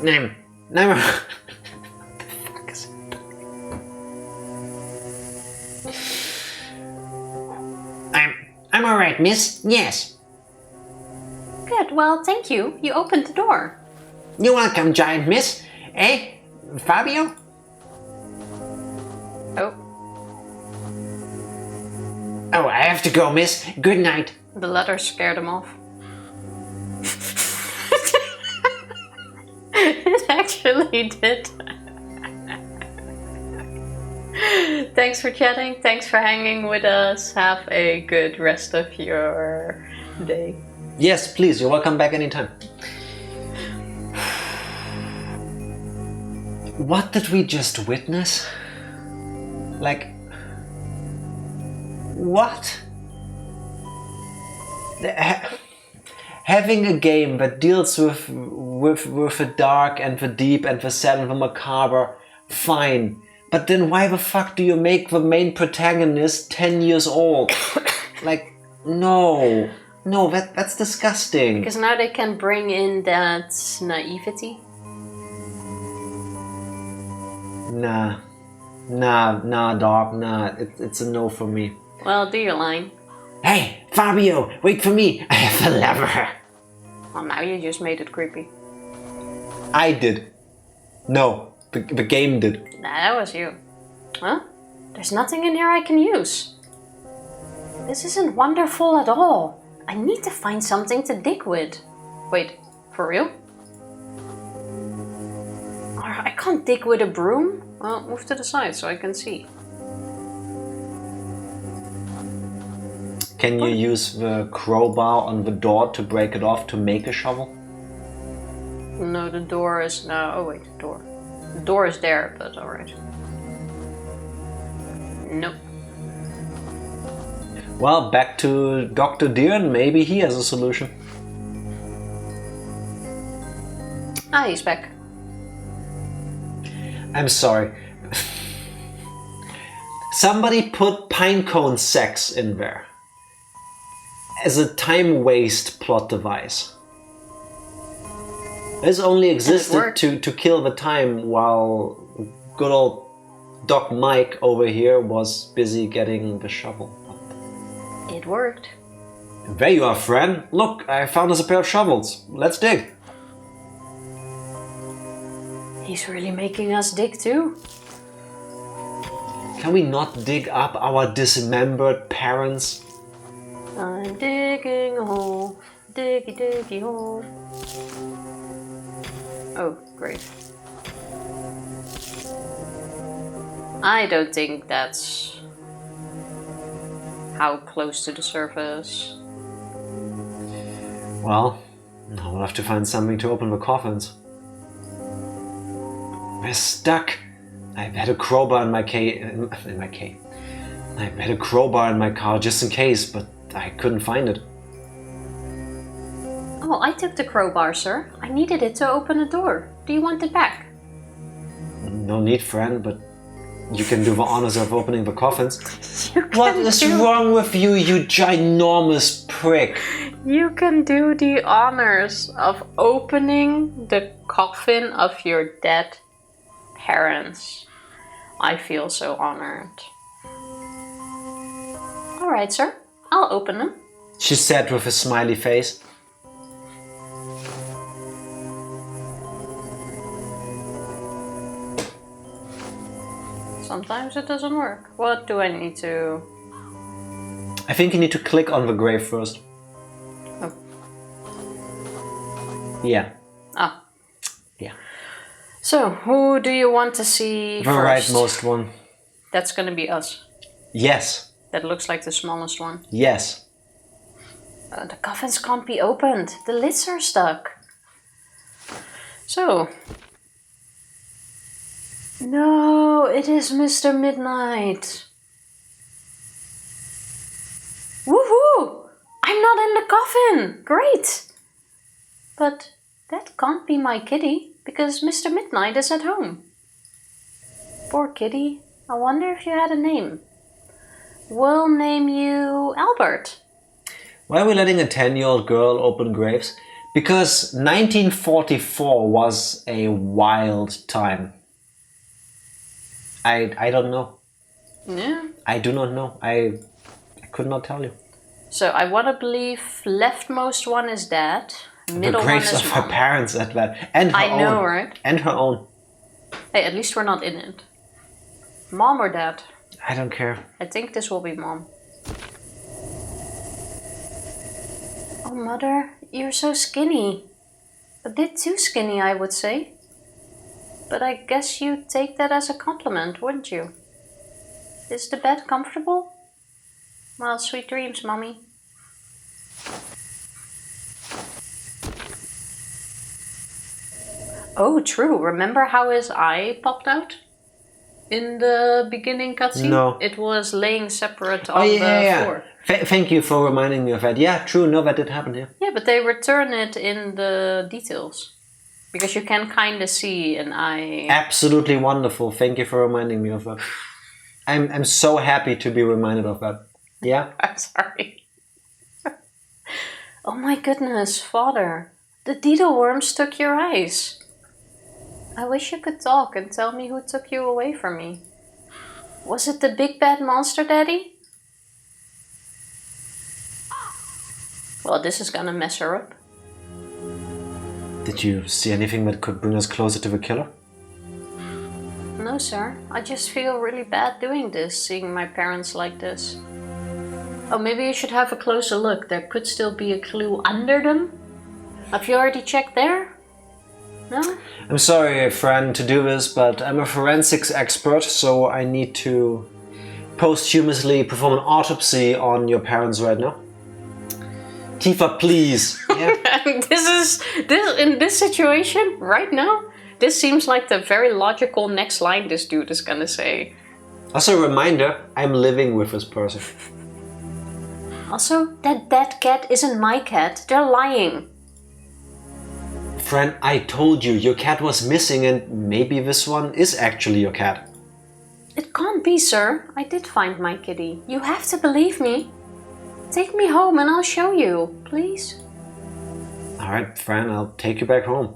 No. I'm alright, miss. Yes. Good, well, thank you. You opened the door. You're welcome, giant miss. Eh, Fabio? Oh, Oh, I have to go, miss. Good night. the letter scared him off. It actually did. Thanks for chatting. Thanks for hanging with us. Have a good rest of your day. Yes, please, you're welcome back anytime. What did we just witness? Like, what? Having a game that deals with the dark and the deep and the sad and the macabre, fine. But then why the fuck do you make the main protagonist 10 years old? Like, no, that's disgusting. Because now they can bring in that naivety. Nah, dog, nah. It's a no for me. Well, do your line. Hey, Fabio, wait for me. I have a lever. Well, now you just made it creepy. I did. No, the game did. Nah, that was you. Huh? There's nothing in here I can use. This isn't wonderful at all. I need to find something to dig with. Wait, for real? I can't dig with a broom? Well, move to the side so I can see. Can you use the crowbar on the door to break it off to make a shovel? No, the door is... No, oh wait, the door. The door is there, but alright. Nope. Well, back to Dr. Deeren. Maybe he has a solution. Ah, he's back. I'm sorry. Somebody put pinecone sex in there as a time waste plot device. This only existed to kill the time while good old Doc Mike over here was busy getting the shovel. It worked. There you are, friend. Look, I found us a pair of shovels. Let's dig. He's really making us dig too. Can we not dig up our dismembered parents? I'm digging a hole, diggy diggy hole. Oh, great. I don't think that's how close to the surface. Well, now we'll have to find something to open the coffins. We're stuck. I had a crowbar in my I had a crowbar in my car just in case, but I couldn't find it. Oh, I took the crowbar, sir. I needed it to open a door. Do you want it back? No need, Fran, but you can do the honors of opening the coffins. What is wrong with you, you ginormous prick? You can do the honors of opening the coffin of your dead parents. I feel so honored. Alright, sir. I'll open them. She said with a smiley face. Sometimes it doesn't work. What do I need to... I think you need to click on the grave first. Oh. Yeah. Ah. Yeah. So, who do you want to see The first? rightmost one. That's gonna be us. Yes. That looks like the smallest one. Yes. The coffins can't be opened. The lids are stuck. So... No, it is Mr. Midnight. Woohoo! I'm not in the coffin! Great! But that can't be my kitty, because Mr. Midnight is at home. Poor kitty. I wonder if you had a name. We'll name you Albert. Why are we letting a 10-year-old girl open graves? Because 1944 was a wild time. I don't know. Yeah. I do not know. I could not tell you. So I want to believe leftmost one is Dad. Middle the graves one is of her Mom. parents at that. And her own. I know, right? And her own. Hey, at least we're not in it. Mom or Dad? I don't care. I think this will be Mom. Oh, Mother, you're so skinny. A bit too skinny, I would say. But I guess you'd take that as a compliment, wouldn't you? Is the bed comfortable? Well, sweet dreams, Mommy. Oh, true. Remember how his eye popped out? In the beginning cutscene? No. It was laying separate on the floor. Thank you for reminding me of that. Yeah, true. No, that did happen here. Yeah, but they return it in the details. Because you can kind of see an eye. Absolutely wonderful. Thank you for reminding me of that. I'm so happy to be reminded of that. Yeah? I'm sorry. Oh my goodness, Father. The Deedle worms took your eyes. I wish you could talk and tell me who took you away from me. Was it the big bad monster, Daddy? Well, this is gonna mess her up. Did you see anything that could bring us closer to the killer? No, sir. I just feel really bad doing this, seeing my parents like this. Oh, maybe you should have a closer look. There could still be a clue under them. Have you already checked there? No? I'm sorry, Fran, to do this, but I'm a forensics expert, so I need to posthumously perform an autopsy on your parents right now. Tifa, please. Yeah. This in this situation right now, this seems like the very logical next line this dude is gonna say. Also, a reminder, I'm living with this person. Also, that dead cat isn't my cat. They're lying. Fran, I told you your cat was missing and maybe this one is actually your cat. It can't be, sir. I did find my kitty. You have to believe me. Take me home and I'll show you, please. Alright, Fran, I'll take you back home.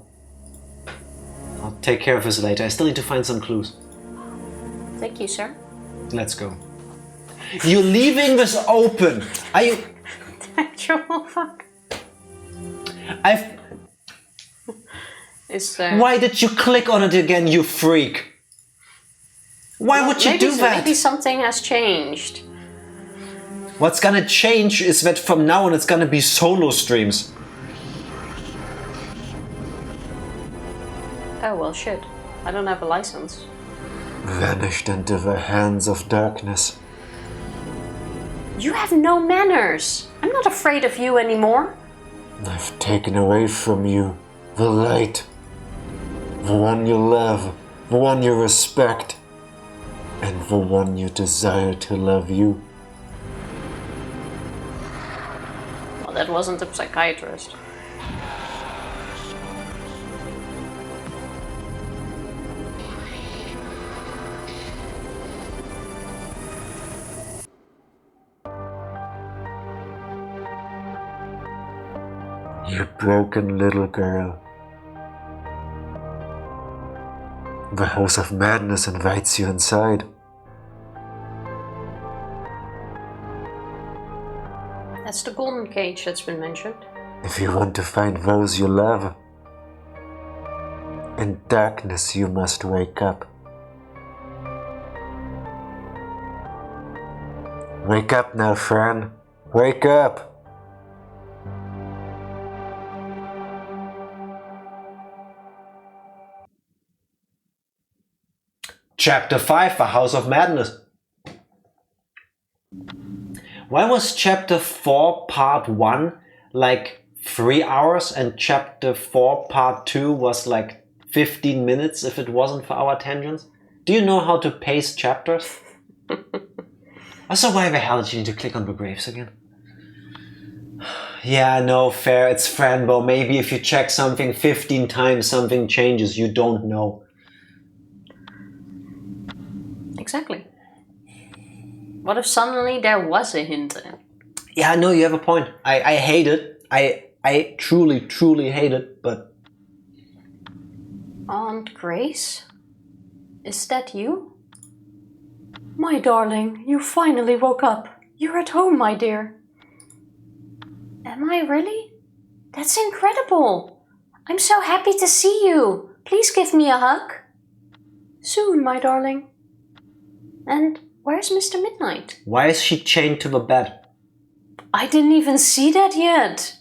I'll take care of this later. I still need to find some clues. Thank you, sir. Let's go. You're leaving this open! Are you... Actual fuck. I've... Is there... Why did you click on it again, you freak? Why would you do that? Maybe something has changed. What's gonna change is that from now on it's gonna be solo streams. Oh well, shit. I don't have a license. Vanished into the hands of darkness. You have no manners. I'm not afraid of you anymore. I've taken away from you the light. The one you love, the one you respect, and the one you desire to love you. Well, that wasn't a psychiatrist. You broken little girl. The House of Madness invites you inside. That's the golden cage that's been mentioned. If you want to find those you love, in darkness you must wake up. Wake up now, Fran. Wake up! Chapter 5, The House of Madness. Why was Chapter 4, Part 1 like 3 hours and Chapter 4, Part 2 was like 15 minutes if it wasn't for our tangents? Do you know how to pace chapters? Also, why the hell did you need to click on the graves again? Yeah, no, fair, it's Fran Bow. Maybe if you check something 15 times, something changes, you don't know. Exactly. What if suddenly there was a hint? Yeah, no, you have a point. I hate it. I truly, truly hate it, but... Aunt Grace? Is that you? My darling, you finally woke up. You're at home, my dear. Am I really? That's incredible. I'm so happy to see you. Please give me a hug. Soon, my darling. And where's Mr. Midnight? Why is she chained to the bed? I didn't even see that yet.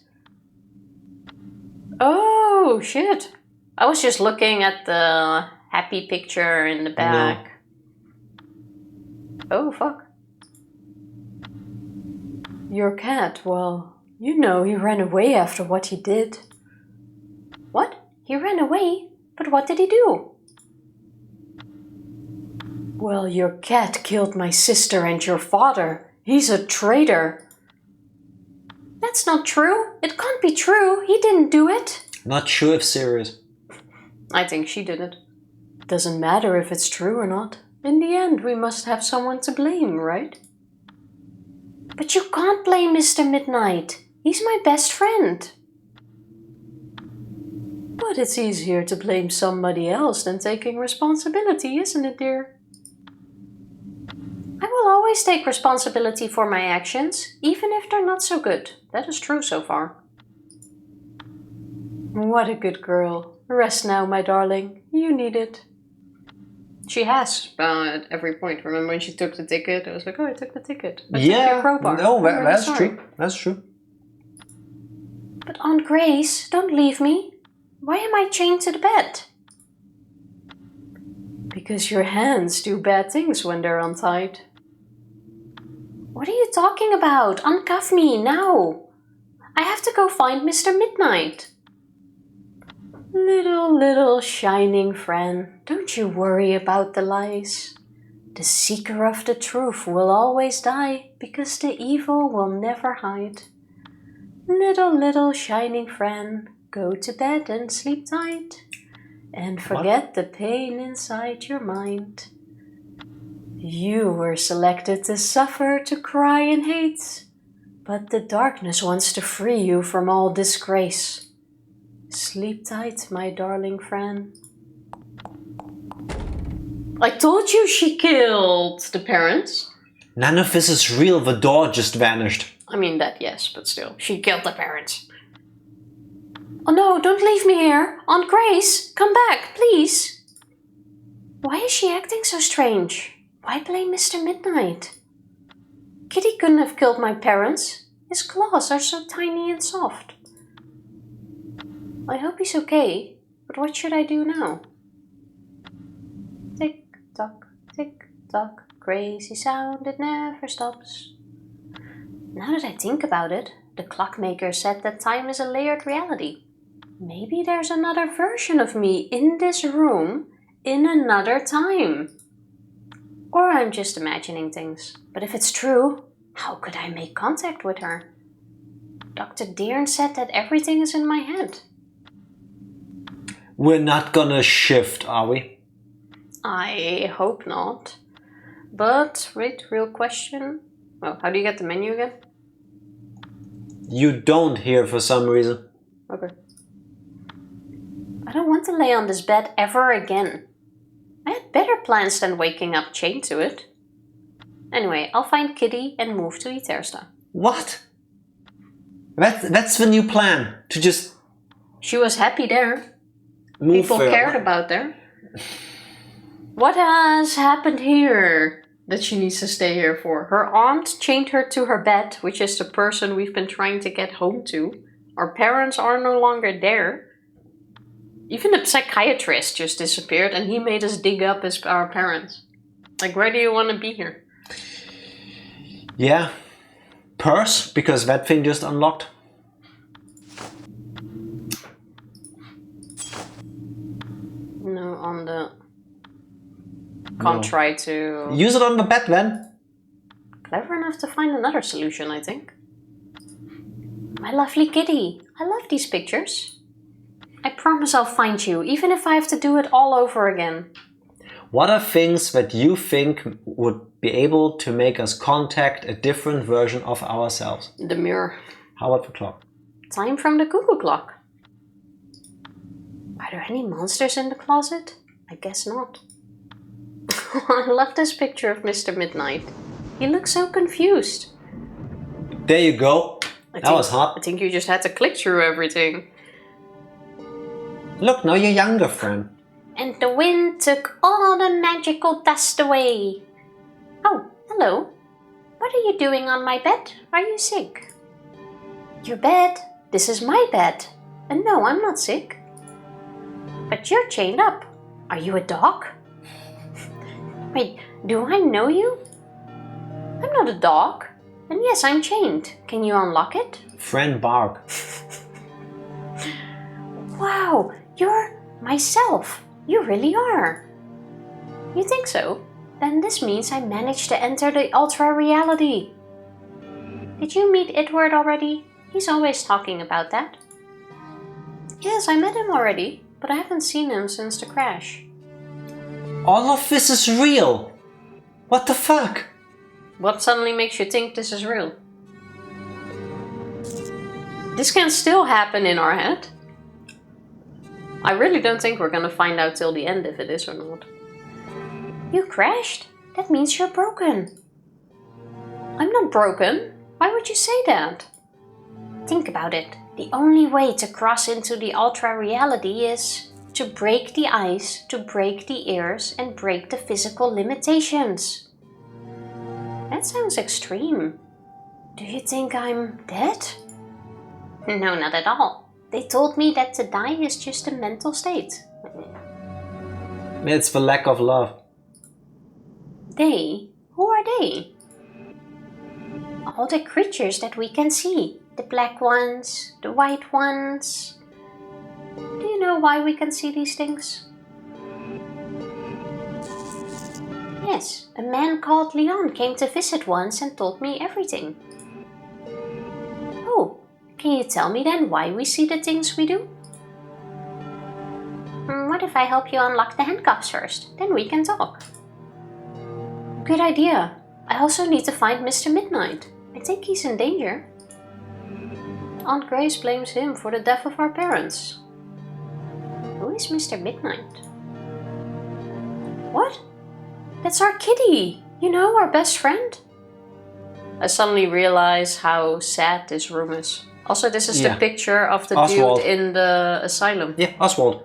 Oh, shit. I was just looking at the happy picture in the back. No. Oh, fuck. Your cat, well, you know he ran away after what he did. What? He ran away? But what did he do? Well, your cat killed my sister and your father. He's a traitor. That's not true. It can't be true. He didn't do it. Not sure if serious. I think she did it. Doesn't matter if it's true or not. In the end, we must have someone to blame, right? But you can't blame Mr. Midnight. He's my best friend. But it's easier to blame somebody else than taking responsibility, isn't it, dear? I will always take responsibility for my actions, even if they're not so good. That is true so far. What a good girl. Rest now, my darling. You need it. She has, at every point. Remember when she took the ticket? I was like, oh, I took the ticket. I took your crowbar. No, I'm really that's sorry. true. That's true. But Aunt Grace, don't leave me. Why am I chained to the bed? Because your hands do bad things when they're untied. What are you talking about? Uncuff me, now. I have to go find Mr. Midnight. Little shining Fran, don't you worry about the lies. The seeker of the truth will always die, because the evil will never hide. Little shining Fran, go to bed and sleep tight, and forget the pain inside your mind. You were selected to suffer, to cry and hate, but the darkness wants to free you from all disgrace. Sleep tight, my darling Fran. I told you she killed the parents. None of this is real. The door just vanished. I mean that, yes, but still. She killed the parents. Oh no, don't leave me here. Aunt Grace, come back, please. Why is she acting so strange? Why blame Mr. Midnight? Kitty couldn't have killed my parents. His claws are so tiny and soft. I hope he's okay, but what should I do now? tock, tick tock, crazy sound, it never stops. Now that I think about it, the clockmaker said that time is a layered reality. Maybe there's another version of me in this room in another time. Or I'm just imagining things. But if it's true, how could I make contact with her? Dr. Deern said that everything is in my head. We're not gonna shift, are we? I hope not. But, wait, real question. Well, how do you get the menu again? You don't here for some reason. Okay. I don't want to lay on this bed ever again. I had better plans than waking up chained to it. Anyway, I'll find Kitty and move to Itersta. What? That's the new plan. To just She was happy there. move People further. cared about her. What has happened here that she needs to stay here for? Her aunt chained her to her bed, which is the person we've been trying to get home to. Our parents are no longer there. Even the psychiatrist just disappeared and he made us dig up our parents. Like, where do you want to be here? Yeah. Purse, because that thing just unlocked. No, on the... Can't try to... Use it on the bed then. Clever enough to find another solution, I think. My lovely kitty, I love these pictures. I promise I'll find you, even if I have to do it all over again. What are things that you think would be able to make us contact a different version of ourselves? The mirror. How about the clock? Time from the cuckoo clock. Are there any monsters in the closet? I guess not. I love this picture of Mr. Midnight. He looks so confused. There you go. That was hot. I think you just had to click through everything. Look, now you're younger, friend. And the wind took all the magical dust away. Oh, hello. What are you doing on my bed? Are you sick? Your bed? This is my bed. And no, I'm not sick. But you're chained up. Are you a dog? Wait, do I know you? I'm not a dog. And yes, I'm chained. Can you unlock it? Fran Bow. Wow, you're myself. You really are. You think so? Then this means I managed to enter the ultra reality. Did you meet Edward already? He's always talking about that. Yes, I met him already, but I haven't seen him since the crash. All of this is real. What the fuck? What suddenly makes you think this is real? This can still happen in our head. I really don't think we're gonna find out till the end if it is or not. You crashed? That means you're broken. I'm not broken. Why would you say that? Think about it. The only way to cross into the ultra reality is to break the eyes, to break the ears, and break the physical limitations. That sounds extreme. Do you think I'm dead? No, not at all. They told me that to die is just a mental state. It's the lack of love. They? Who are they? All the creatures that we can see. The black ones, the white ones. Do you know why we can see these things? Yes, a man called Leon came to visit once and told me everything. Oh, can you tell me then why we see the things we do? What if I help you unlock the handcuffs first? Then we can talk. Good idea. I also need to find Mr. Midnight. I think he's in danger. Aunt Grace blames him for the death of our parents. Who is Mr. Midnight? What? That's our kitty! You know, our best friend? I suddenly realize how sad this room is. Also, this is the picture of the Oswald. dude in the asylum. Yeah, Oswald.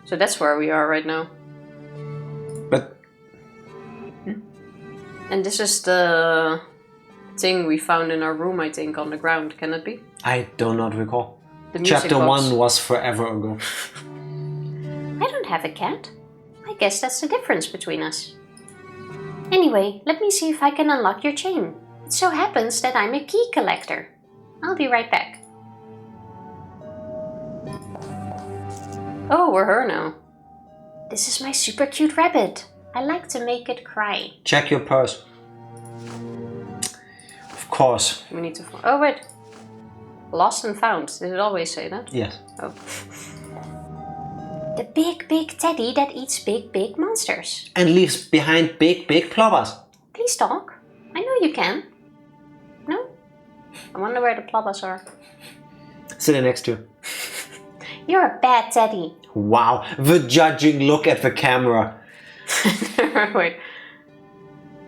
So that's where we are right now. But And this is the thing we found in our room, I think, on the ground. Can it be? I do not recall. The music Chapter box. 1 was forever ago. I don't have a cat. I guess that's the difference between us. Anyway, let me see if I can unlock your chain. It so happens that I'm a key collector. I'll be right back. Oh, we're her now. This is my super cute rabbit. I like to make it cry. Check your purse. Of course. We need to... Oh, wait. Lost and found. Did it always say that? Yes. Oh. The big, big teddy that eats big, big monsters. And leaves behind big, big plobbers. Please talk. I know you can. No? I wonder where the plobbers are. Sitting next to. You're a bad teddy. Wow, the judging look at the camera. Wait.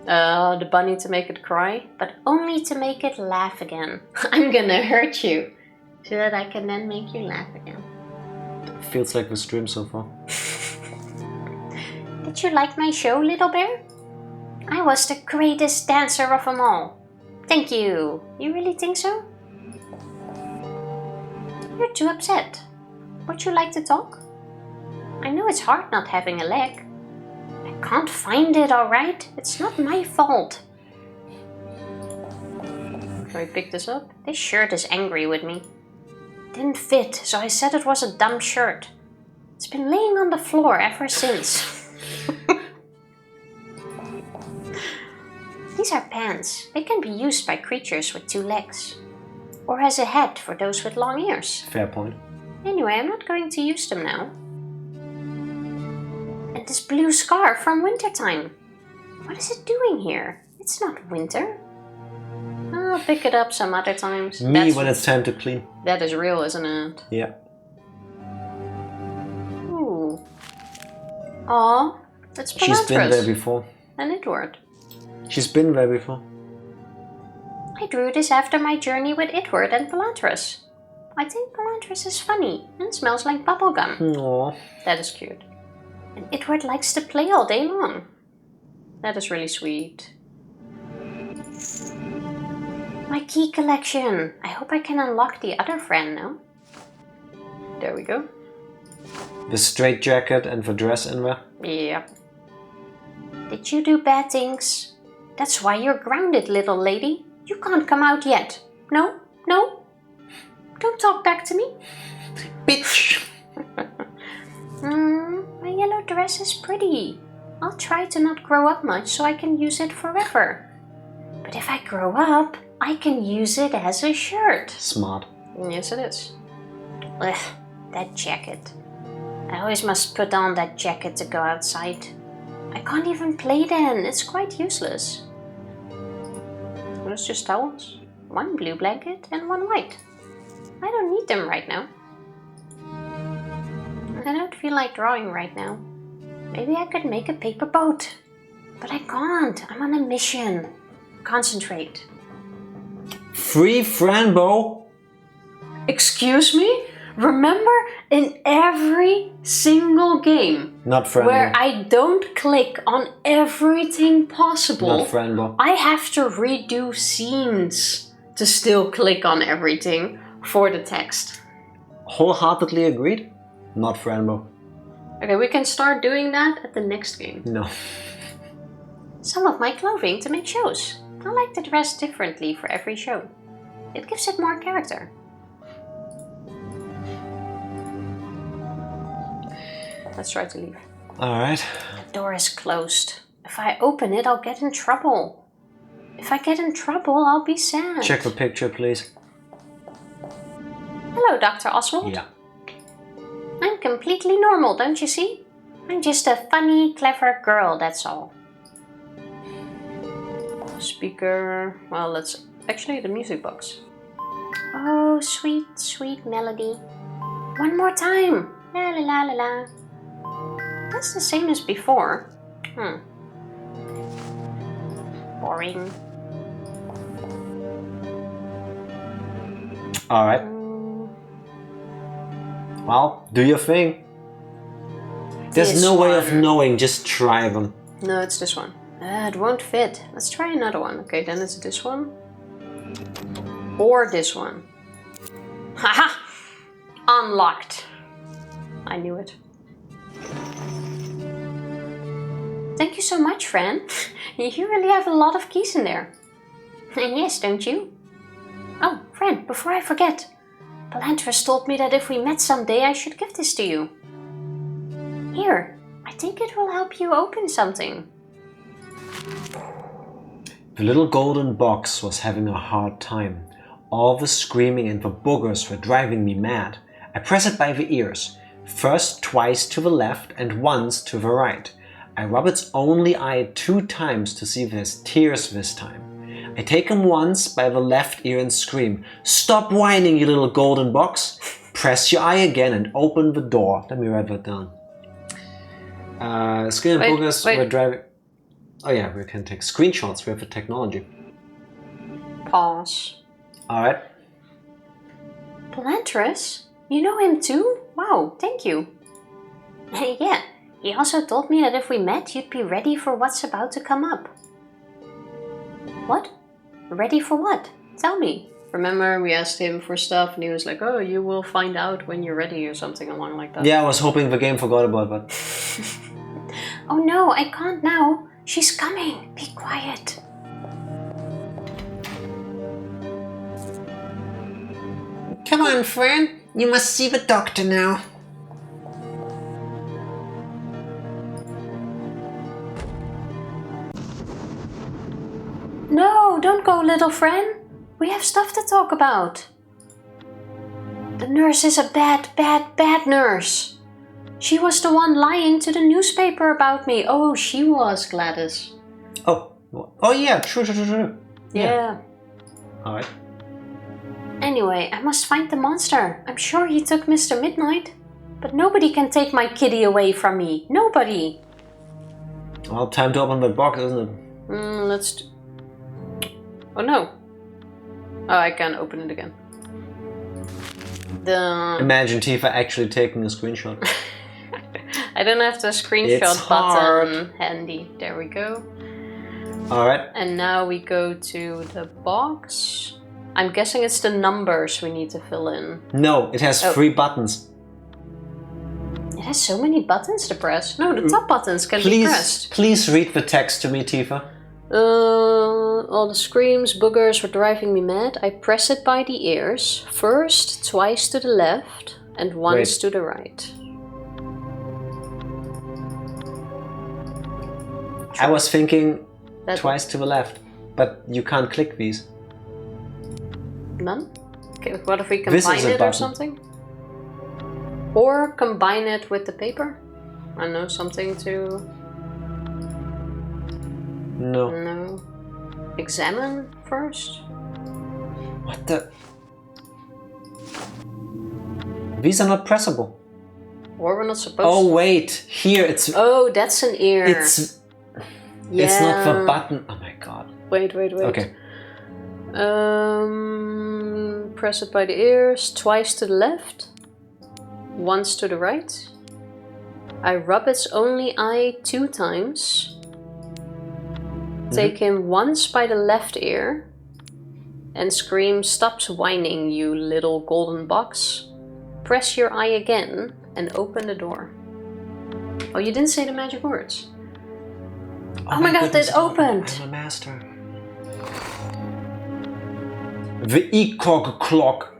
The bunny to make it cry, but only to make it laugh again. I'm gonna hurt you, so that I can then make you laugh again. Feels like the stream so far. Did you like my show, little bear? I was the greatest dancer of them all. Thank you. You really think so? You're too upset. Would you like to talk? I know it's hard not having a leg. I can't find it, alright? It's not my fault. Can we pick this up? This shirt is angry with me. Didn't fit, so I said it was a dumb shirt. It's been laying on the floor ever since. These are pants. They can be used by creatures with 2 legs. Or as a hat for those with long ears. Fair point. Anyway, I'm not going to use them now. And this blue scarf from wintertime. What is it doing here? It's not winter. I'll pick it up some other times. Me when it's time to clean. That is real, isn't it? Yeah. Ooh. Aw, it's Pelantras. She's been there before. And Edward. She's been there before. I drew this after my journey with Edward and Pelantras. I think Pelantras is funny and smells like bubblegum. Aww. That is cute. And Edward likes to play all day long. That is really sweet. My key collection. I hope I can unlock the other friend now. There we go. The straight jacket and the dress in there. Yep. Did you do bad things? That's why you're grounded, little lady. You can't come out yet. No? No? Don't talk back to me. Bitch! My yellow dress is pretty. I'll try to not grow up much so I can use it forever. But if I grow up, I can use it as a shirt. Smart. Yes, it is. Ugh, that jacket. I always must put on that jacket to go outside. I can't even play then. It's quite useless. There's just towels. 1 blue blanket and 1 white. I don't need them right now. I don't feel like drawing right now. Maybe I could make a paper boat. But I can't. I'm on a mission. Concentrate. Free Fran Bow? Excuse me? Remember in every single game Not Fran where Bow. I don't click on everything possible, Not Fran Bow. I have to redo scenes to still click on everything for the text. Wholeheartedly agreed? Not Fran Bow. Okay, we can start doing that at the next game. No. Some of my clothing to make shows. I like to dress differently for every show. It gives it more character. Let's try to leave. Alright. The door is closed. If I open it, I'll get in trouble. If I get in trouble, I'll be sad. Check the picture, please. Hello, Dr. Oswald. Yeah. I'm completely normal, don't you see? I'm just a funny, clever girl, that's all. Speaker. Well, that's actually the music box. Oh, sweet, sweet melody. One more time. La la la la la. That's the same as before. Boring. Alright. Well, do your thing. There's This no way of one. knowing, just try them. No, it's this one. It won't fit. Let's try another one. Okay, then it's this one. Or this one. Haha! Unlocked. I knew it. Thank you so much, Fran. You really have a lot of keys in there. And yes, don't you? Oh, Fran, before I forget. Pelantris told me that if we met someday, I should give this to you. Here, I think it will help you open something. The little golden box was having a hard time. All the screaming and the boogers were driving me mad. I press it by the ears, first twice to the left and once to the right. I rub its only eye 2 times to see if there's tears this time. I take him once by the left ear and scream, "Stop whining, you little golden box!" Press your eye again and open the door. Let me write that down. Screen and boogers were driving... Oh yeah, we can take screenshots. We have the technology. Pause. Alright. Pelantris? You know him too? Wow, thank you. Yeah, he also told me that if we met, you'd be ready for what's about to come up. What? Ready for what? Tell me. Remember, we asked him for stuff and he was like, oh, you will find out when you're ready or something along like that. Yeah, I was hoping the game forgot about that. Oh no, I can't now. She's coming. Be quiet. Come on, Fran. You must see the doctor now. No, don't go, little Fran. We have stuff to talk about. The nurse is a bad, bad, bad nurse. She was the one lying to the newspaper about me. Oh, she was, Gladys. Oh yeah, true. Yeah. Alright. Anyway, I must find the monster. I'm sure he took Mr. Midnight. But nobody can take my kitty away from me. Nobody. Well, time to open that box, isn't it? Let's... Oh no. Oh, I can't open it again. Imagine Tifa actually taking a screenshot. I don't have the screenshot button handy. There we go. Alright. And now we go to the box. I'm guessing it's the numbers we need to fill in. No, it has 3 buttons. It has so many buttons to press. No, the top buttons can be pressed. Please read the text to me, Tifa. All the screams, boogers were driving me mad. I press it by the ears. First, twice to the left, and once to the right. I was thinking twice to the left, but you can't click these. None? Okay, what if we combine it or something? Or combine it with the paper? I know, something to... No. Examine first? What the... These are not pressable. Or we're not supposed to... Oh wait, here it's... Oh, that's an ear. It's not the button. Oh my god. Wait. Okay. Press it by the ears, twice to the left, once to the right. I rub its only eye 2 times. Take him once by the left ear and scream, "Stop whining, you little golden box." Press your eye again and open the door. Oh, you didn't say the magic words. Oh my god, it opened! I'm a master. The ECOG clock.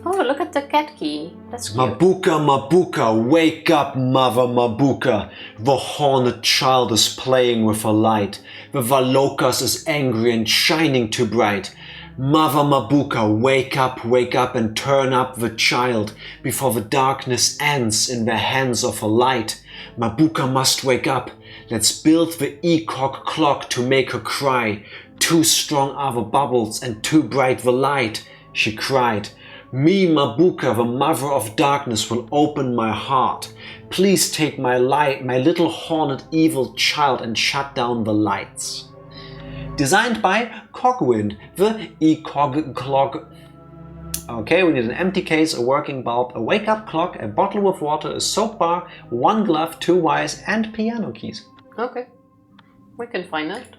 Oh, look at the cat key. That's cute. Mabuka, wake up, mother Mabuka. The horned child is playing with a light. The Valokas is angry and shining too bright. Mother Mabuka, wake up and turn up the child before the darkness ends in the hands of a light. Mabuka must wake up. Let's build the ECOG clock to make her cry. Too strong are the bubbles and too bright the light, she cried. Me, Mabuka, the mother of darkness, will open my heart. Please take my light, my little horned evil child, and shut down the lights. Designed by Cogwind, the ECOG clock. Okay, we need an empty case, a working bulb, a wake-up clock, a bottle with water, a soap bar, 1 glove, 2 wires, and piano keys. Okay, we can find that.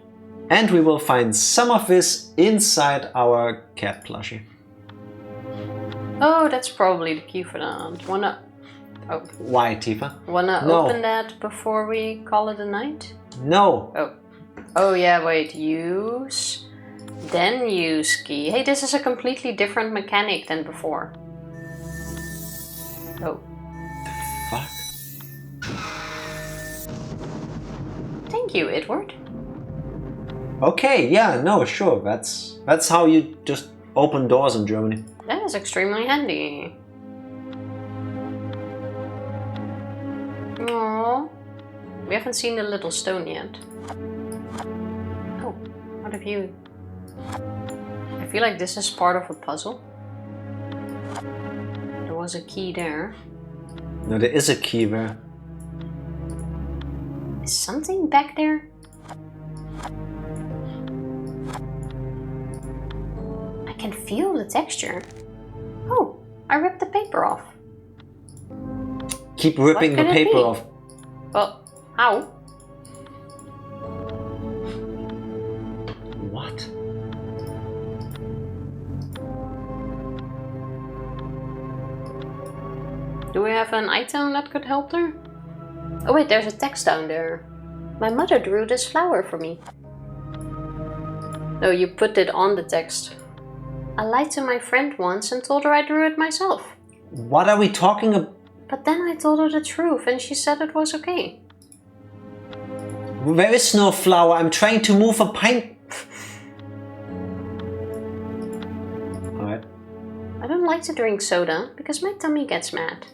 And we will find some of this inside our cat plushie. Oh, that's probably the key for that. Oh. Why, Tifa? Wanna No. open that before we call it a night? No. Oh. Oh yeah, wait. Use. Then use key. Hey, this is a completely different mechanic than before. Oh. Fuck. Thank you, Edward. Okay, yeah, no, sure. That's how you just open doors in Germany. That is extremely handy. Aww. We haven't seen the little stone yet. Oh, what have you? I feel like this is part of a puzzle. There was a key there. No, there is a key there. Is something back there? I can feel the texture. Oh, I ripped the paper off. Keep ripping the could it paper be? off. Well, how? What? Do we have an item that could help there? Oh wait, there's a text down there. My mother drew this flower for me. No, you put it on the text. I lied to my friend once and told her I drew it myself. What are we talking about? But then I told her the truth and she said it was okay. There is no flower. I'm trying to move a pine. Alright. I don't like to drink soda because my tummy gets mad.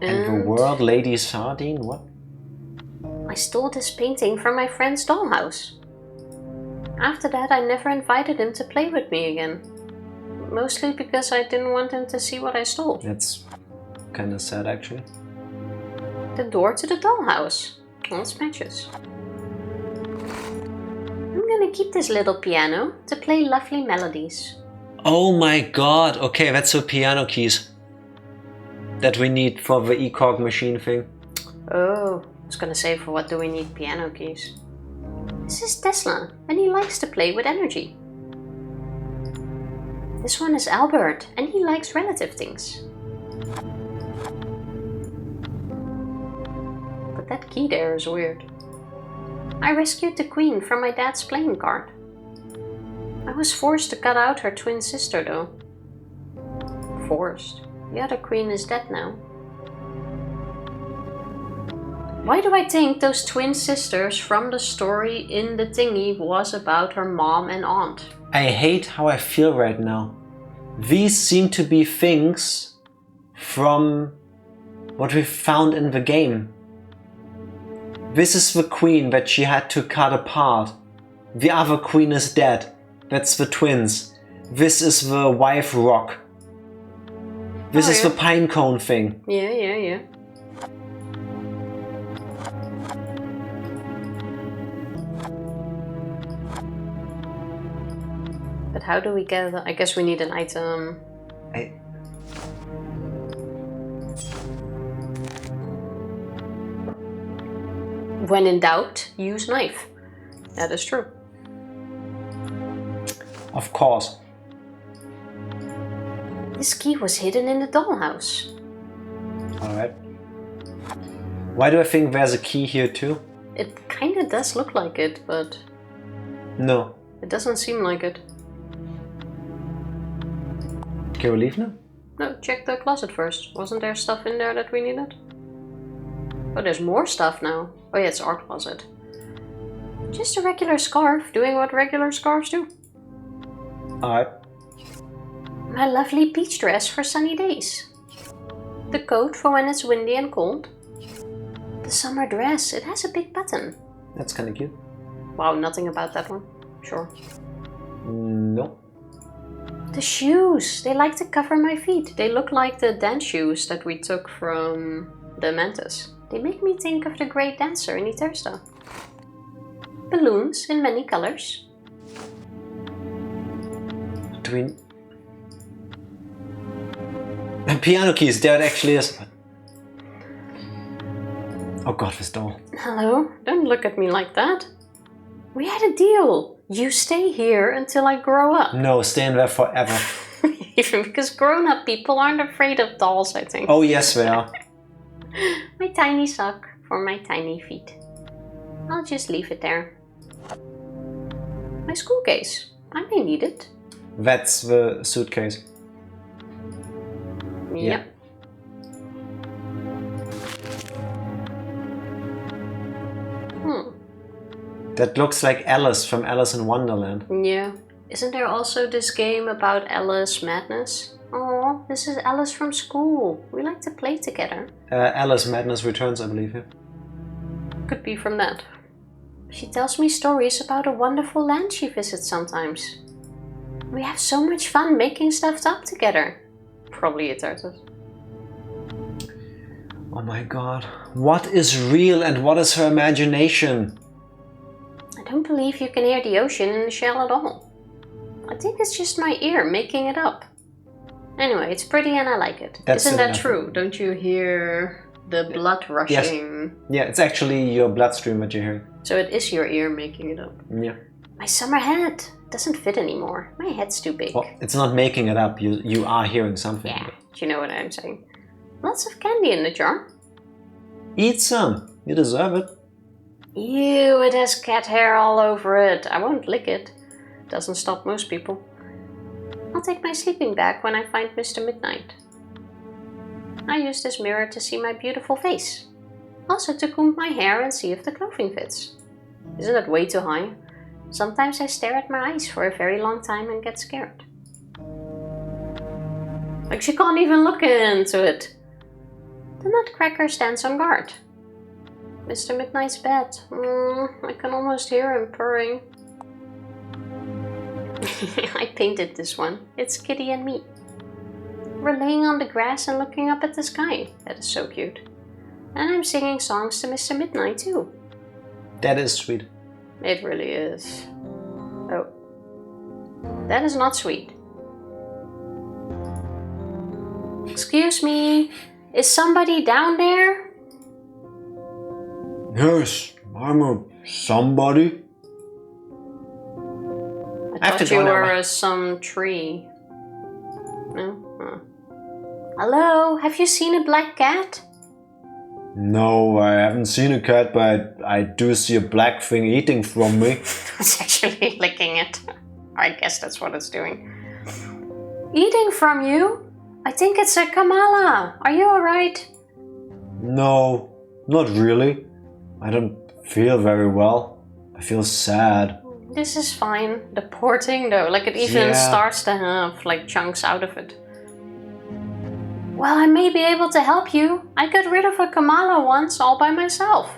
And the world lady sardine? What? I stole this painting from my friend's dollhouse. After that, I never invited him to play with me again. Mostly because I didn't want him to see what I stole. That's kind of sad, actually. The door to the dollhouse. All matches. I'm gonna keep this little piano to play lovely melodies. Oh my god. Okay, that's the piano keys that we need for the ECOG machine thing. Oh, I was gonna say, for what do we need piano keys? This is Tesla, and he likes to play with energy. This one is Albert, and he likes relative things. But that key there is weird. I rescued the Queen from my dad's playing card. I was forced to cut out her twin sister though. Forced? The other Queen is dead now. Why do I think those twin sisters from the story in the thingy was about her mom and aunt? I hate how I feel right now. These seem to be things from what we found in the game. This is the queen that she had to cut apart. The other queen is dead. That's the twins. This is the wife rock. This is yeah. the pinecone thing. Yeah. But how do we get it? I guess we need an item. When in doubt, use knife. That is true. Of course. This key was hidden in the dollhouse. Alright. Why do I think there's a key here too? It kinda does look like it, but No. it doesn't seem like it. Can we leave now? No, check the closet first. Wasn't there stuff in there that we needed? Oh, there's more stuff now. Oh yeah, it's our closet. Just a regular scarf, doing what regular scarves do. Alright. My lovely beach dress for sunny days. The coat for when it's windy and cold. The summer dress, it has a big button. That's kinda cute. Wow, nothing about that one. Sure. No. The shoes, they like to cover my feet. They look like the dance shoes that we took from the Mantis. They make me think of the great dancer in Etersta. Balloons in many colors. Between piano keys, there it actually is. Oh god, this doll. Hello? Don't look at me like that. We had a deal. You stay here until I grow up. No, stay in there forever. Because grown-up people aren't afraid of dolls, I think. Oh yes, they are. My tiny sock for my tiny feet. I'll just leave it there. My school case. I may need it. That's the suitcase. Yep. That looks like Alice from Alice in Wonderland. Yeah. Isn't there also this game about Alice Madness? Oh, this is Alice from school. We like to play together. Alice Madness Returns, I believe. Yeah. Could be from that. She tells me stories about a wonderful land she visits sometimes. We have so much fun making stuff up together. Probably it does. Oh my god. What is real and what is her imagination? I don't believe you can hear the ocean in the shell at all. I think it's just my ear making it up. Anyway, it's pretty and I like it. Isn't that true? Don't you hear the blood rushing? Yes. Yeah, it's actually your bloodstream that you're hearing. So it is your ear making it up. Yeah. My summer hat doesn't fit anymore. My head's too big. Well, it's not making it up. You are hearing something. Yeah, you know what I'm saying. Lots of candy in the jar. Eat some. You deserve it. Ew, it has cat hair all over it. I won't lick it. Doesn't stop most people. I'll take my sleeping bag when I find Mr. Midnight. I use this mirror to see my beautiful face. Also to comb my hair and see if the clothing fits. Isn't that way too high? Sometimes I stare at my eyes for a very long time and get scared. Like she can't even look into it. The Nutcracker stands on guard. Mr. Midnight's bed. I can almost hear him purring. I painted this one. It's Kitty and me. We're laying on the grass and looking up at the sky. That is so cute. And I'm singing songs to Mr. Midnight too. That is sweet. It really is. Oh. That is not sweet. Excuse me. Is somebody down there? Yes, I'm a somebody. I thought you were some tree. No? Huh. Hello? Have you seen a black cat? No, I haven't seen a cat, but I do see a black thing eating from me. It's actually licking it. I guess that's what it's doing. Eating from you? I think it's a Kamala. Are you alright? No, not really. I don't feel very well. I feel sad. This is fine. The poor thing though, like it even starts to have like chunks out of it. Well, I may be able to help you. I got rid of a Kamala once all by myself.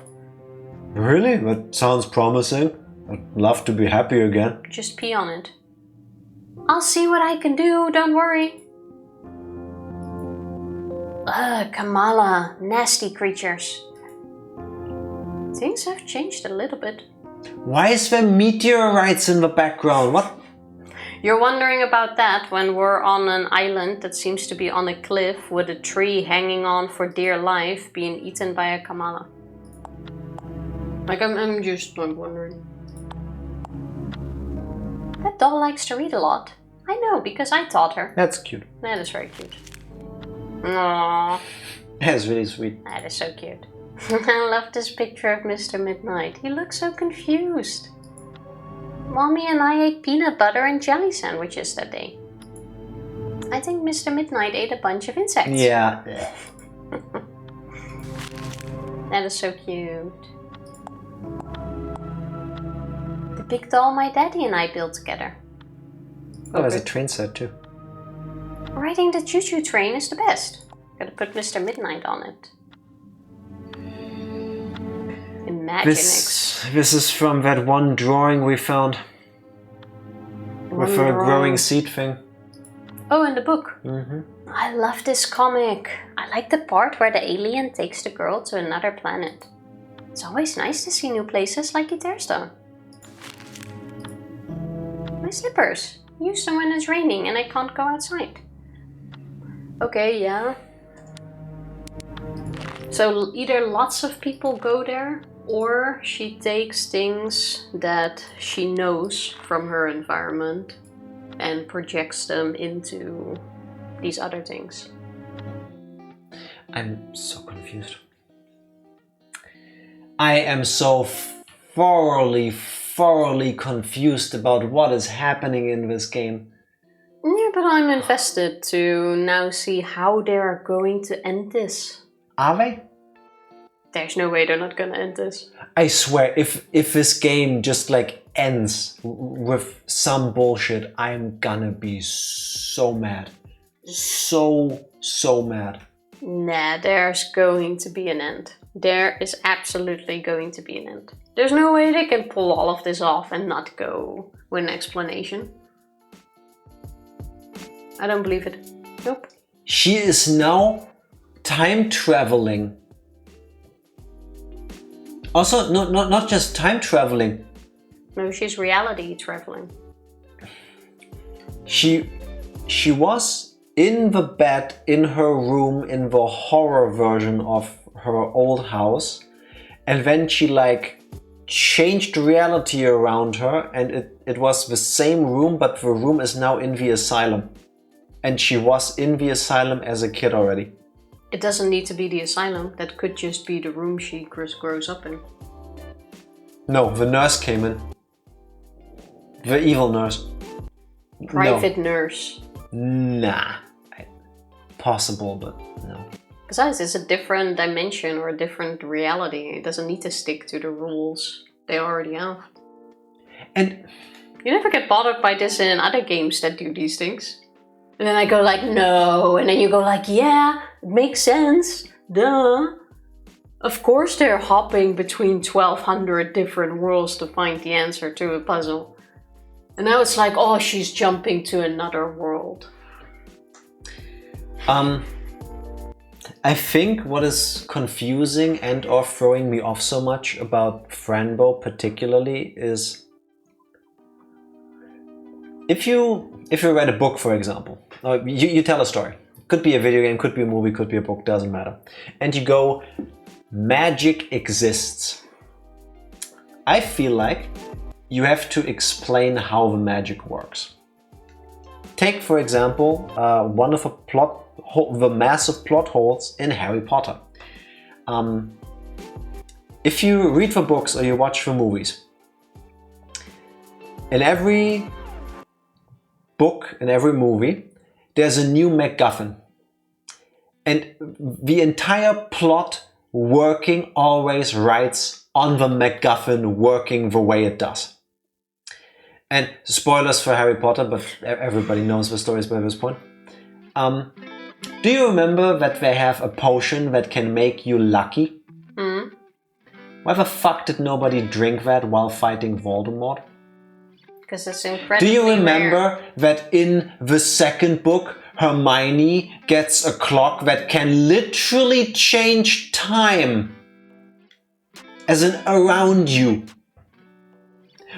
Really? That sounds promising. I'd love to be happy again. Just pee on it. I'll see what I can do, don't worry. Ugh, Kamala, nasty creatures. Things have changed a little bit. Why is there meteorites in the background? What? You're wondering about that when we're on an island that seems to be on a cliff with a tree hanging on for dear life being eaten by a Kamala. Like I'm just wondering. That doll likes to read a lot. I know, because I taught her. That's cute. That is very cute. Aww. That's really sweet. That is so cute. I love this picture of Mr. Midnight. He looks so confused. Mommy and I ate peanut butter and jelly sandwiches that day. I think Mr. Midnight ate a bunch of insects. Yeah. That is so cute. The big doll my daddy and I built together. Oh, there's a train set too. Riding the choo-choo train is the best. Gotta put Mr. Midnight on it. Imaginix. This is from that one drawing we found. With a growing seed thing. Oh, in the book. Mm-hmm. I love this comic. I like the part where the alien takes the girl to another planet. It's always nice to see new places like Itersta. My slippers. Use them when it's raining and I can't go outside. Okay, yeah. So either lots of people go there Or she takes things that she knows from her environment and projects them into these other things. I'm so confused. I am so thoroughly confused about what is happening in this game. Yeah, but I'm invested to now see how they're going to end this. Are they? There's no way they're not gonna end this. I swear, if this game just like ends with some bullshit, I'm gonna be so mad. So mad. Nah, there's going to be an end. There is absolutely going to be an end. There's no way they can pull all of this off and not go with an explanation. I don't believe it. Nope. She is now time traveling. Also, not just time traveling. No, she's reality traveling. She was in the bed in her room in the horror version of her old house, and then she like changed reality around her, and it was the same room, but the room is now in the asylum. And she was in the asylum as a kid already. It doesn't need to be the asylum. That could just be the room she grows up in. No, the nurse came in. The evil nurse. Private nurse. Nah. Possible, but no. Besides, it's a different dimension or a different reality. It doesn't need to stick to the rules they already have. And you never get bothered by this in other games that do these things. And then I go like, no. And then you go like, yeah, it makes sense. Duh. Of course they're hopping between 1200 different worlds to find the answer to a puzzle. And now it's like, oh, she's jumping to another world. I think what is confusing and or throwing me off so much about Fran Bow particularly is if you read a book, for example, you tell a story. Could be a video game, could be a movie, could be a book, doesn't matter. And you go, magic exists. I feel like you have to explain how the magic works. Take, for example, one of the massive plot holes in Harry Potter. If you read the books or you watch the movies, in every book, in every movie, there's a new MacGuffin. And the entire plot working always rides on the MacGuffin working the way it does. And spoilers for Harry Potter, but everybody knows the stories by this point. Do you remember that they have a potion that can make you lucky? Mm. Why the fuck did nobody drink that while fighting Voldemort? Because it's incredibly Do you remember rare. that in the second book, Hermione gets a clock that can literally change time? As in around you.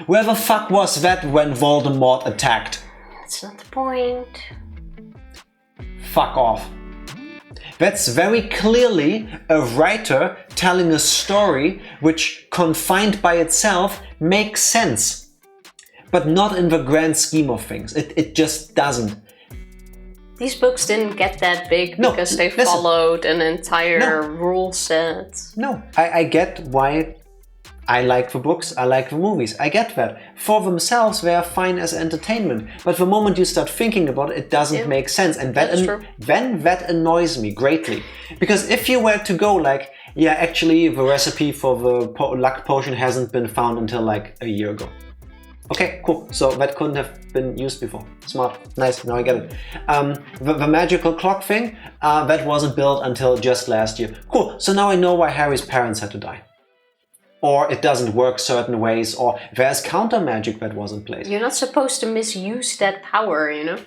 Where the fuck was that when Voldemort attacked? That's not the point. Fuck off. That's very clearly a writer telling a story which, confined by itself, makes sense. But not in the grand scheme of things. It just doesn't. These books didn't get that big because they followed an entire rule set. No, I get why I like the books, I like the movies. I get that. For themselves, they are fine as entertainment. But the moment you start thinking about it, it doesn't make sense. And then that annoys me greatly. Because if you were to go like, yeah, actually the recipe for the luck potion hasn't been found until like a year ago. Okay, cool. So that couldn't have been used before. Smart. Nice. Now I get it. The magical clock thing, that wasn't built until just last year. Cool. So now I know why Harry's parents had to die. Or it doesn't work certain ways, or there's counter magic that was in place. You're not supposed to misuse that power, you know?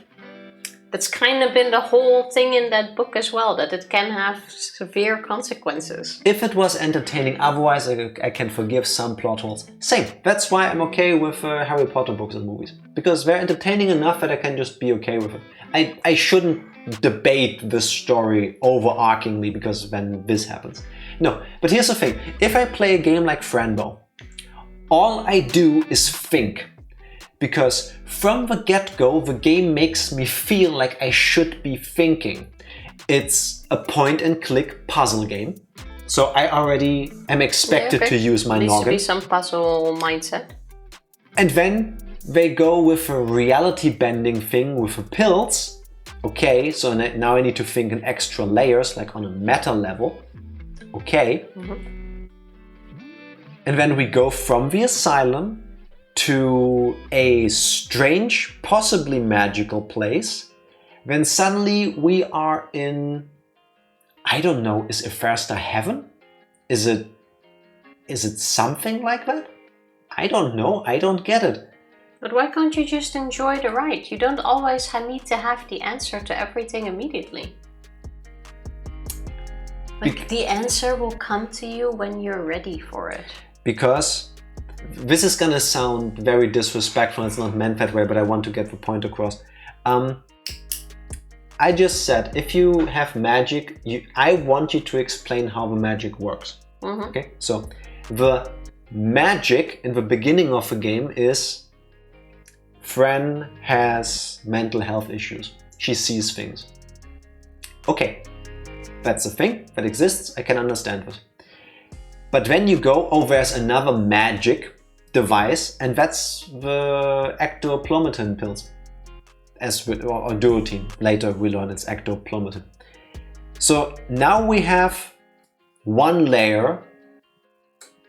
That's kind of been the whole thing in that book as well, that it can have severe consequences. If it was entertaining, otherwise I can forgive some plot holes. Same. That's why I'm okay with Harry Potter books and movies. Because they're entertaining enough that I can just be okay with it. I shouldn't debate the story overarchingly because then this happens. No, but here's the thing. If I play a game like Fran Bow, all I do is think. Because from the get-go, the game makes me feel like I should be thinking. It's a point-and-click puzzle game. So I already am expected to use my Needs noggin. to be some puzzle mindset. And then they go with a reality bending thing with the pills. Okay, so now I need to think in extra layers, like on a meta level. Okay. And then we go from the asylum to a strange, possibly magical place. Then suddenly we are in, I don't know, is Efersta heaven? Is it something like that? I don't know, I don't get it. But why can't you just enjoy the ride? You don't always need to have the answer to everything immediately. Like the answer will come to you when you're ready for it. Because this is gonna sound very disrespectful, it's not meant that way, but I want to get the point across. I just said, if you have magic, I want you to explain how the magic works. Okay, so the magic in the beginning of the game is Fran has mental health issues. She sees things. Okay, that's a thing that exists, I can understand it. But then you go, oh, there's another magic device, and that's the ectoplomatin pills. Or duotine. Later we learn it's ectoplomatin. So now we have one layer.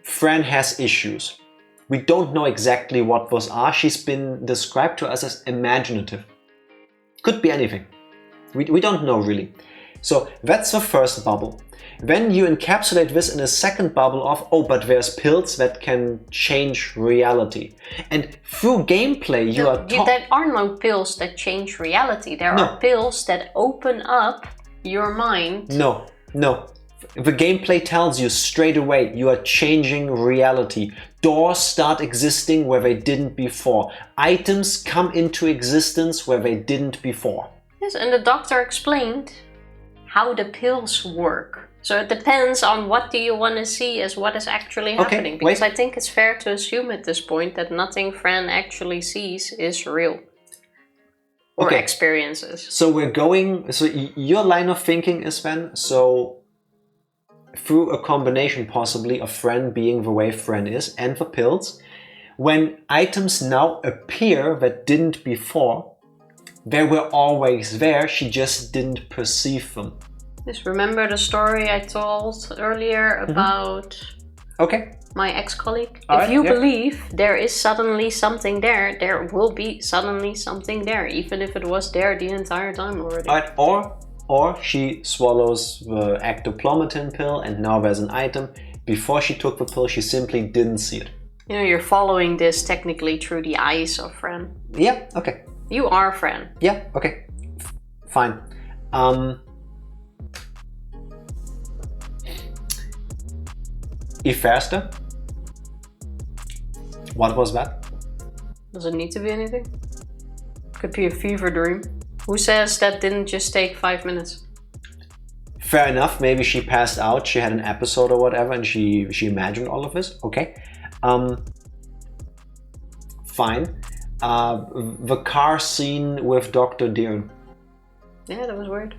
Fran has issues. We don't know exactly what those are. She's been described to us as imaginative. Could be anything. We don't know really. So that's the first bubble. Then you encapsulate this in a second bubble of, oh, but there's pills that can change reality. And through gameplay you are taught... There are no pills that change reality. There are pills that open up your mind. No. The gameplay tells you straight away you are changing reality. Doors start existing where they didn't before. Items come into existence where they didn't before. Yes, and the doctor explained how the pills work. So it depends on what do you want to see as what is actually happening. Because I think it's fair to assume at this point that nothing Fran actually sees is real. Or experiences. So we're going... So your line of thinking is then... So through a combination possibly of Fran being the way Fran is and the pills, when items now appear that didn't before, they were always there, she just didn't perceive them. Just remember the story I told earlier about my ex-colleague? If you believe there is suddenly something there, there will be suddenly something there, even if it was there the entire time already. Or she swallows the ectoplomatin pill and now there's an item. Before she took the pill, she simply didn't see it. You know, you're following this technically through the eyes of Fran. Yeah, okay. You are Fran. Yeah, okay. Fine. Efersta? What was that? Does it need to be anything? Could be a fever dream. Who says that didn't just take 5 minutes? Fair enough, maybe she passed out, she had an episode or whatever and she imagined all of this. Okay. Fine. The car scene with Dr. Deern. Yeah, that was weird.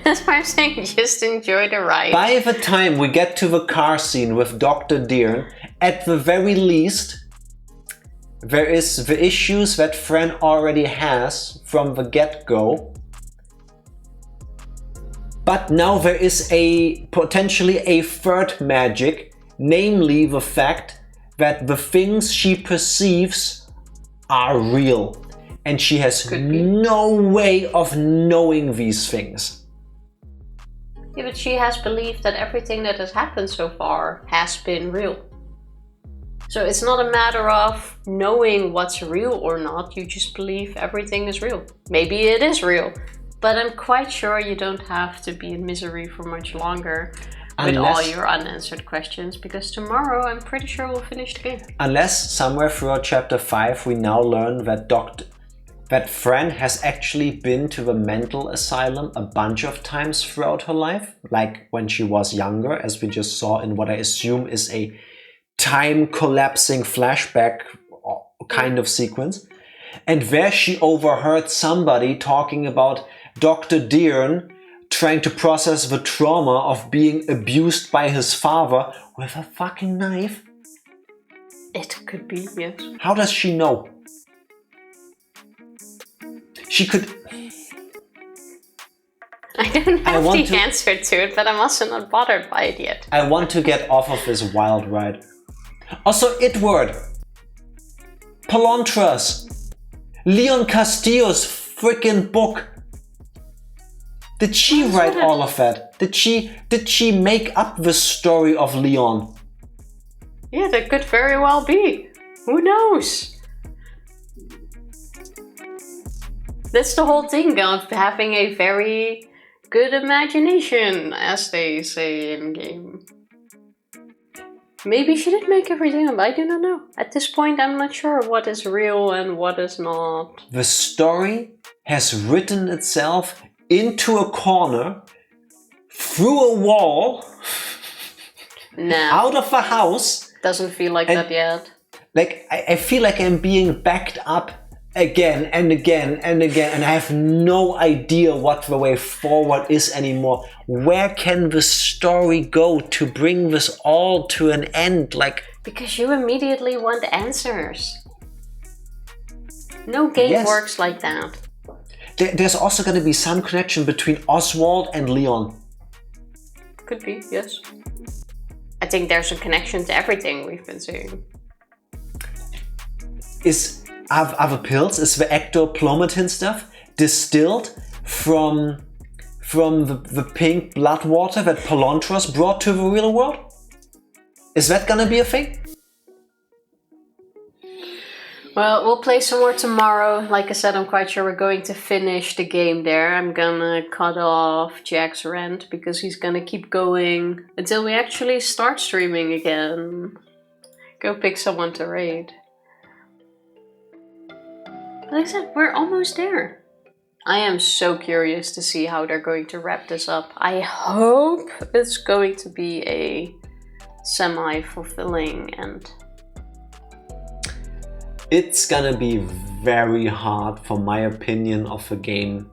That's why I'm saying just enjoy the ride. By the time we get to the car scene with Dr. Deern, at the very least, there is the issues that Fran already has from the get-go. But now there is potentially a third magic, namely the fact that the things she perceives are real. And she has no way of knowing these things. Yeah, but she has believed that everything that has happened so far has been real. So it's not a matter of knowing what's real or not, you just believe everything is real. Maybe it is real, but I'm quite sure you don't have to be in misery for much longer with all your unanswered questions, because tomorrow I'm pretty sure we'll finish the game. Unless somewhere throughout chapter 5 we now learn that that Fran has actually been to the mental asylum a bunch of times throughout her life, like when she was younger, as we just saw in what I assume is a time collapsing flashback kind of sequence, and where she overheard somebody talking about Dr. Deern trying to process the trauma of being abused by his father with a fucking knife. It could be, yes. How does she know? She could... I don't have the answer to it, but I'm also not bothered by it yet. I want to get off of this wild ride. Also, It-word. Palontras. Leon Castillo's freaking book. Did she write all of that? Did she make up the story of Leon? Yeah, that could very well be. Who knows? That's the whole thing of having a very good imagination, as they say in game. Maybe she did make everything up, I do not know. At this point, I'm not sure what is real and what is not. The story has written itself into a corner, through a wall, out of a house. Doesn't feel like that yet. Like, I feel like I'm being backed up again and again and again, and I have no idea what the way forward is anymore. Where can the story go to bring this all to an end? Like, because you immediately want answers. No game works like that. There's also going to be some connection between Oswald and Leon. Could be, yes. I think there's a connection to everything we've been saying. Are the pills, is the ectoplomatin stuff distilled from the pink blood water that Palontras brought to the real world? Is that gonna be a thing? Well, we'll play some more tomorrow. Like I said, I'm quite sure we're going to finish the game there. I'm gonna cut off Jack's rant because he's gonna keep going until we actually start streaming again. Go pick someone to raid. Like I said, we're almost there. I am so curious to see how they're going to wrap this up. I hope it's going to be a semi-fulfilling end. It's gonna be very hard, for my opinion, of a game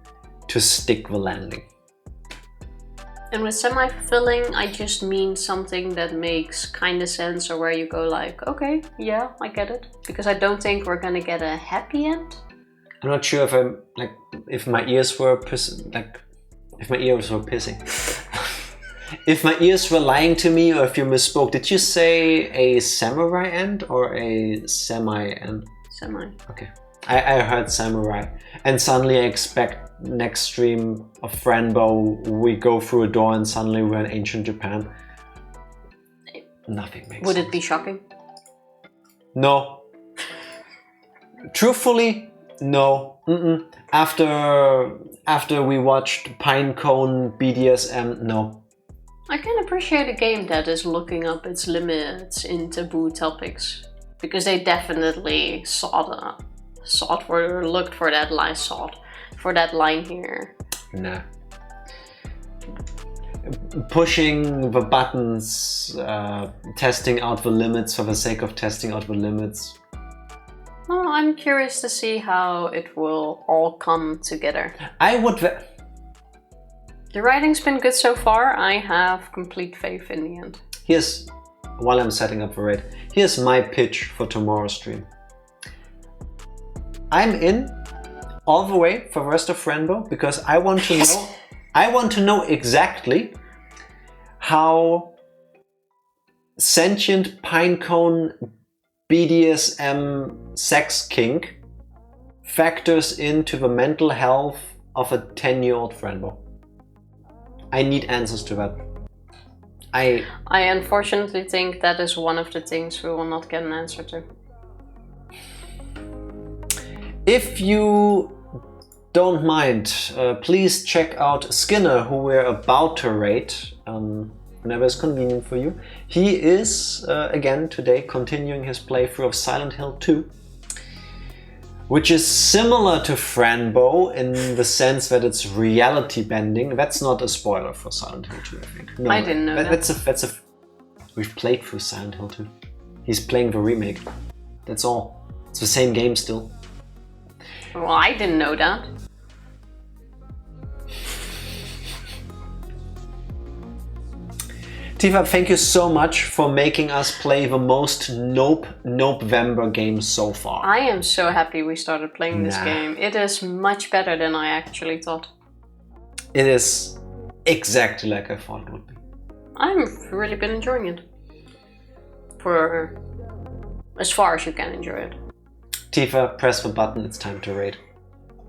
to stick the landing. And with semi-fulfilling, I just mean something that makes kind of sense, or where you go like, okay, yeah, I get it. Because I don't think we're gonna get a happy end. I'm not sure if my ears were pissing. If my ears were lying to me, or if you misspoke. Did you say a samurai end or a semi end? Semi. Okay. I heard samurai. And suddenly I expect next stream of Fran Bow, we go through a door and suddenly we're in ancient Japan. Nothing makes sense. Would it be shocking? No. Truthfully, no. After we watched Pinecone BDSM, no. I can appreciate a game that is looking up its limits in taboo topics, because they definitely looked for that line here. Nah. Pushing the buttons, testing out the limits for the sake of testing out the limits. Well, I'm curious to see how it will all come together. The writing's been good so far. I have complete faith in the end. While I'm setting up the raid, here's my pitch for tomorrow's stream. I'm in all the way for the rest of Fran Bow because I want to know exactly how sentient pinecone BDSM sex kink factors into the mental health of a 10-year-old Fran Bow. I need answers to that. I unfortunately think that is one of the things we will not get an answer to. If you don't mind, please check out Skinner, who we're about to raid, whenever it's convenient for you. He is, again today, continuing his playthrough of Silent Hill 2. which is similar to Fran Bow in the sense that it's reality bending. That's not a spoiler for Silent Hill 2, I think. No, I didn't know that. That's a. We've played through Silent Hill 2. He's playing the remake. That's all. It's the same game still. Well, I didn't know that. Tifa, thank you so much for making us play the most NOPEvember game so far. I am so happy we started playing this game. It is much better than I actually thought. It is exactly like I thought it would be. I've really been enjoying it. For as far as you can enjoy it. Tifa, press the button, it's time to raid.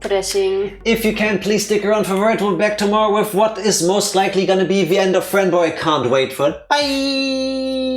Pressing. If you can, please stick around for Word. We'll be back tomorrow with what is most likely gonna be the end of Fran Bow. I can't wait for it. Bye!